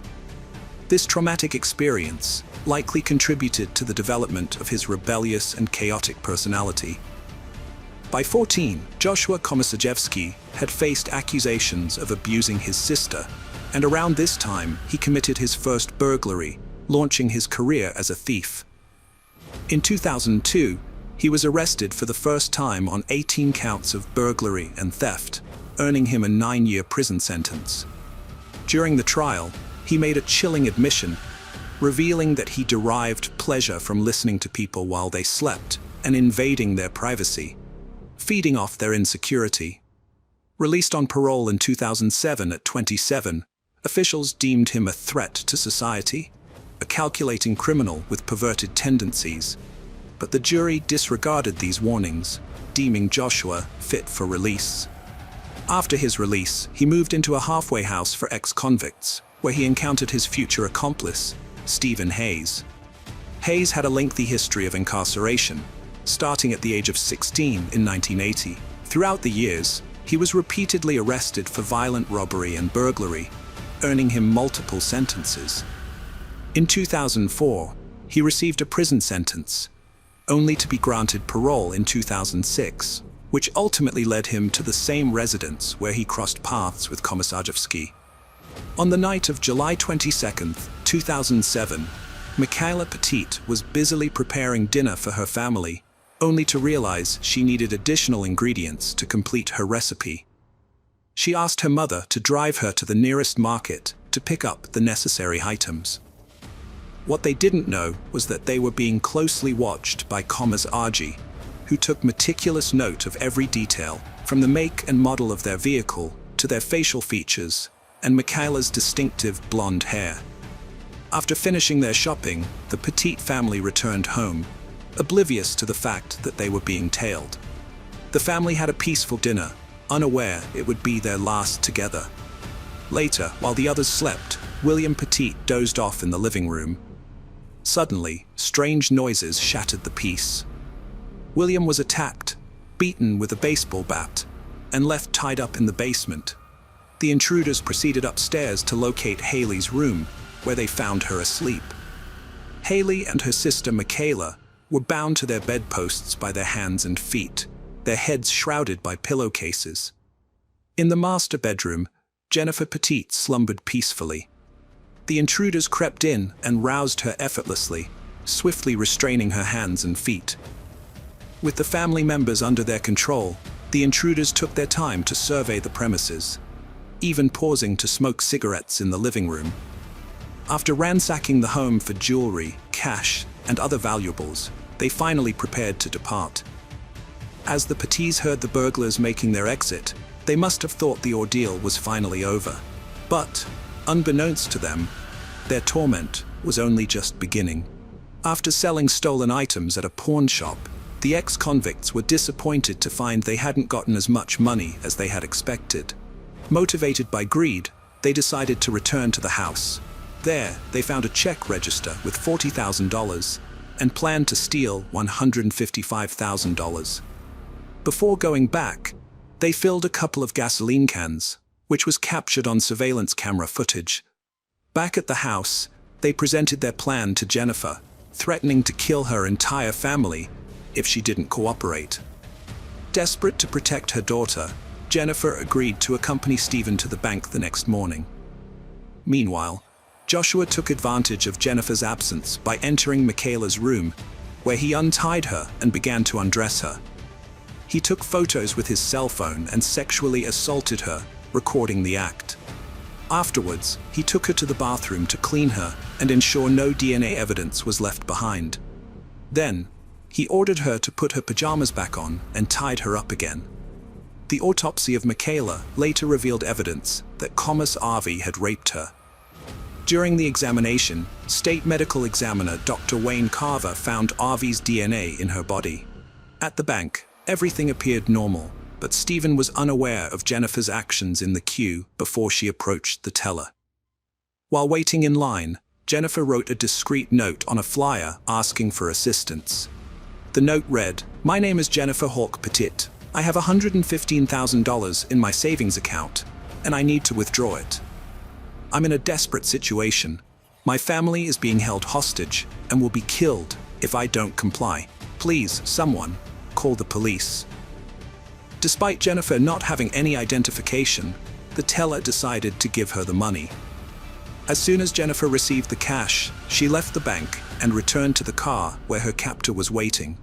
[SPEAKER 1] This traumatic experience likely contributed to the development of his rebellious and chaotic personality. By 14, Joshua Komisarjevsky had faced accusations of abusing his sister, and around this time he committed his first burglary, launching his career as a thief. In 2002, he was arrested for the first time on 18 counts of burglary and theft, earning him a 9-year prison sentence. During the trial, he made a chilling admission, revealing that he derived pleasure from listening to people while they slept and invading their privacy, feeding off their insecurity. Released on parole in 2007 at 27, officials deemed him a threat to society, a calculating criminal with perverted tendencies. But the jury disregarded these warnings, deeming Joshua fit for release. After his release, he moved into a halfway house for ex-convicts, where he encountered his future accomplice, Stephen Hayes. Hayes had a lengthy history of incarceration, starting at the age of 16 in 1980. Throughout the years, he was repeatedly arrested for violent robbery and burglary, earning him multiple sentences. In 2004, he received a prison sentence, only to be granted parole in 2006, which ultimately led him to the same residence where he crossed paths with Komisarjevsky. On the night of July 22, 2007, Michaela Petit was busily preparing dinner for her family, only to realize she needed additional ingredients to complete her recipe. She asked her mother to drive her to the nearest market to pick up the necessary items. What they didn't know was that they were being closely watched by Komisarjevsky, who took meticulous note of every detail, from the make and model of their vehicle to their facial features and Michaela's distinctive blonde hair. After finishing their shopping, the Petit family returned home, oblivious to the fact that they were being tailed. The family had a peaceful dinner, unaware it would be their last together. Later, while the others slept, William Petit dozed off in the living room. Suddenly, strange noises shattered the peace. William was attacked, beaten with a baseball bat, and left tied up in the basement. The intruders proceeded upstairs to locate Haley's room, where they found her asleep. Haley and her sister Michaela were bound to their bedposts by their hands and feet, their heads shrouded by pillowcases. In the master bedroom, Jennifer Petit slumbered peacefully. The intruders crept in and roused her effortlessly, swiftly restraining her hands and feet. With the family members under their control, the intruders took their time to survey the premises, even pausing to smoke cigarettes in the living room. After ransacking the home for jewelry, cash, and other valuables, they finally prepared to depart. As the Petits heard the burglars making their exit, they must have thought the ordeal was finally over. But, unbeknownst to them, their torment was only just beginning. After selling stolen items at a pawn shop, the ex-convicts were disappointed to find they hadn't gotten as much money as they had expected. Motivated by greed, they decided to return to the house. There, they found a check register with $40,000 and planned to steal $155,000. Before going back, they filled a couple of gasoline cans, which was captured on surveillance camera footage. Back at the house, they presented their plan to Jennifer, threatening to kill her entire family if she didn't cooperate. Desperate to protect her daughter, Jennifer agreed to accompany Stephen to the bank the next morning. Meanwhile, Joshua took advantage of Jennifer's absence by entering Michaela's room, where he untied her and began to undress her. He took photos with his cell phone and sexually assaulted her, recording the act. Afterwards, he took her to the bathroom to clean her and ensure no DNA evidence was left behind. Then, he ordered her to put her pajamas back on and tied her up again. The autopsy of Michaela later revealed evidence that Thomas Arvey had raped her. During the examination, State Medical Examiner Dr. Wayne Carver found Arvey's DNA in her body. At the bank, everything appeared normal, but Stephen was unaware of Jennifer's actions in the queue before she approached the teller. While waiting in line, Jennifer wrote a discreet note on a flyer asking for assistance. The note read, "My name is Jennifer Hawk Petit. I have $115,000 in my savings account, and I need to withdraw it. I'm in a desperate situation. My family is being held hostage and will be killed if I don't comply. Please, someone, call the police." Despite Jennifer not having any identification, the teller decided to give her the money. As soon as Jennifer received the cash, she left the bank and returned to the car where her captor was waiting.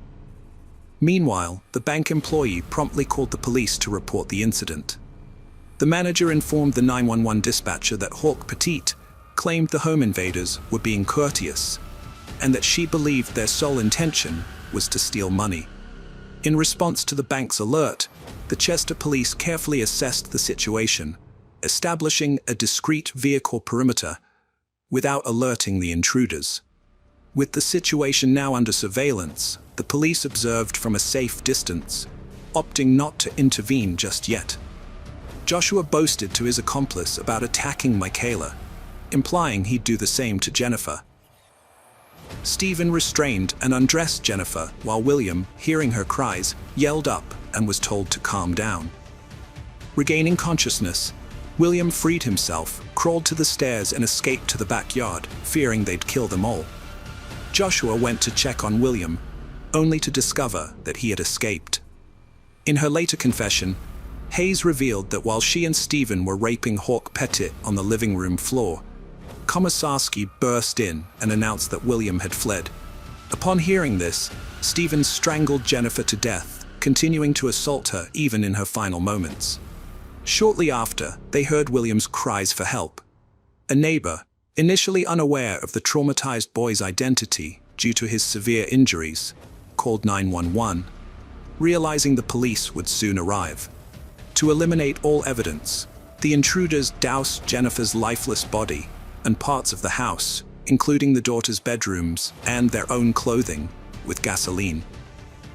[SPEAKER 1] Meanwhile, the bank employee promptly called the police to report the incident. The manager informed the 911 dispatcher that Hawk Petit claimed the home invaders were being courteous, and that she believed their sole intention was to steal money. In response to the bank's alert, the Chester police carefully assessed the situation, establishing a discreet vehicle perimeter without alerting the intruders. With the situation now under surveillance, the police observed from a safe distance, opting not to intervene just yet. Joshua boasted to his accomplice about attacking Michaela, implying he'd do the same to Jennifer. Stephen restrained and undressed Jennifer while William, hearing her cries, yelled up and was told to calm down. Regaining consciousness, William freed himself, crawled to the stairs and escaped to the backyard, fearing they'd kill them all. Joshua went to check on William, only to discover that he had escaped. In her later confession, Hayes revealed that while she and Stephen were raping Hawk Petit on the living room floor, Komisarski burst in and announced that William had fled. Upon hearing this, Stephen strangled Jennifer to death, continuing to assault her even in her final moments. Shortly after, they heard William's cries for help. A neighbor, initially unaware of the traumatized boy's identity due to his severe injuries, called 911, realizing the police would soon arrive. To eliminate all evidence, the intruders doused Jennifer's lifeless body and parts of the house, including the daughter's bedrooms and their own clothing, with gasoline.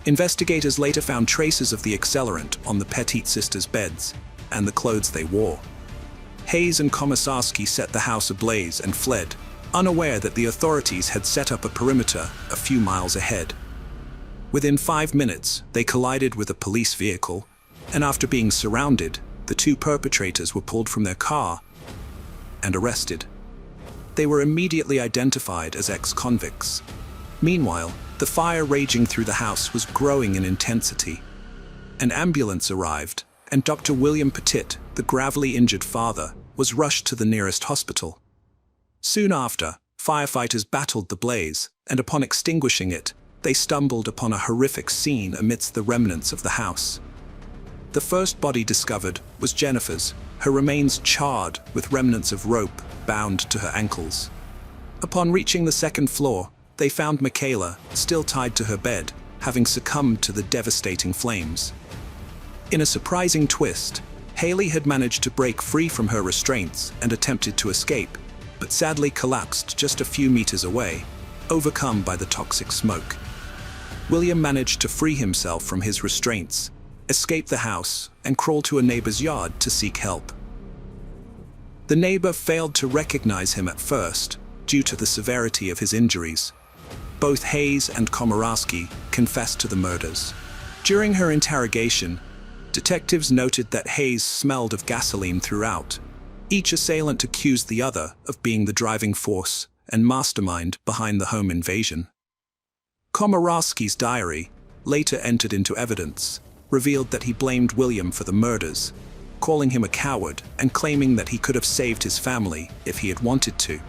[SPEAKER 1] Investigators later found traces of the accelerant on the Petite sisters' beds and the clothes they wore. Hayes and Komisarski set the house ablaze and fled, unaware that the authorities had set up a perimeter a few miles ahead. Within 5 minutes, they collided with a police vehicle, and after being surrounded, the two perpetrators were pulled from their car and arrested. They were immediately identified as ex-convicts. Meanwhile, the fire raging through the house was growing in intensity. An ambulance arrived, and Dr. William Petit, the gravely injured father, was rushed to the nearest hospital. Soon after, firefighters battled the blaze, and upon extinguishing it, they stumbled upon a horrific scene amidst the remnants of the house. The first body discovered was Jennifer's, her remains charred with remnants of rope bound to her ankles. Upon reaching the second floor, they found Michaela, still tied to her bed, having succumbed to the devastating flames. In a surprising twist, Haley had managed to break free from her restraints and attempted to escape, but sadly collapsed just a few meters away, overcome by the toxic smoke. William managed to free himself from his restraints, escape the house, and crawl to a neighbor's yard to seek help. The neighbor failed to recognize him at first, due to the severity of his injuries. Both Hayes and Komorowski confessed to the murders. During her interrogation, detectives noted that Hayes smelled of gasoline throughout. Each assailant accused the other of being the driving force and mastermind behind the home invasion. Komorowski's diary, later entered into evidence, revealed that he blamed William for the murders, calling him a coward and claiming that he could have saved his family if he had wanted to.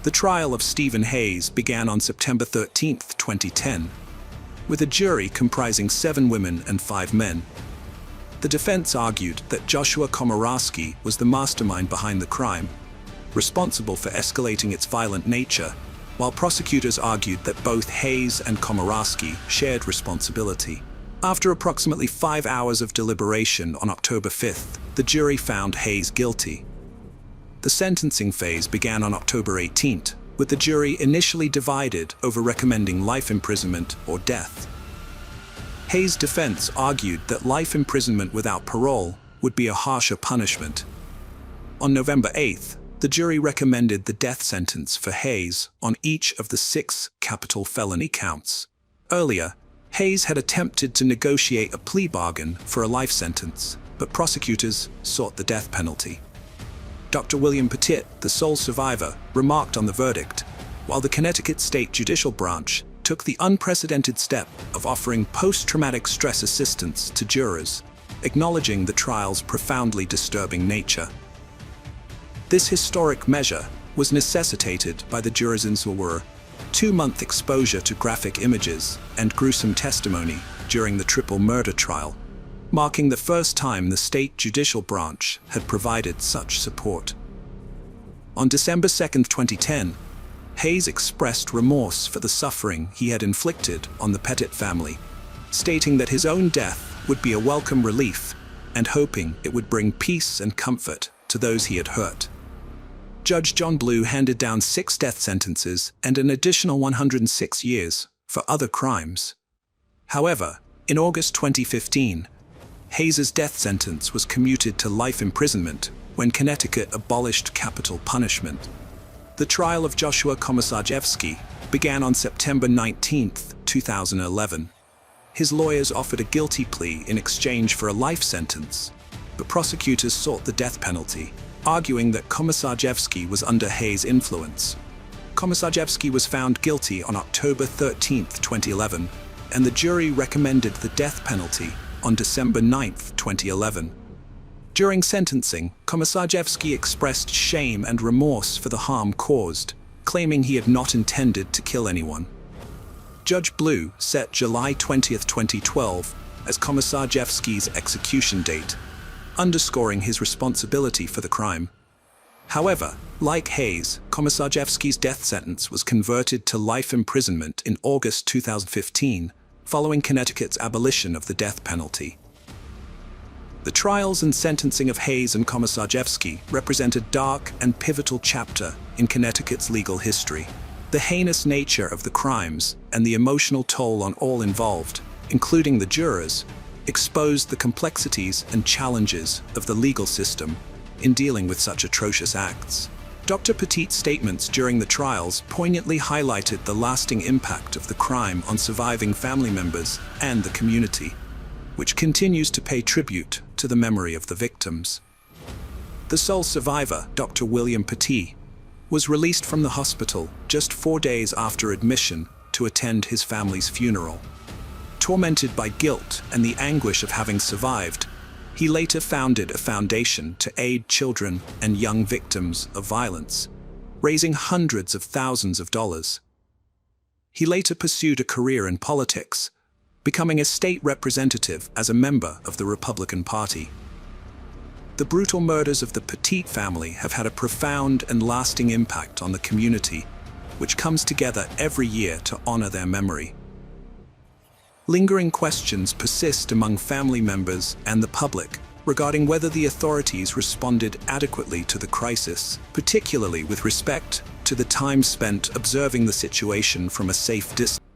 [SPEAKER 1] The trial of Stephen Hayes began on September 13, 2010, with a jury comprising 7 women and 5 men. The defense argued that Joshua Komorowski was the mastermind behind the crime, responsible for escalating its violent nature, while prosecutors argued that both Hayes and Komorowski shared responsibility. After approximately 5 hours of deliberation on October 5th, the jury found Hayes guilty. The sentencing phase began on October 18th, with the jury initially divided over recommending life imprisonment or death. Hayes' defense argued that life imprisonment without parole would be a harsher punishment. On November 8th, the jury recommended the death sentence for Hayes on each of the 6 capital felony counts. Earlier, Hayes had attempted to negotiate a plea bargain for a life sentence, but prosecutors sought the death penalty. Dr. William Petit, the sole survivor, remarked on the verdict, while the Connecticut State Judicial Branch took the unprecedented step of offering post-traumatic stress assistance to jurors, acknowledging the trial's profoundly disturbing nature. This historic measure was necessitated by the jurors' 2-month exposure to graphic images and gruesome testimony during the triple murder trial, marking the first time the state judicial branch had provided such support. On December 2, 2010, Hayes expressed remorse for the suffering he had inflicted on the Petit family, stating that his own death would be a welcome relief and hoping it would bring peace and comfort to those he had hurt. Judge John Blue handed down 6 death sentences and an additional 106 years for other crimes. However, in August 2015, Hayes' death sentence was commuted to life imprisonment when Connecticut abolished capital punishment. The trial of Joshua Komisarjewski began on September 19, 2011. His lawyers offered a guilty plea in exchange for a life sentence, but prosecutors sought the death penalty, arguing that Komisarjewski was under Hayes' influence. Komisarjewski was found guilty on October 13, 2011, and the jury recommended the death penalty on December 9, 2011. During sentencing, Komisarjewski expressed shame and remorse for the harm caused, claiming he had not intended to kill anyone. Judge Blue set July 20, 2012 as Komisarjewski's execution date, underscoring his responsibility for the crime. However, like Hayes, Komisarjewski's death sentence was converted to life imprisonment in August 2015, following Connecticut's abolition of the death penalty. The trials and sentencing of Hayes and Komisarjewski represent a dark and pivotal chapter in Connecticut's legal history. The heinous nature of the crimes and the emotional toll on all involved, including the jurors, exposed the complexities and challenges of the legal system in dealing with such atrocious acts. Dr. Petit's statements during the trials poignantly highlighted the lasting impact of the crime on surviving family members and the community, which continues to pay tribute to the memory of the victims. The sole survivor, Dr. William Petit, was released from the hospital just 4 days after admission to attend his family's funeral. Tormented by guilt and the anguish of having survived, he later founded a foundation to aid children and young victims of violence, raising hundreds of thousands of dollars. He later pursued a career in politics, becoming a state representative as a member of the Republican Party. The brutal murders of the Petit family have had a profound and lasting impact on the community, which comes together every year to honor their memory. Lingering questions persist among family members and the public regarding whether the authorities responded adequately to the crisis, particularly with respect to the time spent observing the situation from a safe distance.